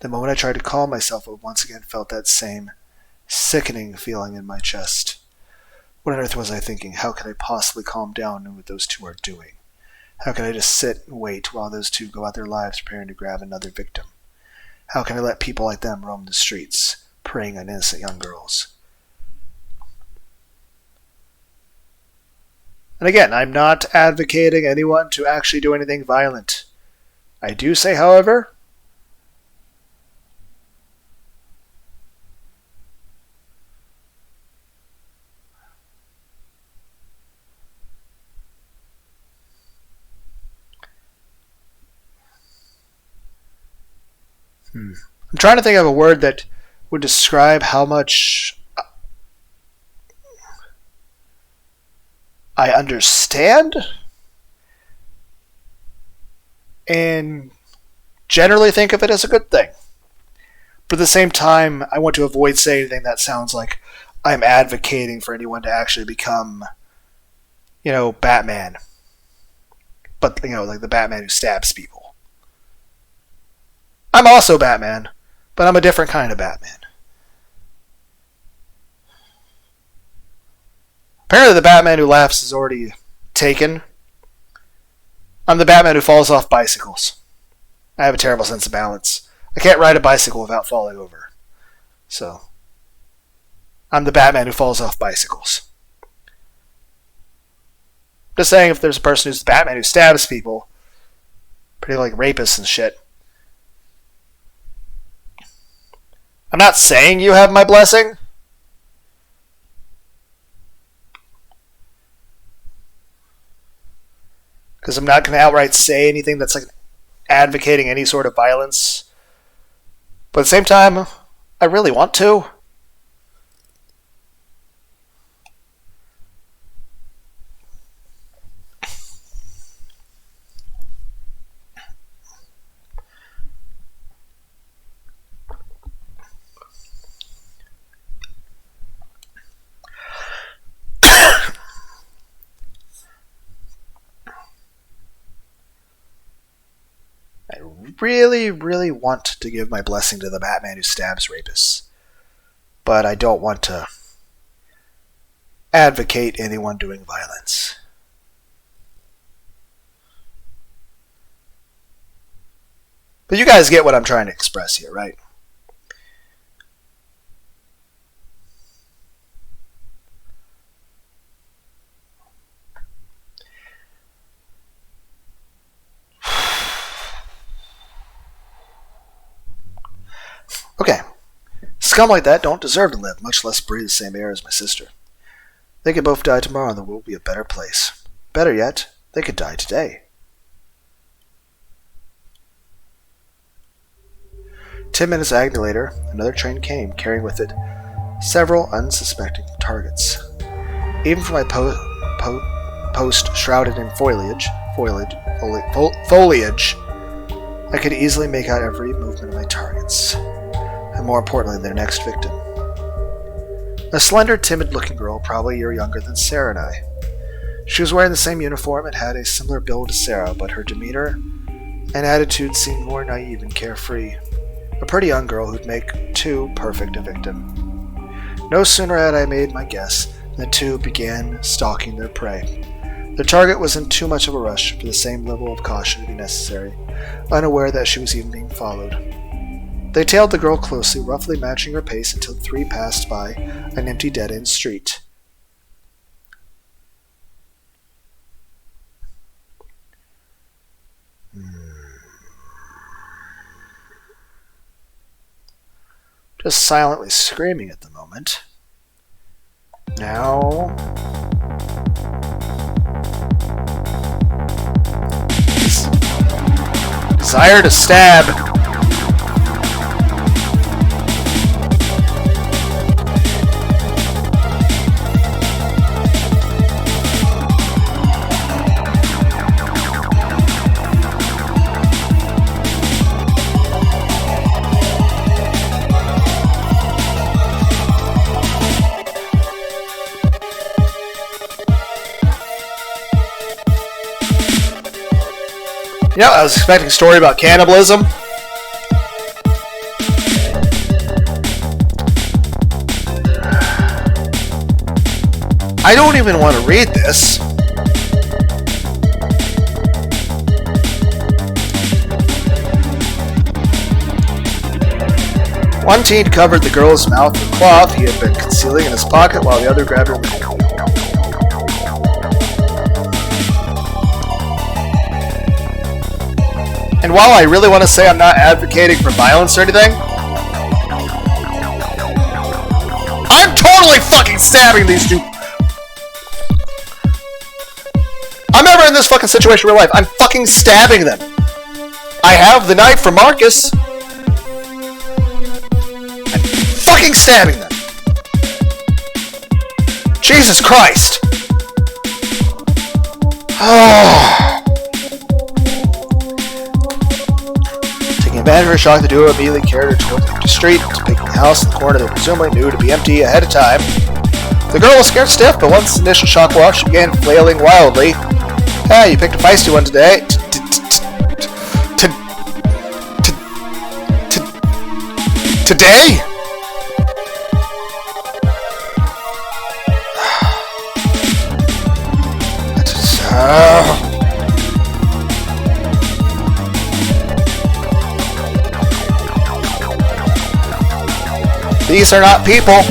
the moment I tried to calm myself, I once again felt that same sickening feeling in my chest. What on earth was I thinking? How could I possibly calm down knowing what those two are doing? How can I just sit and wait while those two go out their lives preparing to grab another victim? How can I let people like them roam the streets, preying on innocent young girls? And again, I'm not advocating anyone to actually do anything violent. I do say, however, I'm trying to think of a word that would describe how much I understand and generally think of it as a good thing. But at the same time, I want to avoid saying anything that sounds like I'm advocating for anyone to actually become, Batman. But, like the Batman who stabs people. I'm also Batman, but I'm a different kind of Batman. Apparently the Batman who laughs is already taken. I'm the Batman who falls off bicycles. I have a terrible sense of balance. I can't ride a bicycle without falling over. So, I'm the Batman who falls off bicycles. Just saying, if there's a person who's the Batman who stabs people, particularly like rapists and shit, I'm not saying you have my blessing. Because I'm not going to outright say anything that's like advocating any sort of violence. But at the same time, I really want to. I really, really want to give my blessing to the Batman who stabs rapists. But I don't want to advocate anyone doing violence. But you guys get what I'm trying to express here, right? scum like that don't deserve to live, much less breathe the same air as my sister. They could both die tomorrow and the world will be a better place. Better yet, they could die today. 10 minutes agony later, another train came, carrying with it several unsuspecting targets. Even from my post shrouded in foliage, I could easily make out every movement of my targets, and more importantly, their next victim. A slender, timid-looking girl, probably a year younger than Sarah and I. She was wearing the same uniform and had a similar build to Sarah, but her demeanor and attitude seemed more naive and carefree. A pretty young girl who'd make too perfect a victim. No sooner had I made my guess than the two began stalking their prey. Their target was in too much of a rush for the same level of caution to be necessary, unaware that she was even being followed. They tailed the girl closely, roughly matching her pace until the three passed by an empty dead-end street. Just silently screaming at the moment. Now... desire to stab. You know, I was expecting a story about cannibalism. I don't even want to read this. One teen covered the girl's mouth with cloth he had been concealing in his pocket while the other grabbed her. And while I really want to say I'm not advocating for violence or anything, I'm totally fucking stabbing these two. I'm ever in this fucking situation in real life, I'm fucking stabbing them. I have the knife for Marcus. I'm fucking stabbing them. Jesus Christ. Oh. Advantage of her shock, the duo immediately carried her toward the empty street, picking the house in the corner they presumably knew to be empty ahead of time. The girl was scared stiff, but once the initial shock wore off, she began flailing wildly. Hey, you picked a feisty one today. Today? These are not people.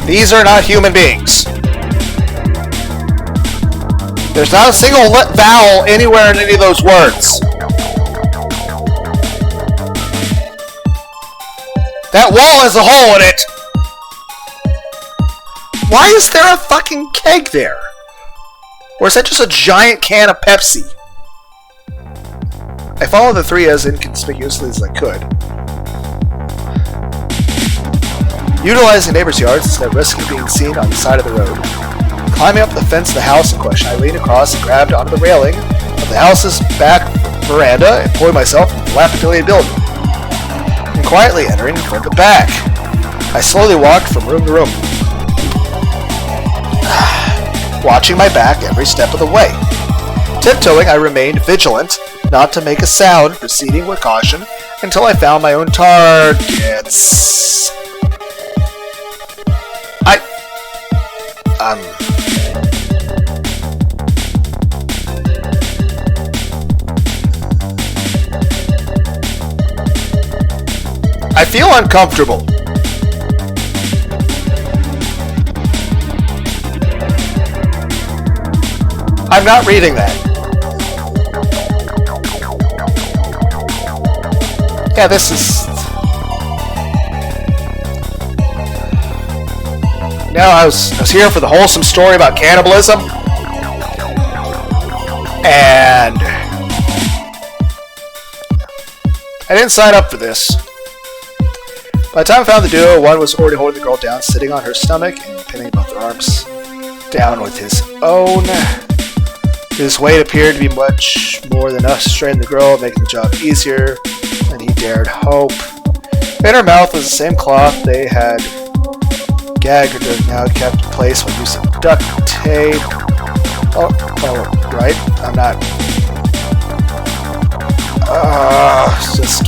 These are not human beings. There's not a single vowel anywhere in any of those words. That wall has a hole in it. Why is there a fucking keg there? Or is that just a giant can of Pepsi? I followed the three as inconspicuously as I could. Utilizing neighbors' yards instead of risking being seen on the side of the road. Climbing up the fence of the house in question, I leaned across and grabbed onto the railing of the house's back veranda and pulled myself into the dilapidated building. And quietly entering from the back, I slowly walked from room to room, watching my back every step of the way. Tiptoeing, I remained vigilant, not to make a sound, proceeding with caution until I found my own targets. I feel uncomfortable. I'm not reading that. Yeah, this is... No, I was here for the wholesome story about cannibalism. And I didn't sign up for this. By the time I found the duo, one was already holding the girl down, sitting on her stomach and pinning both her arms down with his own. His weight appeared to be much more than enough to straighten the girl, making the job easier than he dared hope. In her mouth was the same cloth they had gagged her now kept in place when using duct tape. Oh, right. I'm not. It's just.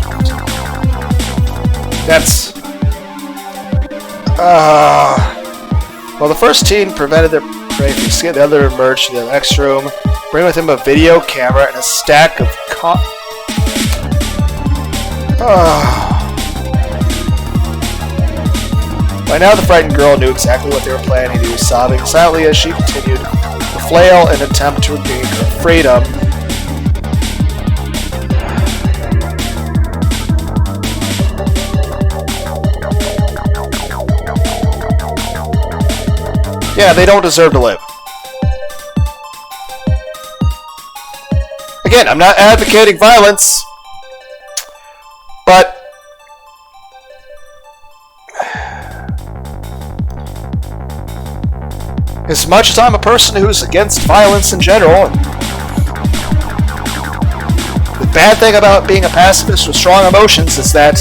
That's. Well, the first teen prevented their prey from escaping. The other emerged to the next room, bringing with him a video camera and a stack of By now, the frightened girl knew exactly what they were planning to do, sobbing silently as she continued to flail in an attempt to regain her freedom. Yeah, they don't deserve to live. Again, I'm not advocating violence, but as much as I'm a person who's against violence in general, the bad thing about being a pacifist with strong emotions is that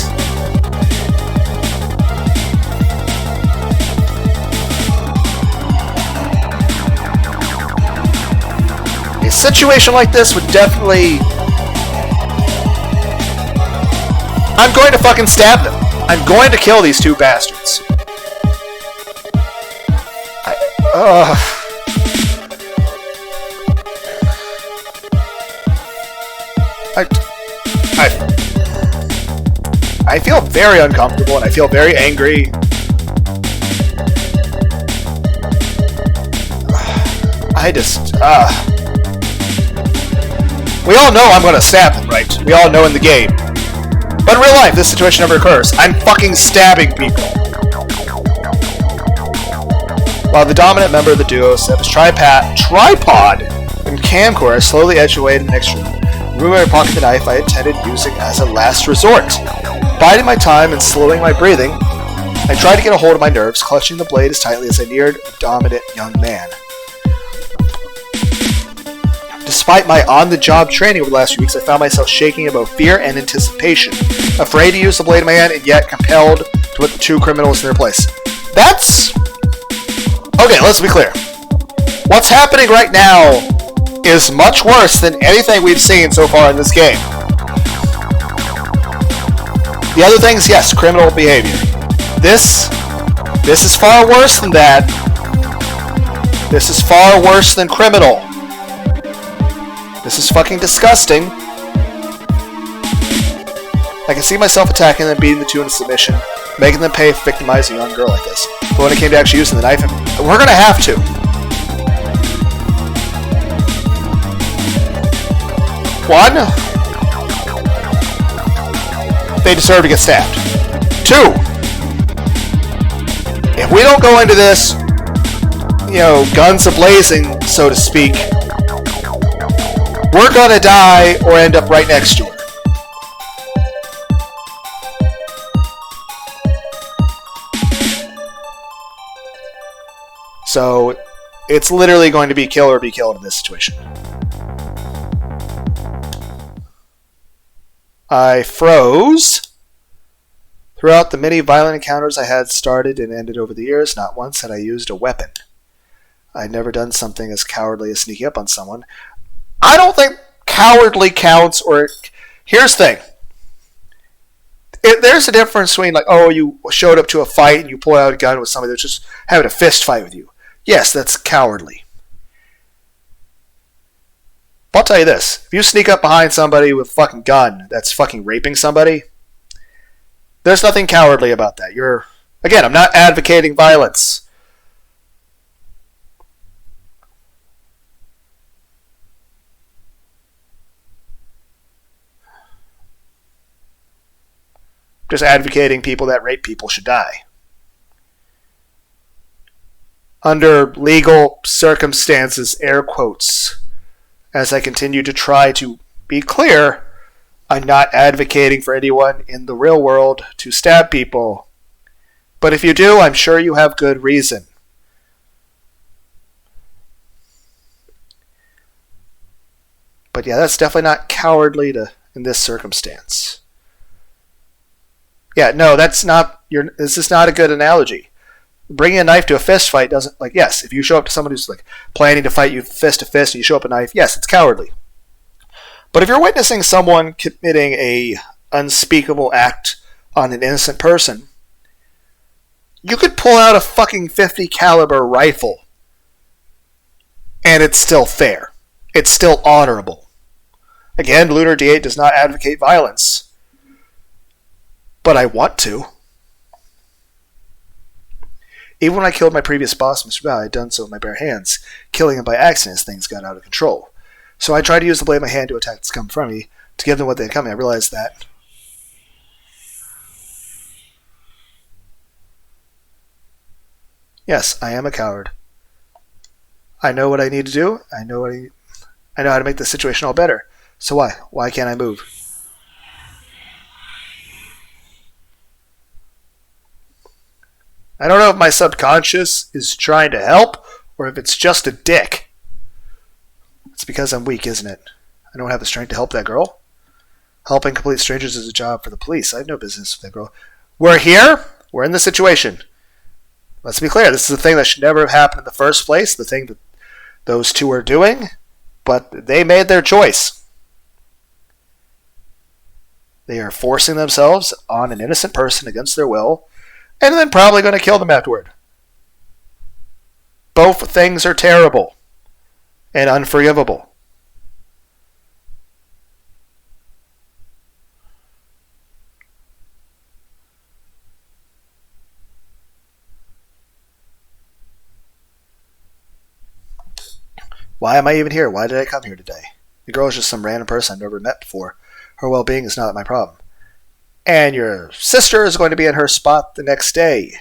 a situation like this would definitely... I'm going to fucking stab them. I'm going to kill these two bastards. I feel very uncomfortable and I feel very angry. We all know I'm gonna stab them, right? We all know in the game. But in real life, this situation never occurs. I'm fucking stabbing people. While the dominant member of the duo set his tripod and camcorder slowly edged away to the next room, removing my pocket the knife I intended using as a last resort. Biding my time and slowing my breathing, I tried to get a hold of my nerves, clutching the blade as tightly as I neared the dominant young man. Despite my on-the-job training over the last few weeks, I found myself shaking in both fear and anticipation, afraid to use the blade in my hand and yet compelled to put the two criminals in their place. That's... Okay, let's be clear. What's happening right now is much worse than anything we've seen so far in this game. The other things, yes, criminal behavior. This is far worse than that. This is far worse than criminal. This is fucking disgusting. I can see myself attacking them, beating the two into submission, making them pay for victimizing a young girl like this. But when it came to actually using the knife, we're gonna have to. One, they deserve to get stabbed. Two, if we don't go into this, guns a-blazing, so to speak, we're gonna die or end up right next to her. So, it's literally going to be kill or be killed in this situation. I froze. Throughout the many violent encounters I had started and ended over the years, not once had I used a weapon. I'd never done something as cowardly as sneaking up on someone. I don't think cowardly counts, or... Here's the thing. There's a difference between, you showed up to a fight and you pulled out a gun with somebody that's just having a fist fight with you. Yes, that's cowardly. But I'll tell you this. If you sneak up behind somebody with a fucking gun that's fucking raping somebody, there's nothing cowardly about that. Again, I'm not advocating violence. Just advocating people that rape people should die. under legal circumstances, air quotes, as I continue to try to be clear, I'm not advocating for anyone in the real world to stab people. But if you do, I'm sure you have good reason. But yeah, that's definitely not cowardly in this circumstance. Yeah, no, this is not a good analogy. Bringing a knife to a fist fight doesn't, yes, if you show up to someone who's planning to fight you fist to fist and you show up a knife, yes, it's cowardly. But if you're witnessing someone committing a unspeakable act on an innocent person, you could pull out a fucking .50 caliber rifle and it's still fair. It's still honorable. Again, Lunar D8 does not advocate violence. But I want to. Even when I killed my previous boss, Mr. Bao, I had done so with my bare hands. Killing him by accident as things got out of control. So I tried to use the blade of my hand to attack the scum from me, to give them what they had coming. I realized that. Yes, I am a coward. I know what I need to do. I know how to make the situation all better. So why? Why can't I move? I don't know if my subconscious is trying to help or if it's just a dick. It's because I'm weak, isn't it? I don't have the strength to help that girl. Helping complete strangers is a job for the police. I have no business with that girl. We're here. We're in the situation. Let's be clear. This is a thing that should never have happened in the first place. The thing that those two are doing. But they made their choice. They are forcing themselves on an innocent person against their will. And then probably going to kill them afterward. Both things are terrible. And unforgivable. Why am I even here? Why did I come here today? The girl is just some random person I've never met before. Her well-being is not my problem. And your sister is going to be in her spot the next day.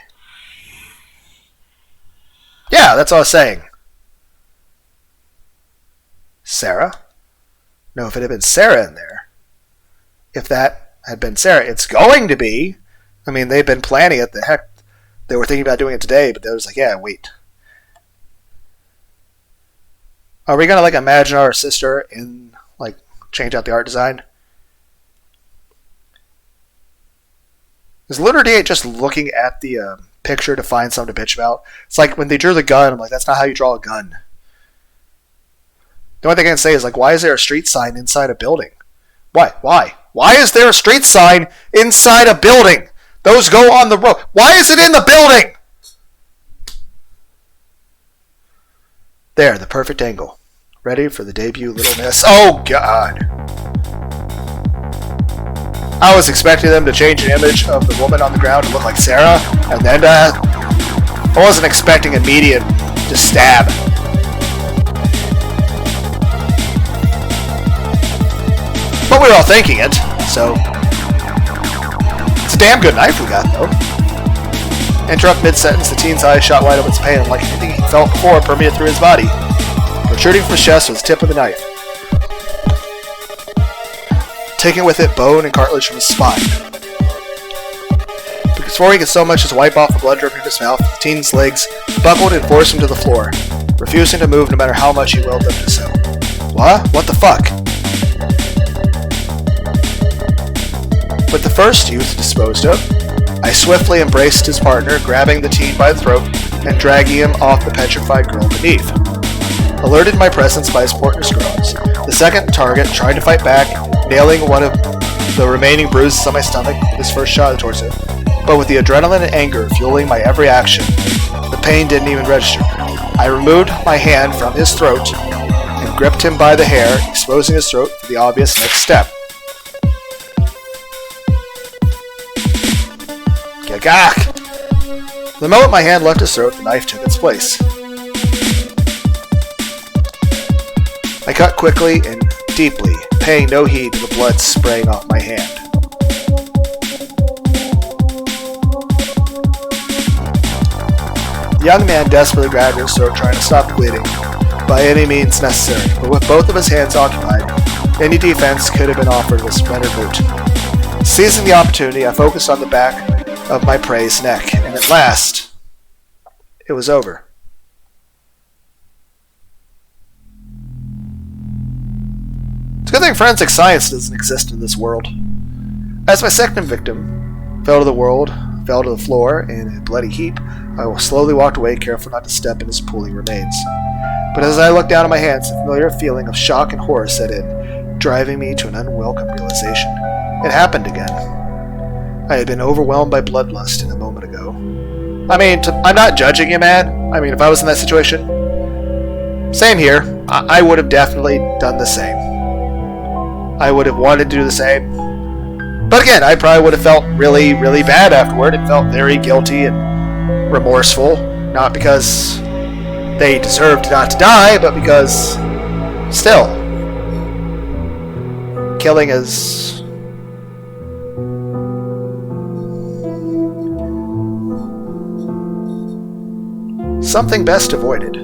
Yeah, that's all I was saying. Sarah? No, if it had been Sarah in there. If that had been Sarah, it's going to be. I mean, they've been planning it. The heck, they were thinking about doing it today, but they was like, yeah, wait. Are we going to, imagine our sister and, change out the art design? Is Lunar D8 just looking at the picture to find something to bitch about? It's like when they drew the gun, I'm like, that's not how you draw a gun. The only thing I can say is, why is there a street sign inside a building? Why? Why? Why is there a street sign inside a building? Those go on the road. Why is it in the building? There, the perfect angle. Ready for the debut Little Miss. Oh, God. I was expecting them to change an image of the woman on the ground to look like Sarah, and then I wasn't expecting immediate to stab. But we were all thinking it, so it's a damn good knife we got, though. Interrupt mid-sentence, the teen's eyes shot wide open with pain, and like anything he felt before permeated through his body. Protruding from his chest was the tip of the knife. Taking with it bone and cartilage from his spine. Before he could so much as wipe off the blood dripping from his mouth, the teen's legs buckled and forced him to the floor, refusing to move no matter how much he willed them to so. What? What the fuck? With the first youth disposed of, I swiftly embraced his partner, grabbing the teen by the throat and dragging him off the petrified girl beneath. Alerted my presence by his partner's groans, the second target tried to fight back, nailing one of the remaining bruises on my stomach with his first shot towards it. But with the adrenaline and anger fueling my every action, the pain didn't even register. I removed my hand from his throat and gripped him by the hair, exposing his throat for the obvious next step. Gagak! The moment my hand left his throat, the knife took its place. I cut quickly and deeply, paying no heed to the blood spraying off my hand. The young man desperately grabbed his throat, trying to stop the bleeding by any means necessary, but with both of his hands occupied, any defense could have been offered was rendered moot. Seizing the opportunity, I focused on the back of my prey's neck, and at last, it was over. It's a good thing forensic science doesn't exist in this world. As my second victim fell to the floor in a bloody heap, I slowly walked away, careful not to step in his pooling remains. But as I looked down at my hands, a familiar feeling of shock and horror set in, driving me to an unwelcome realization. It happened again. I had been overwhelmed by bloodlust a moment ago. I mean, I'm not judging you, man. I mean, if I was in that situation, same here. I would have definitely done the same. I would have wanted to do the same. But again, I probably would have felt really, really bad afterward and felt very guilty and remorseful. Not because they deserved not to die, but because, still, killing is something best avoided.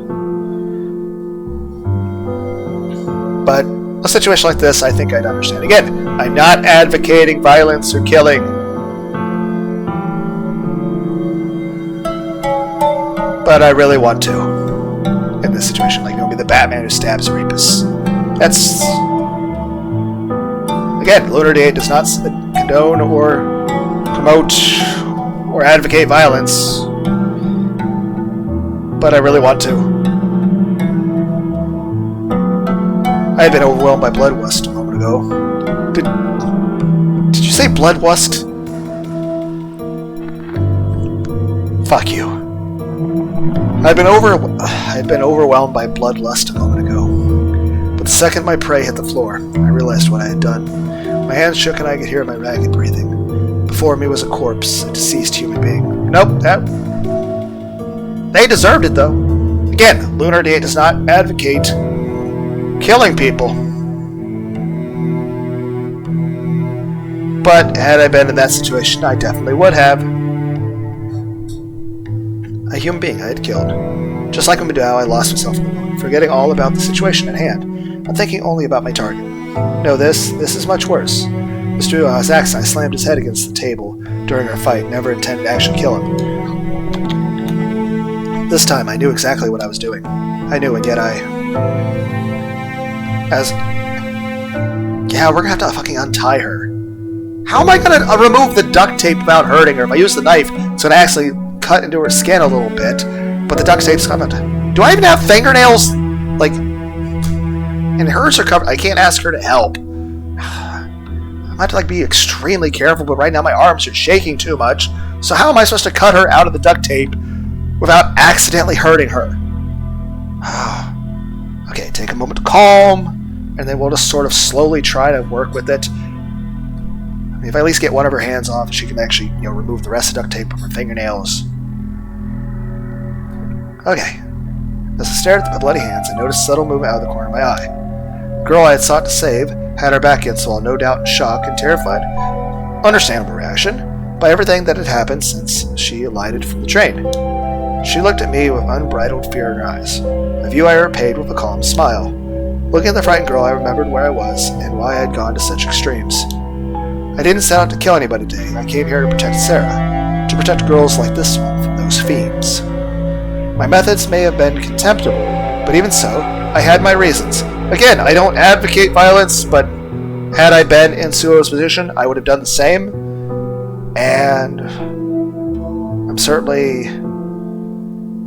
But a situation like this, I think I'd understand. Again, I'm not advocating violence or killing. But I really want to. In this situation, like, be the Batman who stabs rapists. That's... Again, Lunar Day does not condone or promote or advocate violence. But I really want to. I had been overwhelmed by bloodlust a moment ago. Did you say bloodlust? Fuck you. I had been overwhelmed by bloodlust a moment ago. But the second my prey hit the floor, I realized what I had done. My hands shook and I could hear my ragged breathing. Before me was a corpse, a deceased human being. Nope, they deserved it, though. Again, Lunar Day does not advocate killing people. But had I been in that situation, I definitely would have. A human being I had killed. Just like Madao, I lost myself in the moment, forgetting all about the situation at hand. I'm thinking only about my target. No, this is much worse. Mr. Zaxai slammed his head against the table during our fight, never intended to actually kill him. This time, I knew exactly what I was doing. I knew, and yet yeah, we're gonna have to fucking untie her. How am I gonna remove the duct tape without hurting her? If I use the knife, it's gonna actually cut into her skin a little bit, but the duct tape's coming. Do I even have fingernails? Like, and hers are covered. I can't ask her to help. I might have to be extremely careful, but right now my arms are shaking too much. So how am I supposed to cut her out of the duct tape without accidentally hurting her? Okay, take a moment to calm, and then we'll just sort of slowly try to work with it. I mean, if I at least get one of her hands off, she can actually, remove the rest of the duct tape from her fingernails. Okay. As I stared at the bloody hands, I noticed a subtle movement out of the corner of my eye. The girl I had sought to save had her back against the wall, no doubt in shock and terrified. Understandable reaction by everything that had happened since she alighted from the train. She looked at me with unbridled fear in her eyes, a view I repaid with a calm smile. Looking at the frightened girl, I remembered where I was and why I had gone to such extremes. I didn't set out to kill anybody today. I came here to protect Sarah, to protect girls like this one from those fiends. My methods may have been contemptible, but even so, I had my reasons. Again, I don't advocate violence, but had I been in Sulo's position, I would have done the same. And I'm certainly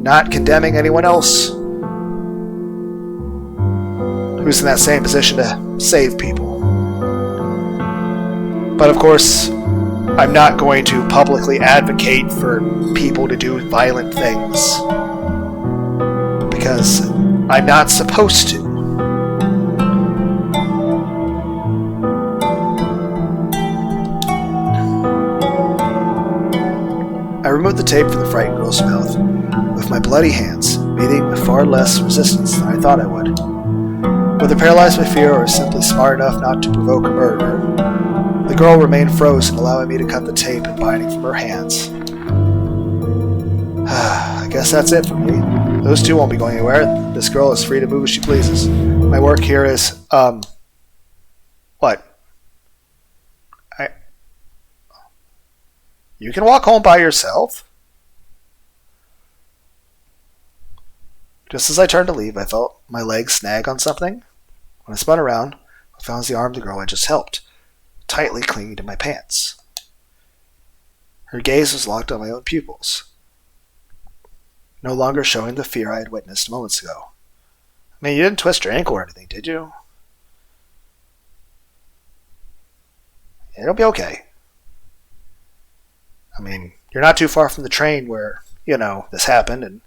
not condemning anyone else who's in that same position to save people. But of course, I'm not going to publicly advocate for people to do violent things, because I'm not supposed to. I removed the tape from the frightened girl's mouth with my bloody hands, meeting with far less resistance than I thought I would. Whether paralyzed by fear or simply smart enough not to provoke a murder, the girl remained frozen, allowing me to cut the tape and binding from her hands. I guess that's it for me. Those two won't be going anywhere. This girl is free to move as she pleases. My work here is, what? You can walk home by yourself? Just as I turned to leave, I felt my leg snag on something. When I spun around, I found the arm of the girl I just helped, tightly clinging to my pants. Her gaze was locked on my own pupils, no longer showing the fear I had witnessed moments ago. I mean, you didn't twist your ankle or anything, did you? It'll be okay. I mean, you're not too far from the train where, this happened, and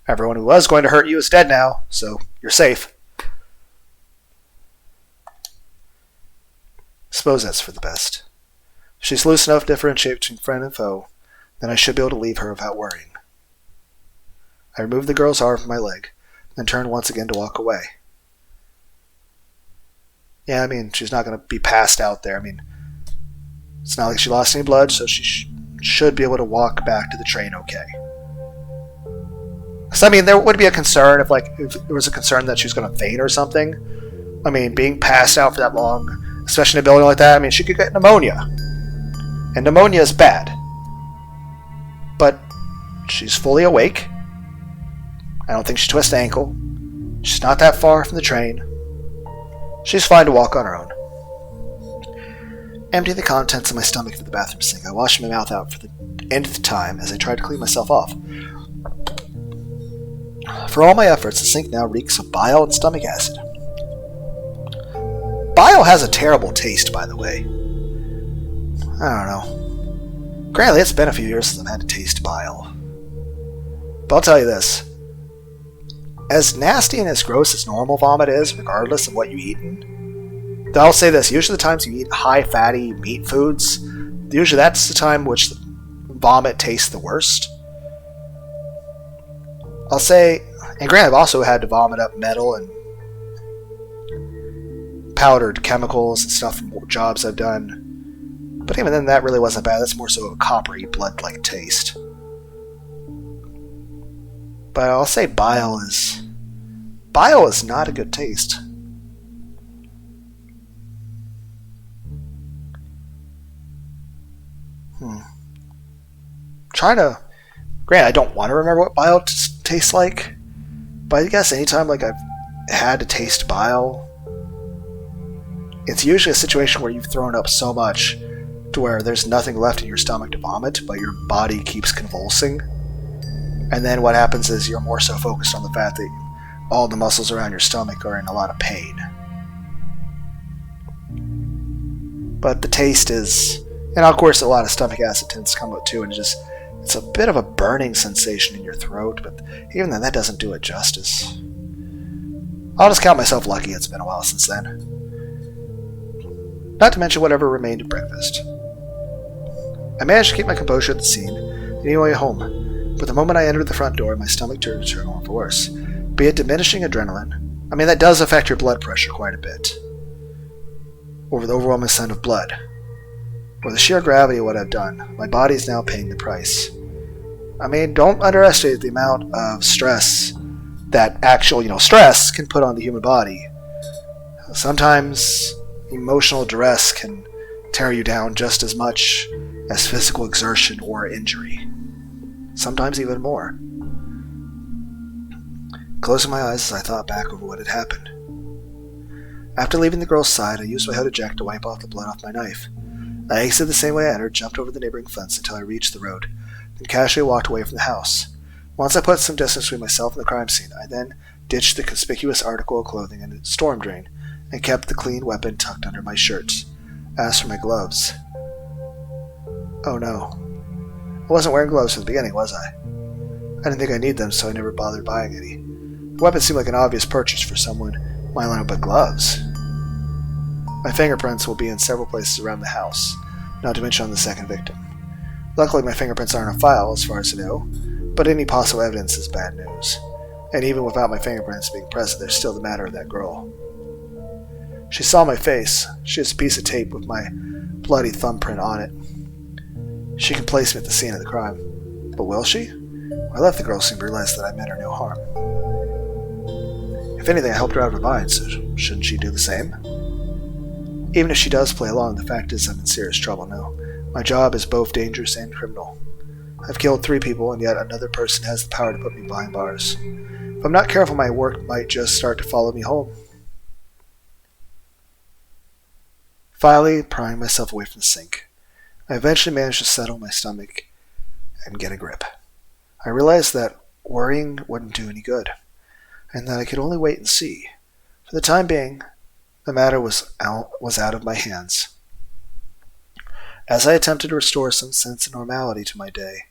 everyone who was going to hurt you is dead now, so you're safe. Suppose that's for the best. If she's loose enough to differentiate between friend and foe, then I should be able to leave her without worrying. I removed the girl's arm from my leg, then turned once again to walk away. Yeah, I mean, she's not going to be passed out there. I mean, it's not like she lost any blood, so she should be able to walk back to the train okay. Because, I mean, there would be a concern if there was a concern that she was going to faint or something. I mean, being passed out for that long, especially in a building like that, I mean, she could get pneumonia. And pneumonia is bad. But she's fully awake. I don't think she twisted an ankle. She's not that far from the train. She's fine to walk on her own. Emptying the contents of my stomach into the bathroom sink, I washed my mouth out for the nth time as I tried to clean myself off. For all my efforts, the sink now reeks of bile and stomach acid. Bile has a terrible taste, by the way. I don't know. Granted, it's been a few years since I've had to taste bile. But I'll tell you this. As nasty and as gross as normal vomit is, regardless of what you've eaten, I'll say this, usually the times you eat high fatty meat foods, usually that's the time which the vomit tastes the worst. I'll say, and granted I've also had to vomit up metal and powdered chemicals and stuff from jobs I've done, but even then that really wasn't bad. That's more so a coppery blood-like taste. But I'll say bile is not a good taste. Granted, I don't want to remember what bile tastes like, but I guess anytime I've had to taste bile, it's usually a situation where you've thrown up so much to where there's nothing left in your stomach to vomit, but your body keeps convulsing. And then what happens is you're more so focused on the fact that all the muscles around your stomach are in a lot of pain. But the taste is... And of course, a lot of stomach acid tends to come out too, and it's a bit of a burning sensation in your throat, but even then, that doesn't do it justice. I'll just count myself lucky it's been a while since then. Not to mention whatever remained of breakfast. I managed to keep my composure at the scene, anyway home, but the moment I entered the front door, my stomach turned to turn on for worse. Be it diminishing adrenaline, I mean, that does affect your blood pressure quite a bit, over the overwhelming scent of blood. Or the sheer gravity of what I've done, my body is now paying the price. I mean, don't underestimate the amount of stress that actual, stress can put on the human body. Sometimes emotional duress can tear you down just as much as physical exertion or injury. Sometimes even more. Closing my eyes as I thought back over what had happened. After leaving the girl's side, I used my hooded jacket to wipe off the blood off my knife. I exited the same way I entered, jumped over the neighboring fence until I reached the road, then casually walked away from the house. Once I put some distance between myself and the crime scene, I then ditched the conspicuous article of clothing in the storm drain, and kept the clean weapon tucked under my shirt. As for my gloves... Oh no. I wasn't wearing gloves from the beginning, was I? I didn't think I needed them, so I never bothered buying any. The weapon seemed like an obvious purchase for someone my line up, but gloves? My fingerprints will be in several places around the house, not to mention on the second victim. Luckily, my fingerprints aren't on file, as far as I know, but any possible evidence is bad news. And even without my fingerprints being present, there's still the matter of that girl. She saw my face. She has a piece of tape with my bloody thumbprint on it. She can place me at the scene of the crime. But will she? When I left, the girl seemed to realize that I meant her no harm. If anything, I helped her out of her mind, so shouldn't she do the same? Even if she does play along, the fact is I'm in serious trouble now. My job is both dangerous and criminal. I've killed 3 people, and yet another person has the power to put me behind bars. If I'm not careful, my work might just start to follow me home. Finally, prying myself away from the sink, I eventually managed to settle my stomach and get a grip. I realized that worrying wouldn't do any good, and that I could only wait and see. For the time being, the matter was out of my hands. As I attempted to restore some sense of normality to my day,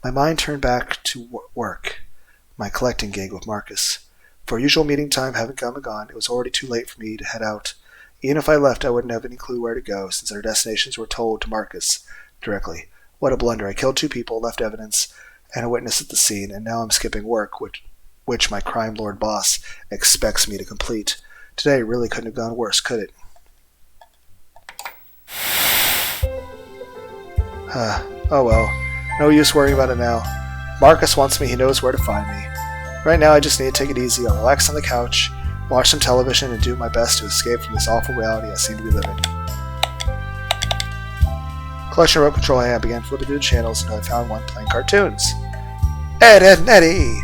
my mind turned back to work, my collecting gig with Marcus. For usual meeting time having come and gone, it was already too late for me to head out. Even if I left, I wouldn't have any clue where to go, since our destinations were told to Marcus directly. What a blunder. I killed 2 people, left evidence, and a witness at the scene, and now I'm skipping work, which my crime lord boss expects me to complete. Today really couldn't have gone worse, could it? Oh well. No use worrying about it now. Marcus wants me, he knows where to find me. Right now I just need to take it easy. I'll relax on the couch, watch some television, and do my best to escape from this awful reality I seem to be living. Clutching remote control hand, I began flipping through the channels until I found one playing cartoons. Ed, Edd n Eddy!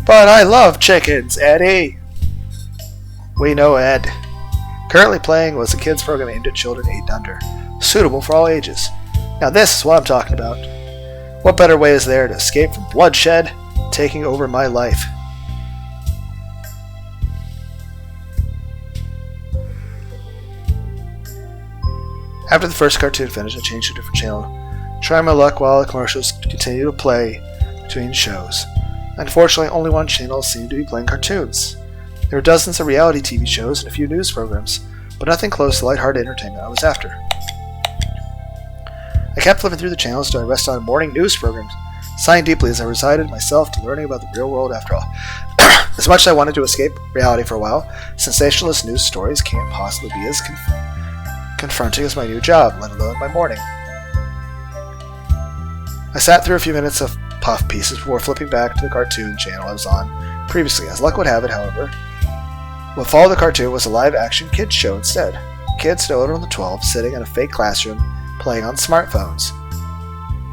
But I love chickens, Eddie! We know Ed. Currently playing was a kids program aimed at children 8 and under, suitable for all ages. Now this is what I'm talking about. What better way is there to escape from bloodshed taking over my life? After the first cartoon finished, I changed to a different channel, trying my luck while the commercials continued to play between shows. Unfortunately, only one channel seemed to be playing cartoons. There were dozens of reality TV shows and a few news programs, but nothing close to the lighthearted entertainment I was after. I kept flipping through the channels until I rested on morning news programs, sighing deeply as I resigned myself to learning about the real world after all. As much as I wanted to escape reality for a while, sensationalist news stories can't possibly be as confronting as my new job, let alone my morning. I sat through a few minutes of puff pieces before flipping back to the cartoon channel I was on previously. As luck would have it, however, what followed the cartoon was a live-action kids show instead. Kids no older than 12 sitting in a fake classroom playing on smartphones.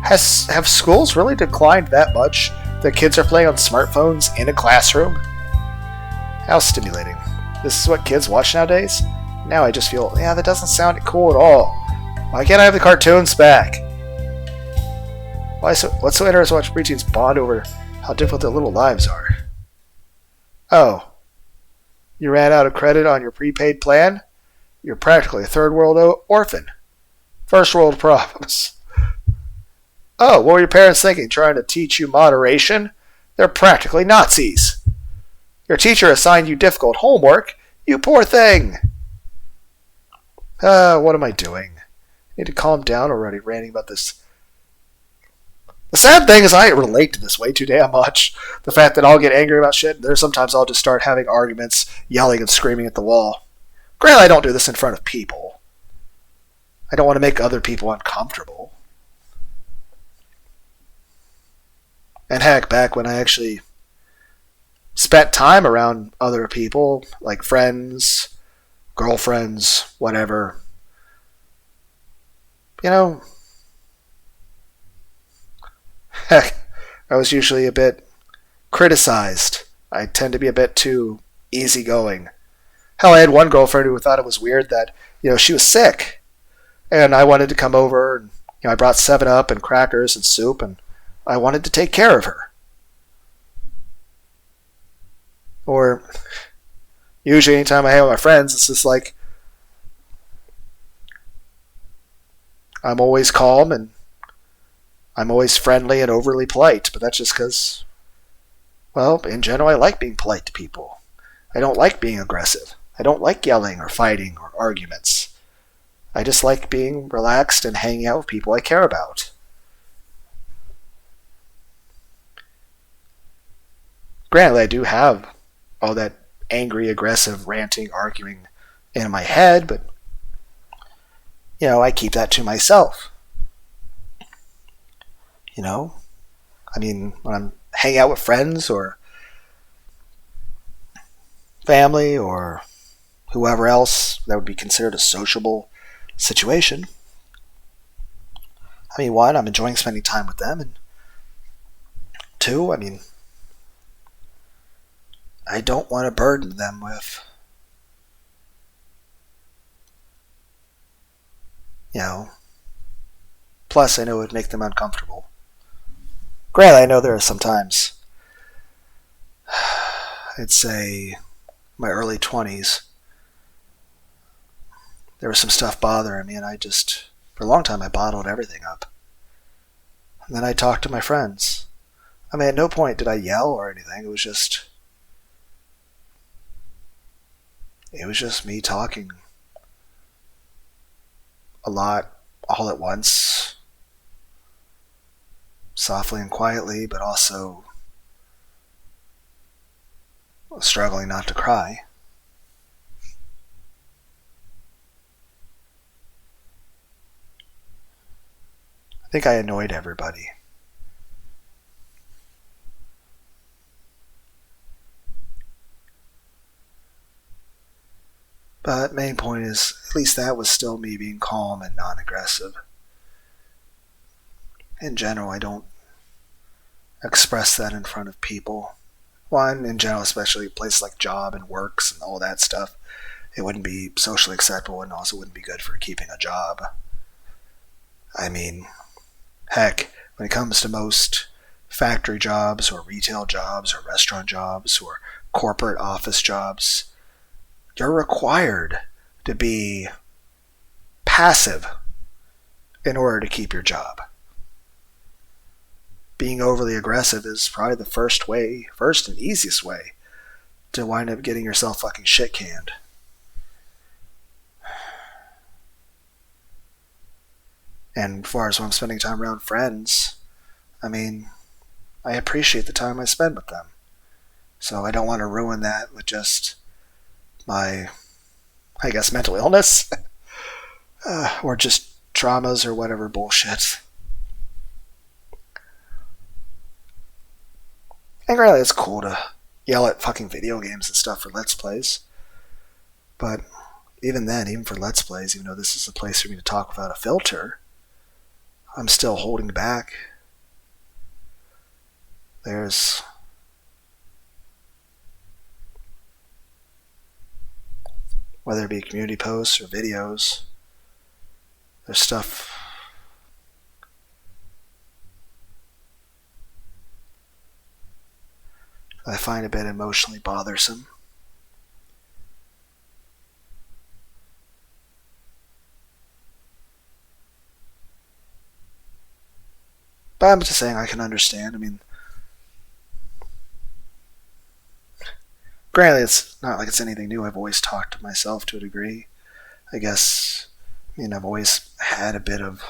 Have schools really declined that much that kids are playing on smartphones in a classroom? How stimulating. This is what kids watch nowadays? Now I just feel, yeah, that doesn't sound cool at all. Why can't I have the cartoons back? What's so interesting to watch preteens bond over how difficult their little lives are? Oh. You ran out of credit on your prepaid plan? You're practically a third world orphan. First world problems. Oh, what were your parents thinking? Trying to teach you moderation? They're practically Nazis. Your teacher assigned you difficult homework? You poor thing. What am I doing? I need to calm down already, ranting about this. The sad thing is I relate to this way too damn much. The fact that I'll get angry about shit, there's sometimes I'll just start having arguments, yelling and screaming at the wall. Granted, I don't do this in front of people. I don't want to make other people uncomfortable. And heck, back when I actually spent time around other people, like friends, girlfriends, whatever, you know, heck, I was usually a bit criticized. I tend to be a bit too easygoing. Hell, I had one girlfriend who thought it was weird that, she was sick. And I wanted to come over, and, I brought 7-Up and crackers and soup, and I wanted to take care of her. Or, usually anytime I hang with my friends, it's just like, I'm always calm, and I'm always friendly and overly polite, but that's just because, well, in general, I like being polite to people. I don't like being aggressive. I don't like yelling or fighting or arguments. I just like being relaxed and hanging out with people I care about. Granted, I do have all that angry, aggressive, ranting, arguing in my head, but, I keep that to myself. you know? I mean, when I'm hanging out with friends or family or whoever else that would be considered a sociable situation. I mean, one, I'm enjoying spending time with them, and two, I mean, I don't want to burden them with, you know, plus I know it would make them uncomfortable. Granted, I know there are some times, I'd say my early 20s, there was some stuff bothering me, and for a long time, I bottled everything up. And then I talked to my friends. I mean, at no point did I yell or anything. It was just me talking a lot, all at once, softly and quietly, but also struggling not to cry. I think I annoyed everybody. But main point is, at least that was still me being calm and non-aggressive. In general, I don't express that in front of people. One, in general, especially places like job and works and all that stuff, it wouldn't be socially acceptable and also wouldn't be good for keeping a job. I mean, heck, when it comes to most factory jobs or retail jobs or restaurant jobs or corporate office jobs, you're required to be passive in order to keep your job. Being overly aggressive is probably the first and easiest way to wind up getting yourself fucking shit canned. And as far as when I'm spending time around friends, I mean, I appreciate the time I spend with them. So I don't want to ruin that with just my, I guess, mental illness. Or just traumas or whatever bullshit. And really, it's cool to yell at fucking video games and stuff for Let's Plays. But even then, even for Let's Plays, even though this is a place for me to talk without a filter, I'm still holding back. There's whether it be community posts or videos, there's stuff I find a bit emotionally bothersome. But I'm just saying I can understand. I mean, granted, it's not like it's anything new. I've always talked to myself to a degree. I guess, I've always had a bit of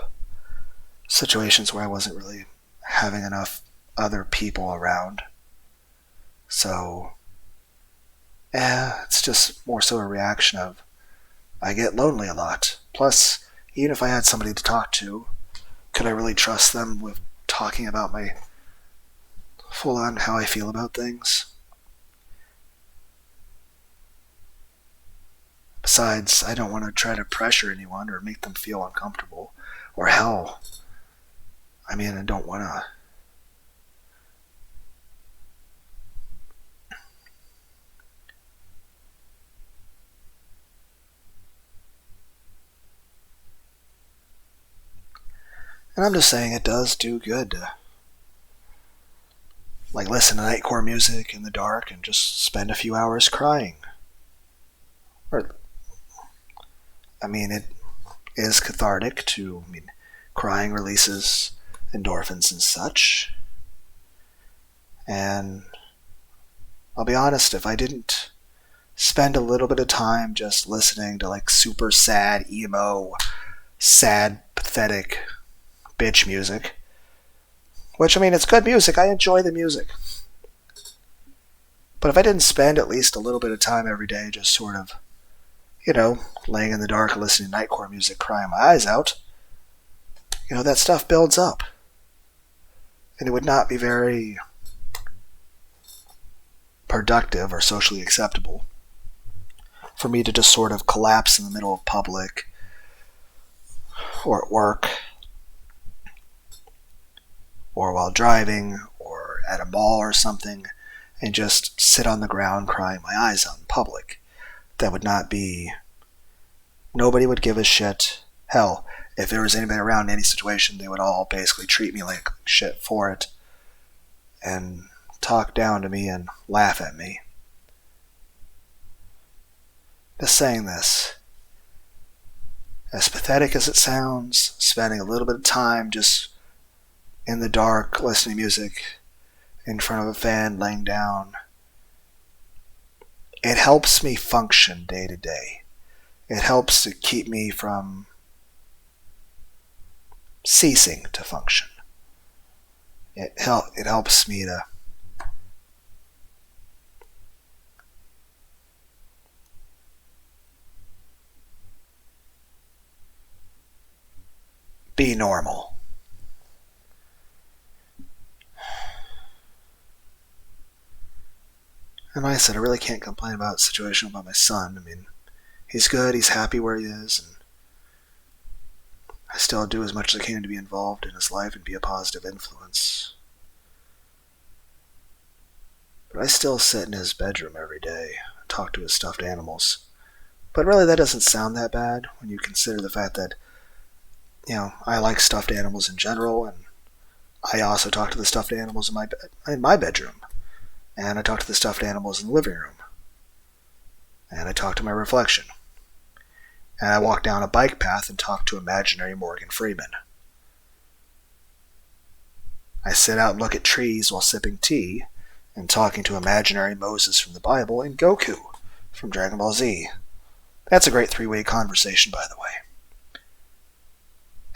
situations where I wasn't really having enough other people around. So, it's just more so a reaction of I get lonely a lot. Plus, even if I had somebody to talk to, could I really trust them with talking about my full-on how I feel about things? Besides, I don't want to try to pressure anyone or make them feel uncomfortable. Or hell, I don't want to. And I'm just saying it does do good to listen to nightcore music in the dark and just spend a few hours crying. Or, it is cathartic to, crying releases endorphins and such. And I'll be honest, if I didn't spend a little bit of time just listening to super sad, emo, sad, pathetic bitch music, which, it's good music, I enjoy the music. But if I didn't spend at least a little bit of time every day just sort of, laying in the dark listening to nightcore music, crying my eyes out, that stuff builds up. And it would not be very productive or socially acceptable for me to just sort of collapse in the middle of public or at work or while driving or at a mall or something and just sit on the ground crying my eyes out in public. That would not be... Nobody would give a shit. Hell, if there was anybody around in any situation, they would all basically treat me like shit for it and talk down to me and laugh at me. Just saying this. As pathetic as it sounds, spending a little bit of time just in the dark listening to music in front of a fan laying down, it helps me function day to day. It helps to keep me from ceasing to function. It helps me to be normal. And like I said, I really can't complain about the situation about my son. I mean, he's good, he's happy where he is, and I still do as much as I can to be involved in his life and be a positive influence. But I still sit in his bedroom every day and talk to his stuffed animals. But really that doesn't sound that bad when you consider the fact that, I like stuffed animals in general, and I also talk to the stuffed animals in my bedroom. And I talk to the stuffed animals in the living room. And I talk to my reflection. And I walk down a bike path and talk to imaginary Morgan Freeman. I sit out and look at trees while sipping tea and talking to imaginary Moses from the Bible and Goku from Dragon Ball Z. That's a great three-way conversation, by the way.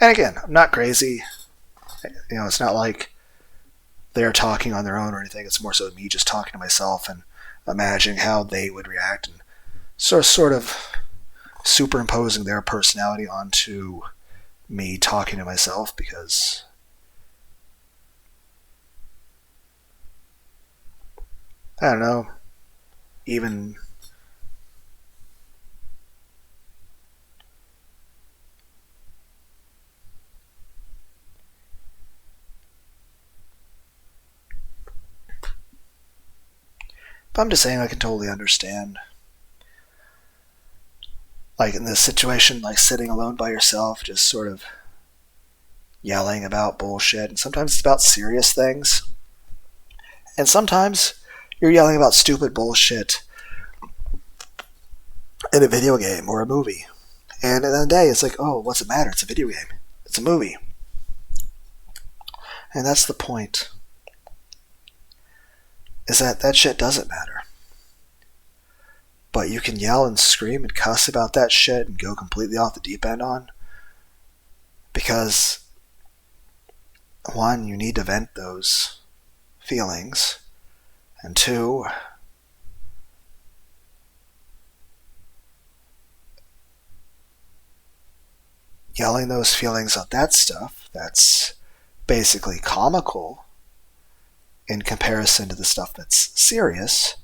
And again, I'm not crazy. It's not like they're talking on their own or anything. It's more so me just talking to myself and imagining how they would react and sort of superimposing their personality onto me talking to myself, because I don't know, even but I'm just saying I can totally understand. Like in this situation, like sitting alone by yourself, just sort of yelling about bullshit. And sometimes it's about serious things. And sometimes you're yelling about stupid bullshit in a video game or a movie. And at the end of the day, it's like, oh, what's it matter? It's a video game. It's a movie. And that's the point. Is that shit doesn't matter. But you can yell and scream and cuss about that shit and go completely off the deep end on. Because, one, you need to vent those feelings. And two, yelling those feelings at that stuff, that's basically comical in comparison to the stuff that's serious.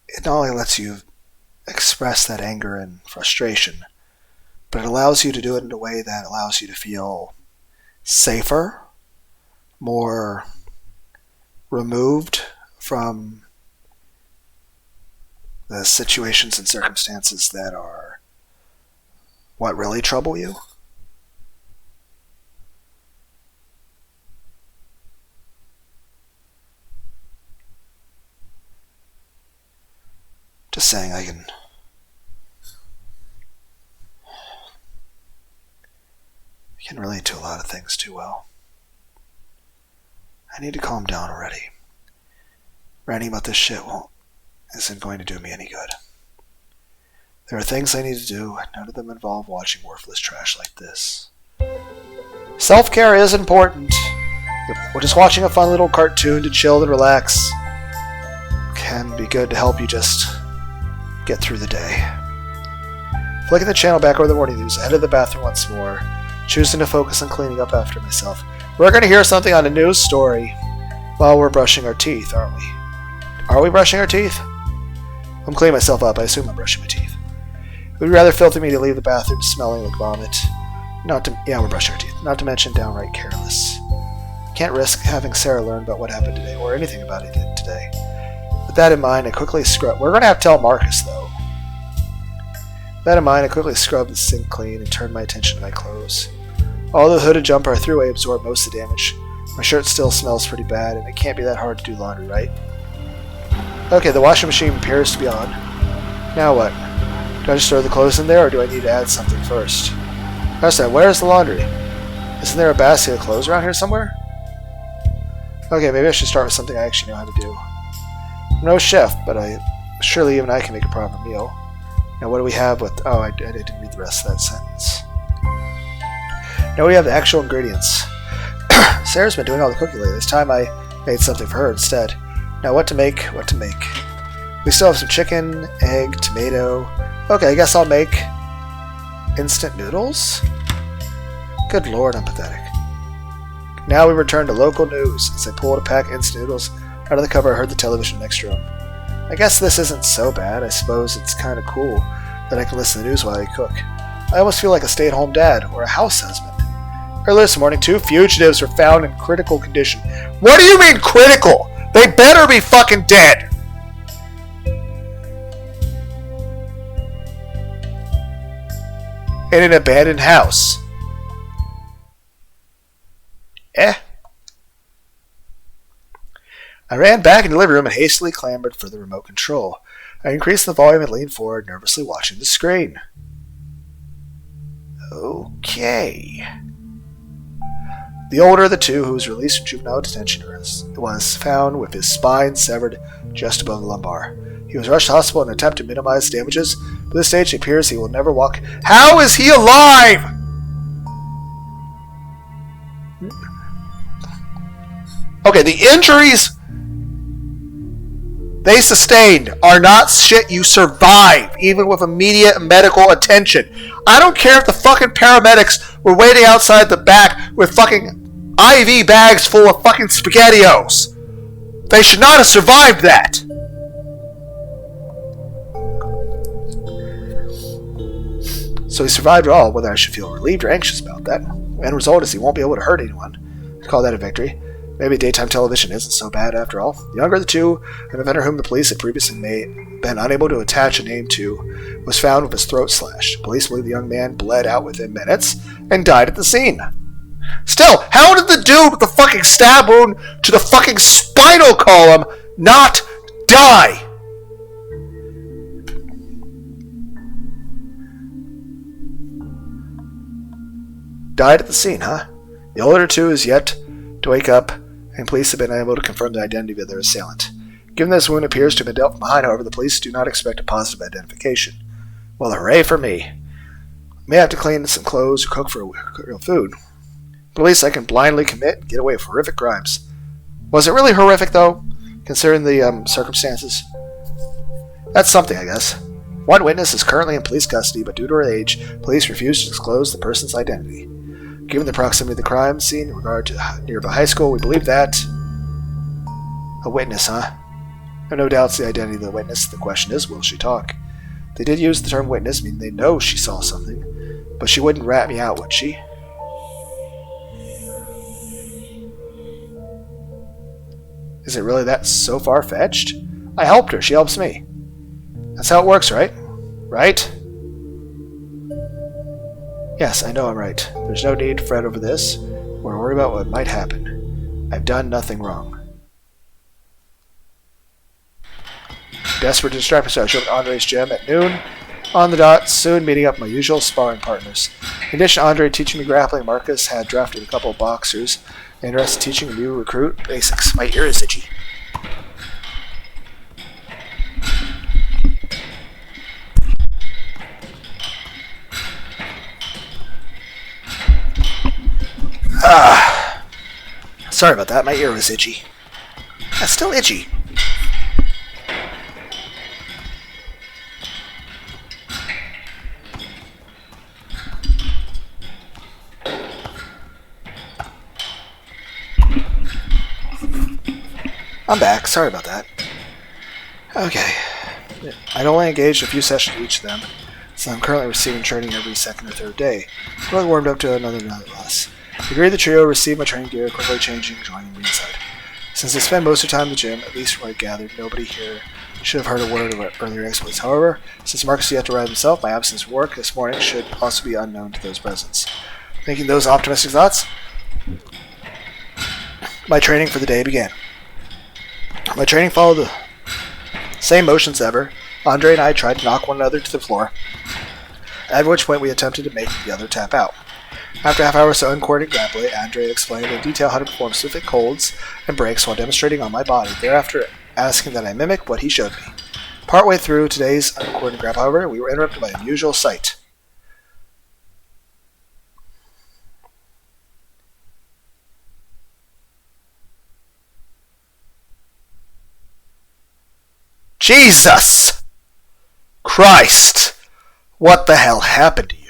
It not only lets you express that anger and frustration, but it allows you to do it in a way that allows you to feel safer, more removed from the situations and circumstances that are what really trouble you. Just saying, I can relate to a lot of things too well. I need to calm down already. Ranting about this shit isn't going to do me any good. There are things I need to do, and none of them involve watching worthless trash like this. Self-care is important. We're just watching a fun little cartoon to chill and relax. Can be good to help you just get through the day. Flicking the channel back over the morning news, I headed to the bathroom once more, choosing to focus on cleaning up after myself. We're going to hear something on a news story while we're brushing our teeth, aren't we? Are we brushing our teeth? I'm cleaning myself up. I assume I'm brushing my teeth. It would be rather filthy me to leave the bathroom smelling like vomit. Yeah, we're brushing our teeth. Not to mention downright careless. Can't risk having Sarah learn about what happened today, or anything about it today. With that in mind, I quickly scrub. We're going to have to tell Marcus, though. With that in mind, I quickly scrubbed the sink clean and turned my attention to my clothes. Although the hooded jumper I threw away absorbed most of the damage, my shirt still smells pretty bad, and it can't be that hard to do laundry, right? Okay, the washing machine appears to be on. Now what? Do I just throw the clothes in there, or do I need to add something first? First, where's the laundry? Isn't there a basket of clothes around here somewhere? Okay, maybe I should start with something I actually know how to do. I'm no chef, but surely even I can make a proper meal. Now, what do we have with... Oh, I didn't read the rest of that sentence. Now we have the actual ingredients. Sarah's been doing all the cooking lately. This time I made something for her instead. Now, what to make? We still have some chicken, egg, tomato. Okay, I guess I'll make instant noodles? Good lord, I'm pathetic. Now we return to local news. As I pulled a pack of instant noodles out of the cover, I heard the television next room. I guess this isn't so bad. I suppose it's kind of cool that I can listen to the news while I cook. I almost feel like a stay-at-home dad or a house husband. Earlier this morning, 2 fugitives were found in critical condition. What do you mean critical? They better be fucking dead! In an abandoned house. I ran back into the living room and hastily clamored for the remote control. I increased the volume and leaned forward, nervously watching the screen. Okay. The older of the two, who was released from juvenile detention, was found with his spine severed just above the lumbar. He was rushed to hospital in an attempt to minimize damages. By this stage, it appears he will never walk. How is he alive? Okay, the injuries they sustained are not shit you survive, even with immediate medical attention. I don't care if the fucking paramedics were waiting outside the back with fucking IV bags full of fucking SpaghettiOs. They should not have survived that. So he survived it all, whether I should feel relieved or anxious about that. The end result is he won't be able to hurt anyone. I call that a victory. Maybe daytime television isn't so bad after all. The younger of the two, an offender whom the police had previously been unable to attach a name to, was found with his throat slashed. Police believe the young man bled out within minutes and died at the scene. Still, how did the dude with the fucking stab wound to the fucking spinal column not die? Died at the scene, huh? The older two is yet to wake up, and police have been unable to confirm the identity of their assailant. Given this wound appears to have been dealt from behind, however, the police do not expect a positive identification. Well, hooray for me. I may have to clean some clothes or cook for real food. But at least I can blindly commit and get away with horrific crimes. Was it really horrific, though, considering the circumstances? That's something, I guess. One witness is currently in police custody, but due to her age, police refuse to disclose the person's identity. Given the proximity of the crime scene in regard to nearby high school, we believe that... A witness, huh? I have no doubts the identity of the witness. The question is, will she talk? They did use the term witness, meaning they know she saw something. But she wouldn't rat me out, would she? Is it really that so far-fetched? I helped her. She helps me. That's how it works, right? Right? Yes, I know I'm right. There's no need to fret over this, or worry about what might happen. I've done nothing wrong. Desperate to distract myself, I showed up at Andre's gym at noon on the dot, soon meeting up my usual sparring partners. In addition to Andre teaching me grappling, Marcus had drafted a couple of boxers interested in teaching a new recruit basics. My ear is itchy. Sorry about that, my ear was itchy. That's still itchy. I'm back. Sorry about that. Okay. I'd only engaged a few sessions each of them, so I'm currently receiving training every second or third day. Really warmed up to another nonetheless. Agreed the trio received my training gear, quickly changing and joining ringside. Since I spend most of the time in the gym, at least where I gathered, nobody here should have heard a word of our earlier exploits. However, since Marcus yet to arrive himself, my absence from work this morning should also be unknown to those present. Thinking those optimistic thoughts, my training for the day began. My training followed the same motions ever. Andre and I tried to knock one another to the floor, at which point we attempted to make the other tap out. After a half hour or so uncoordinated grappling, Andre explained in detail how to perform specific holds and breaks while demonstrating on my body, thereafter asking that I mimic what he showed me. Partway through today's uncoordinated grapple, however, we were interrupted by an unusual sight. Jesus Christ! What the hell happened to you?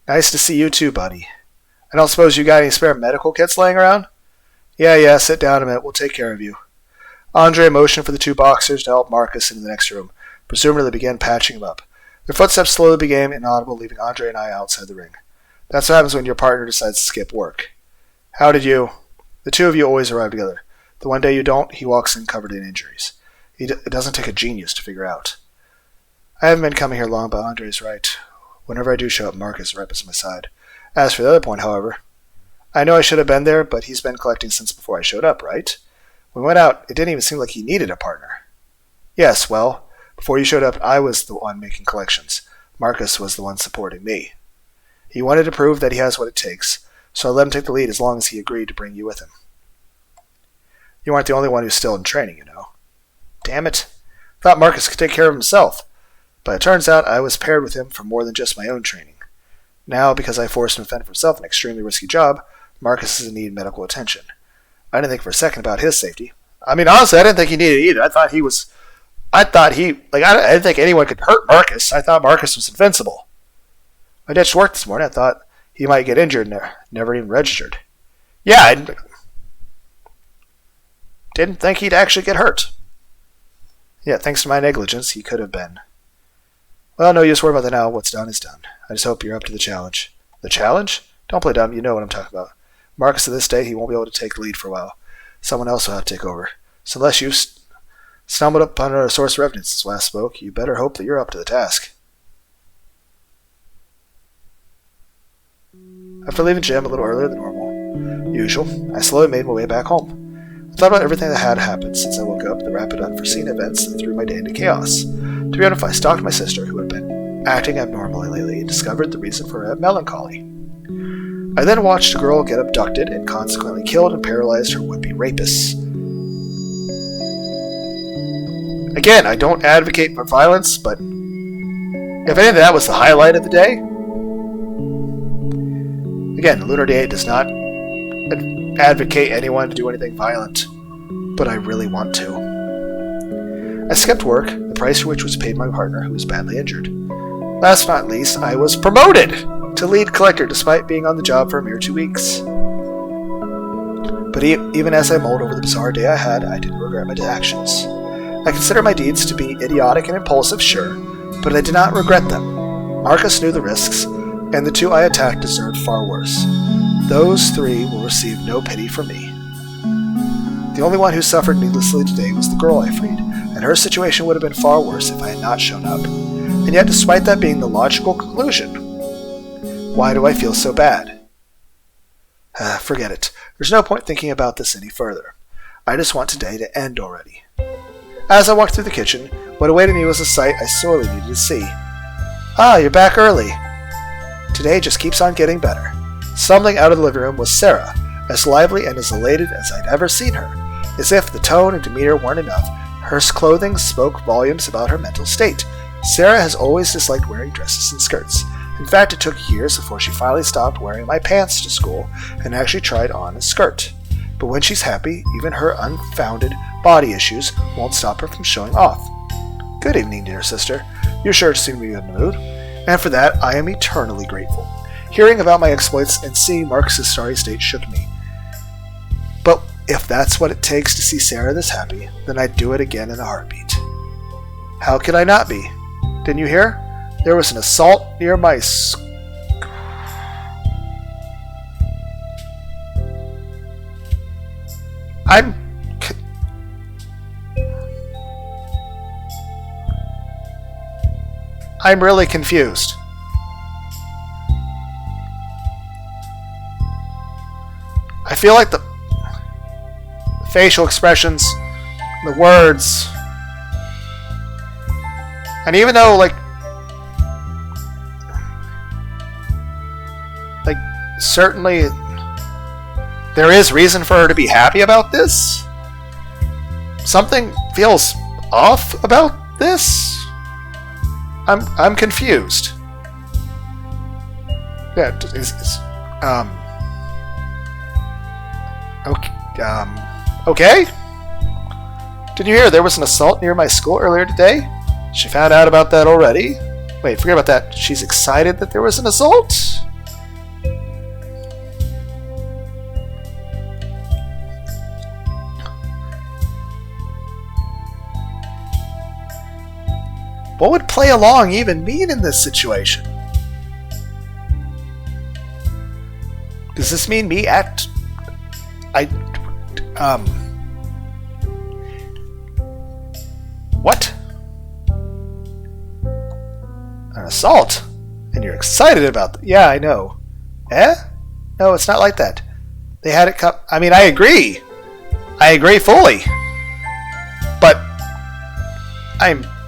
Nice to see you too, buddy. I don't suppose you got any spare medical kits laying around? Yeah, sit down a minute. We'll take care of you. Andre motioned for the two boxers to help Marcus into the next room. Presumably they began patching him up. Their footsteps slowly became inaudible, leaving Andre and I outside the ring. That's what happens when your partner decides to skip work. How did you... The two of you always arrive together. The one day you don't, he walks in covered in injuries. It doesn't take a genius to figure out. I haven't been coming here long, but Andre's right. Whenever I do show up, Marcus is right beside my side. As for the other point, however, I know I should have been there, but he's been collecting since before I showed up, right? When we went out, it didn't even seem like he needed a partner. Yes, well, before you showed up, I was the one making collections. Marcus was the one supporting me. He wanted to prove that he has what it takes, so I let him take the lead as long as he agreed to bring you with him. You aren't the only one who's still in training, you know. Damn it. I thought Marcus could take care of himself. But it turns out I was paired with him for more than just my own training. Now, because I forced him to fend for himself an extremely risky job, Marcus is in need of medical attention. I didn't think for a second about his safety. I mean, honestly, I didn't think he needed it either. I didn't think anyone could hurt Marcus. I thought Marcus was invincible. I ditched work this morning. I thought he might get injured and never even registered. Yeah, I didn't think he'd actually get hurt. Yeah, thanks to my negligence, he could have been. Well, no use worrying about that now. What's done is done. I just hope you're up to the challenge. The challenge? Don't play dumb. You know what I'm talking about. Marcus, to this day, he won't be able to take the lead for a while. Someone else will have to take over. So unless you stumbled upon a source of revenue since last spoke, you better hope that you're up to the task. After leaving gym a little earlier than normal, usual, I slowly made my way back home. I thought about everything that had happened since I woke up, the rapid unforeseen events that threw my day into chaos. To be honest, I stalked my sister, who had been acting abnormally lately, and discovered the reason for her melancholy. I then watched a girl get abducted and consequently killed and paralyzed her would-be rapists. Again, I don't advocate for violence, but if anything, that was the highlight of the day. Again, Lunar Day does not advocate anyone to do anything violent, but I really want to. I skipped work, the price for which was paid my partner, who was badly injured. Last but not least, I was promoted to lead collector despite being on the job for a mere 2 weeks. But even as I mulled over the bizarre day I had, I didn't regret my actions. I consider my deeds to be idiotic and impulsive, sure, but I did not regret them. Marcus knew the risks, and the two I attacked deserved far worse. Those three will receive no pity from me. The only one who suffered needlessly today was the girl I freed, and her situation would have been far worse if I had not shown up. And yet, despite that being the logical conclusion, why do I feel so bad? Forget it. There's no point thinking about this any further. I just want today to end already. As I walked through the kitchen, what awaited me was a sight I sorely needed to see. Ah, you're back early. Today just keeps on getting better. Stumbling out of the living room was Sarah, as lively and as elated as I'd ever seen her. As if the tone and demeanor weren't enough, her clothing spoke volumes about her mental state. Sarah has always disliked wearing dresses and skirts. In fact, it took years before she finally stopped wearing my pants to school and actually tried on a skirt. But when she's happy, even her unfounded body issues won't stop her from showing off. Good evening, dear sister. You sure seem to be in the mood, and for that I am eternally grateful. Hearing about my exploits and seeing Marcus's sorry state shook me. But if that's what it takes to see Sarah this happy, then I'd do it again in a heartbeat. How could I not be? Didn't you hear? There was an assault near my I'm really confused. I feel like the facial expressions, the words, and even though like certainly there is reason for her to be happy about this, something feels off about this. I'm confused. Yeah, okay. Did you hear there was an assault near my school earlier today? She found out about that already. Wait, forget about that. She's excited that there was an assault? What would play along even mean in this situation? Does this mean me what? An assault? And you're excited about that? Yeah, I know. Eh? No, it's not like that. They had it come. I mean, I agree. I agree fully. But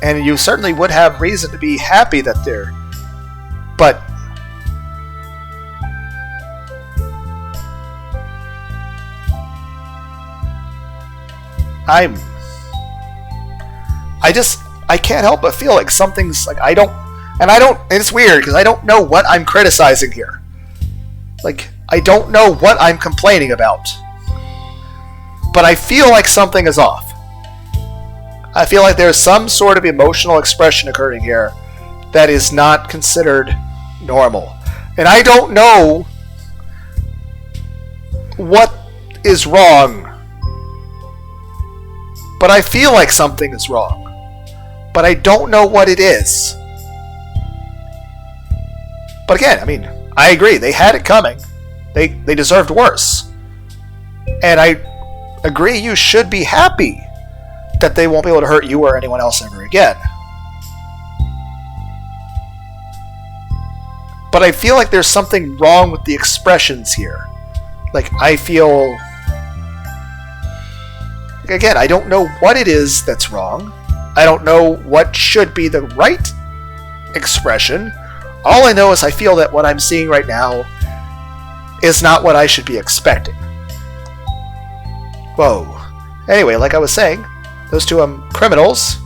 and you certainly would have reason to be happy that they're. But I can't help but feel like something's like and it's weird because I don't know what I'm criticizing here. Like, I don't know what I'm complaining about. But I feel like something is off. I feel like there's some sort of emotional expression occurring here that is not considered normal. And I don't know what is wrong. But I feel like something is wrong. But I don't know what it is. But again, I mean, I agree. They had it coming. They deserved worse. And I agree you should be happy that they won't be able to hurt you or anyone else ever again. But I feel like there's something wrong with the expressions here. Like, I feel... Again, I don't know what it is that's wrong. I don't know what should be the right expression. All I know is I feel that what I'm seeing right now is not what I should be expecting. Whoa. Anyway, like I was saying, those two criminals.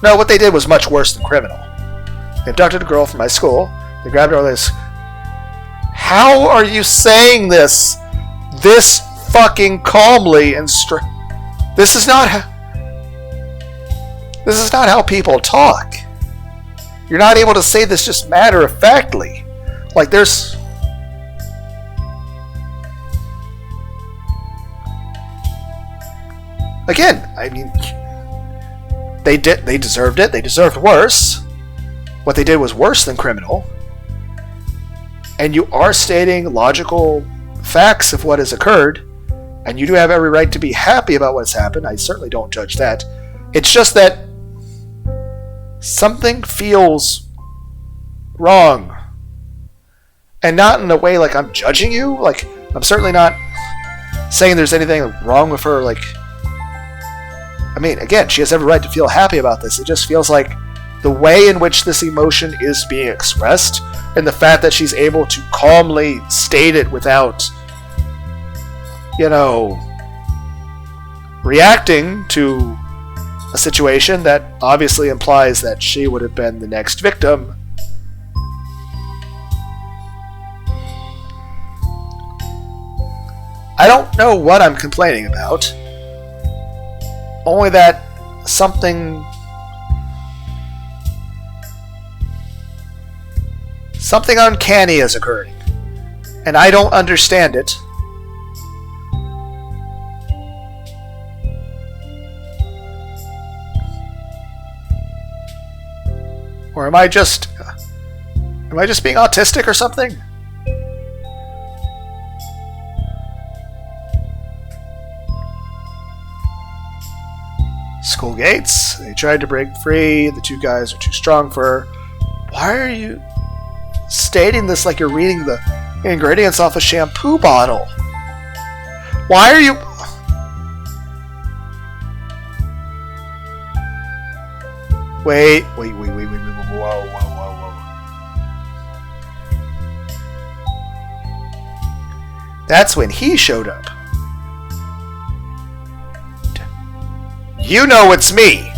No, what they did was much worse than criminal. They abducted a girl from my school. They grabbed her like this. How are you saying this fucking calmly and This is not how people talk. You're not able to say this just matter-of-factly. Like, there's... Again, I mean... They deserved it. They deserved worse. What they did was worse than criminal. And you are stating logical facts of what has occurred. And you do have every right to be happy about what's happened. I certainly don't judge that. It's just that something feels wrong. And not in a way like I'm judging you. Like, I'm certainly not saying there's anything wrong with her. Like, I mean, again, she has every right to feel happy about this. It just feels like the way in which this emotion is being expressed and the fact that she's able to calmly state it without, reacting to a situation that obviously implies that she would have been the next victim. I don't know what I'm complaining about. Only that something uncanny is occurring. And I don't understand it. Or am I just being autistic or something? School gates. They tried to break free. The two guys are too strong for her. Why are you stating this like you're reading the ingredients off a shampoo bottle? Why are you... Wait, whoa. That's when he showed up. You know it's me!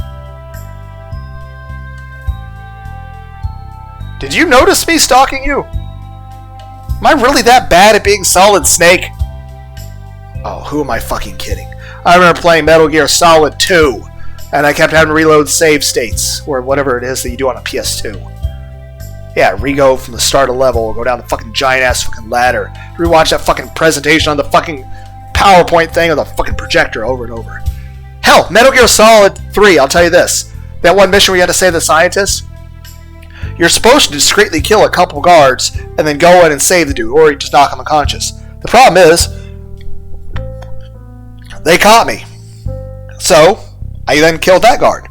Did you notice me stalking you? Am I really that bad at being Solid Snake? Oh, who am I fucking kidding? I remember playing Metal Gear Solid 2, and I kept having to reload save states, or whatever it is that you do on a PS2. Yeah, re-go from the start of level, go down the fucking giant-ass fucking ladder, rewatch that fucking presentation on the fucking PowerPoint thing on the fucking projector over and over. Hell, Metal Gear Solid 3, I'll tell you this. That one mission where you had to save the scientist, you're supposed to discreetly kill a couple guards and then go in and save the dude, or you just knock him unconscious. The problem is, they caught me. So, I then killed that guard.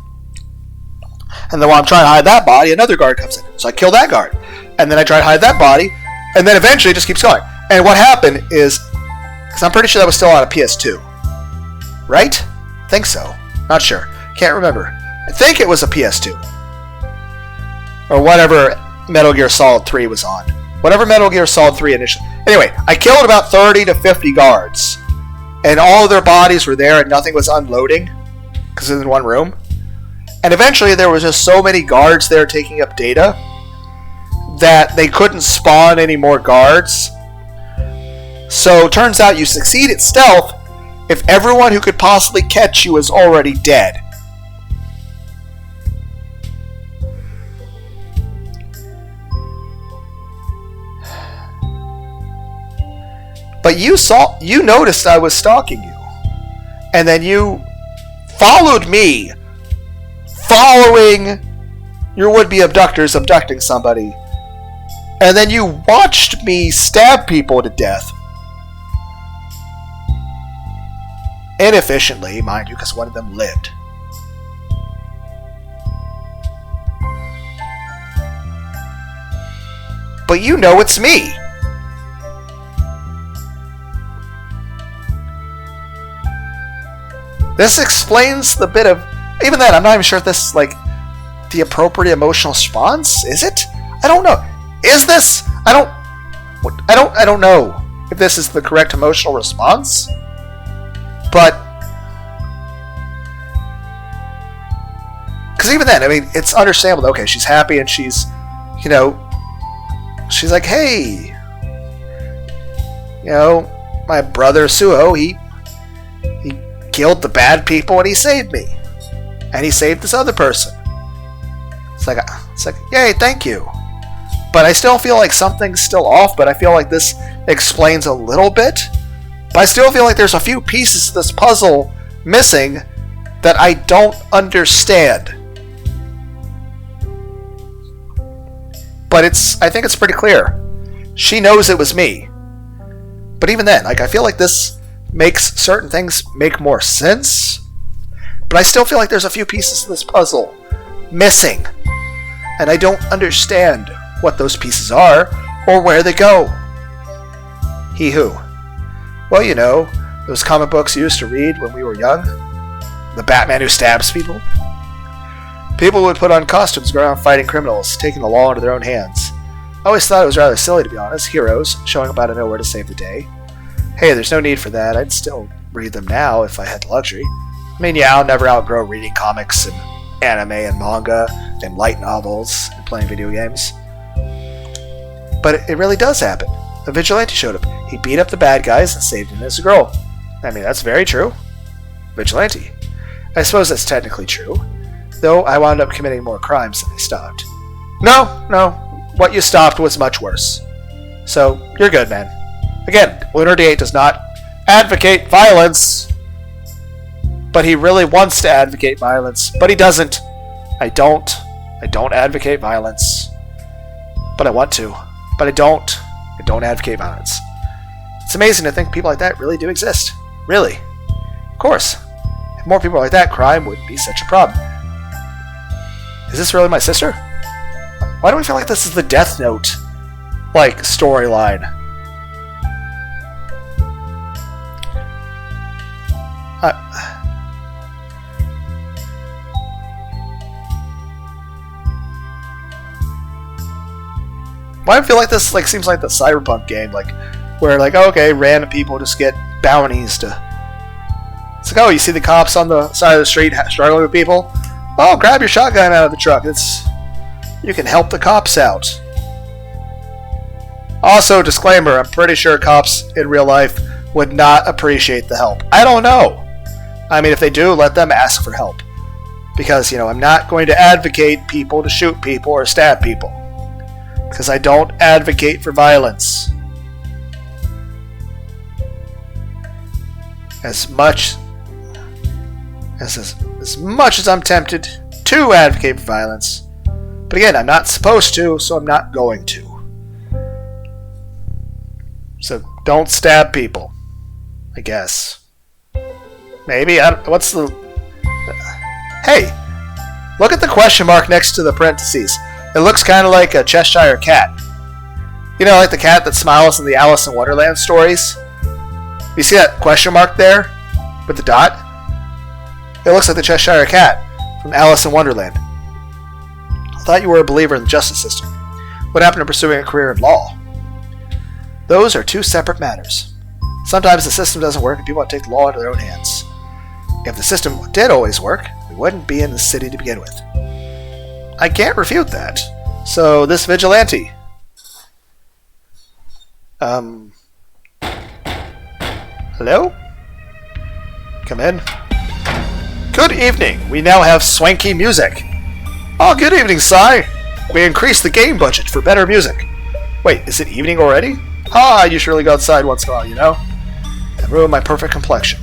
And then while I'm trying to hide that body, another guard comes in. So I kill that guard. And then I try to hide that body, and then eventually it just keeps going. And what happened is, because I'm pretty sure that was still on a PS2. Right? I think so. Not sure. Can't remember. I think it was a PS2. Or whatever Metal Gear Solid 3 was on. Whatever Metal Gear Solid 3 initially. Anyway, I killed about 30 to 50 guards. And all of their bodies were there and nothing was unloading. Because it was in one room. And eventually there was just so many guards there taking up data that they couldn't spawn any more guards. So it turns out you succeed at stealth if everyone who could possibly catch you is already dead. But you noticed I was stalking you. And then you followed me, following your would-be abductors abducting somebody. And then you watched me stab people to death. Inefficiently, mind you, because one of them lived. But you know it's me. This explains the bit of... Even then, I'm not even sure if this is, like, the appropriate emotional response. Is it? I don't know. Is this? I don't know if this is the correct emotional response. But... Because even then, I mean, it's understandable. Okay, she's happy and she's, you know... She's like, hey... You know, my brother Suho, he killed the bad people and he saved me. And he saved this other person. It's like, yay, thank you. But I still feel like something's still off, but I feel like this explains a little bit. But I still feel like there's a few pieces of this puzzle missing that I don't understand. But I think it's pretty clear. She knows it was me. But even then, like, I feel like this makes certain things make more sense. But I still feel like there's a few pieces of this puzzle missing. And I don't understand what those pieces are or where they go. He who? Well, you know, those comic books you used to read when we were young. The Batman who stabs people. People would put on costumes, go around fighting criminals, taking the law into their own hands. I always thought it was rather silly, to be honest. Heroes showing up out of nowhere to save the day. Hey, there's no need for that. I'd still read them now if I had the luxury. I mean, yeah, I'll never outgrow reading comics and anime and manga and light novels and playing video games. But it really does happen. A vigilante showed up. He beat up the bad guys and saved an innocent girl. I mean, that's very true. Vigilante. I suppose that's technically true. Though I wound up committing more crimes than I stopped. No. What you stopped was much worse. So, you're good, man. Again, Lunar D8 does not advocate violence. But he really wants to advocate violence. But he doesn't. I don't I don't advocate violence. But I want to. But I don't. I don't advocate violence. It's amazing to think people like that really do exist. Really. Of course. If more people like that, crime wouldn't be such a problem. Is this really my sister? Why do I feel like this is the Death Note, like, storyline? Why do I feel like this seems like the Cyberpunk game, where okay, random people just get bounties to. It's like, oh, you see the cops on the side of the street struggling with people? Oh, grab your shotgun out of the truck. You can help the cops out. Also, disclaimer: I'm pretty sure cops in real life would not appreciate the help. I don't know. I mean, if they do, let them ask for help, because I'm not going to advocate people to shoot people or stab people. Because I don't advocate for violence. As much as I'm tempted to advocate for violence. But again, I'm not supposed to, so I'm not going to. So don't stab people. I guess. Maybe. What's the... Hey! Look at the question mark next to the parentheses. It looks kind of like a Cheshire cat. Like the cat that smiles in the Alice in Wonderland stories? You see that question mark there? With the dot? It looks like the Cheshire cat from Alice in Wonderland. I thought you were a believer in the justice system. What happened to pursuing a career in law? Those are two separate matters. Sometimes the system doesn't work and people want to take the law into their own hands. If the system did always work, we wouldn't be in the city to begin with. I can't refute that. So, this vigilante. Hello? Come in. Good evening. We now have swanky music. Oh, good evening, Sai. We increased the game budget for better music. Wait, is it evening already? I usually go outside once in a while, and ruin my perfect complexion.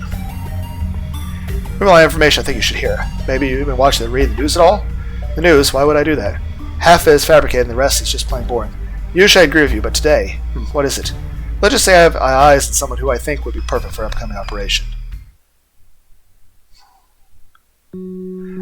Here's all the information I think you should hear. Maybe you've been watching read the news at all? The news? Why would I do that? Half is fabricated and the rest is just plain boring. Usually I agree with you, but today, what is it? Let's just say I have my eyes on someone who I think would be perfect for an upcoming operation.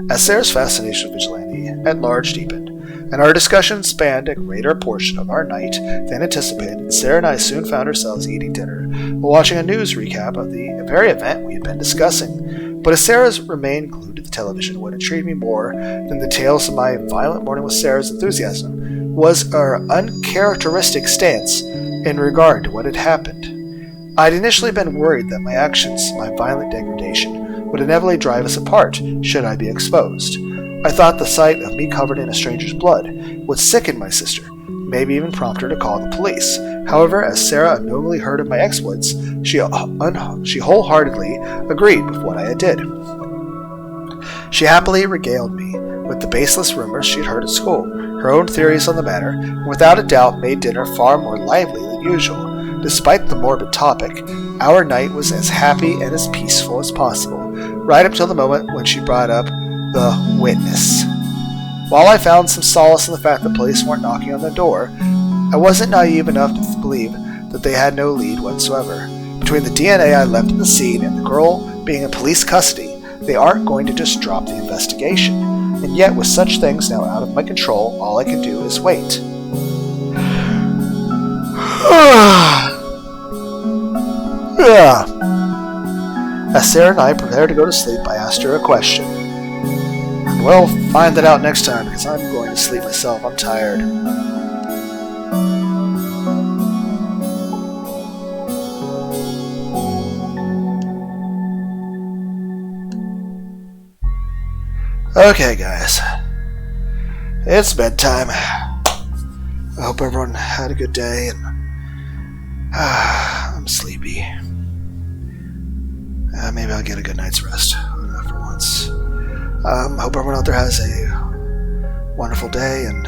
As Sarah's fascination with vigilante at large deepened, and our discussion spanned a greater portion of our night than anticipated, Sarah and I soon found ourselves eating dinner while watching a news recap of the very event we had been discussing. But as Sarah's remained glued to the television, what intrigued me more than the tales of my violent morning with Sarah's enthusiasm was her uncharacteristic stance in regard to what had happened. I'd initially been worried that my actions, my violent degradation, would inevitably drive us apart should I be exposed. I thought the sight of me covered in a stranger's blood would sicken my sister, maybe even prompt her to call the police. However, as Sarah unknowingly heard of my exploits, she wholeheartedly agreed with what I did. She happily regaled me with the baseless rumors she had heard at school, her own theories on the matter, and without a doubt made dinner far more lively than usual. Despite the morbid topic, our night was as happy and as peaceful as possible, right up till the moment when she brought up the witness. While I found some solace in the fact that police weren't knocking on the door, I wasn't naive enough to believe that they had no lead whatsoever. Between the DNA I left at the scene and the girl being in police custody, they aren't going to just drop the investigation. And yet, with such things now out of my control, all I can do is wait. As Sarah and I prepared to go to sleep, I asked her a question. We'll find that out next time, because I'm going to sleep myself. I'm tired. Okay, guys. It's bedtime. I hope everyone had a good day, and I'm sleepy. Maybe I'll get a good night's rest for once. Hope everyone out there has a wonderful day, and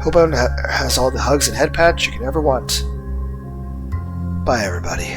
hope everyone has all the hugs and head pats you can ever want. Bye, everybody.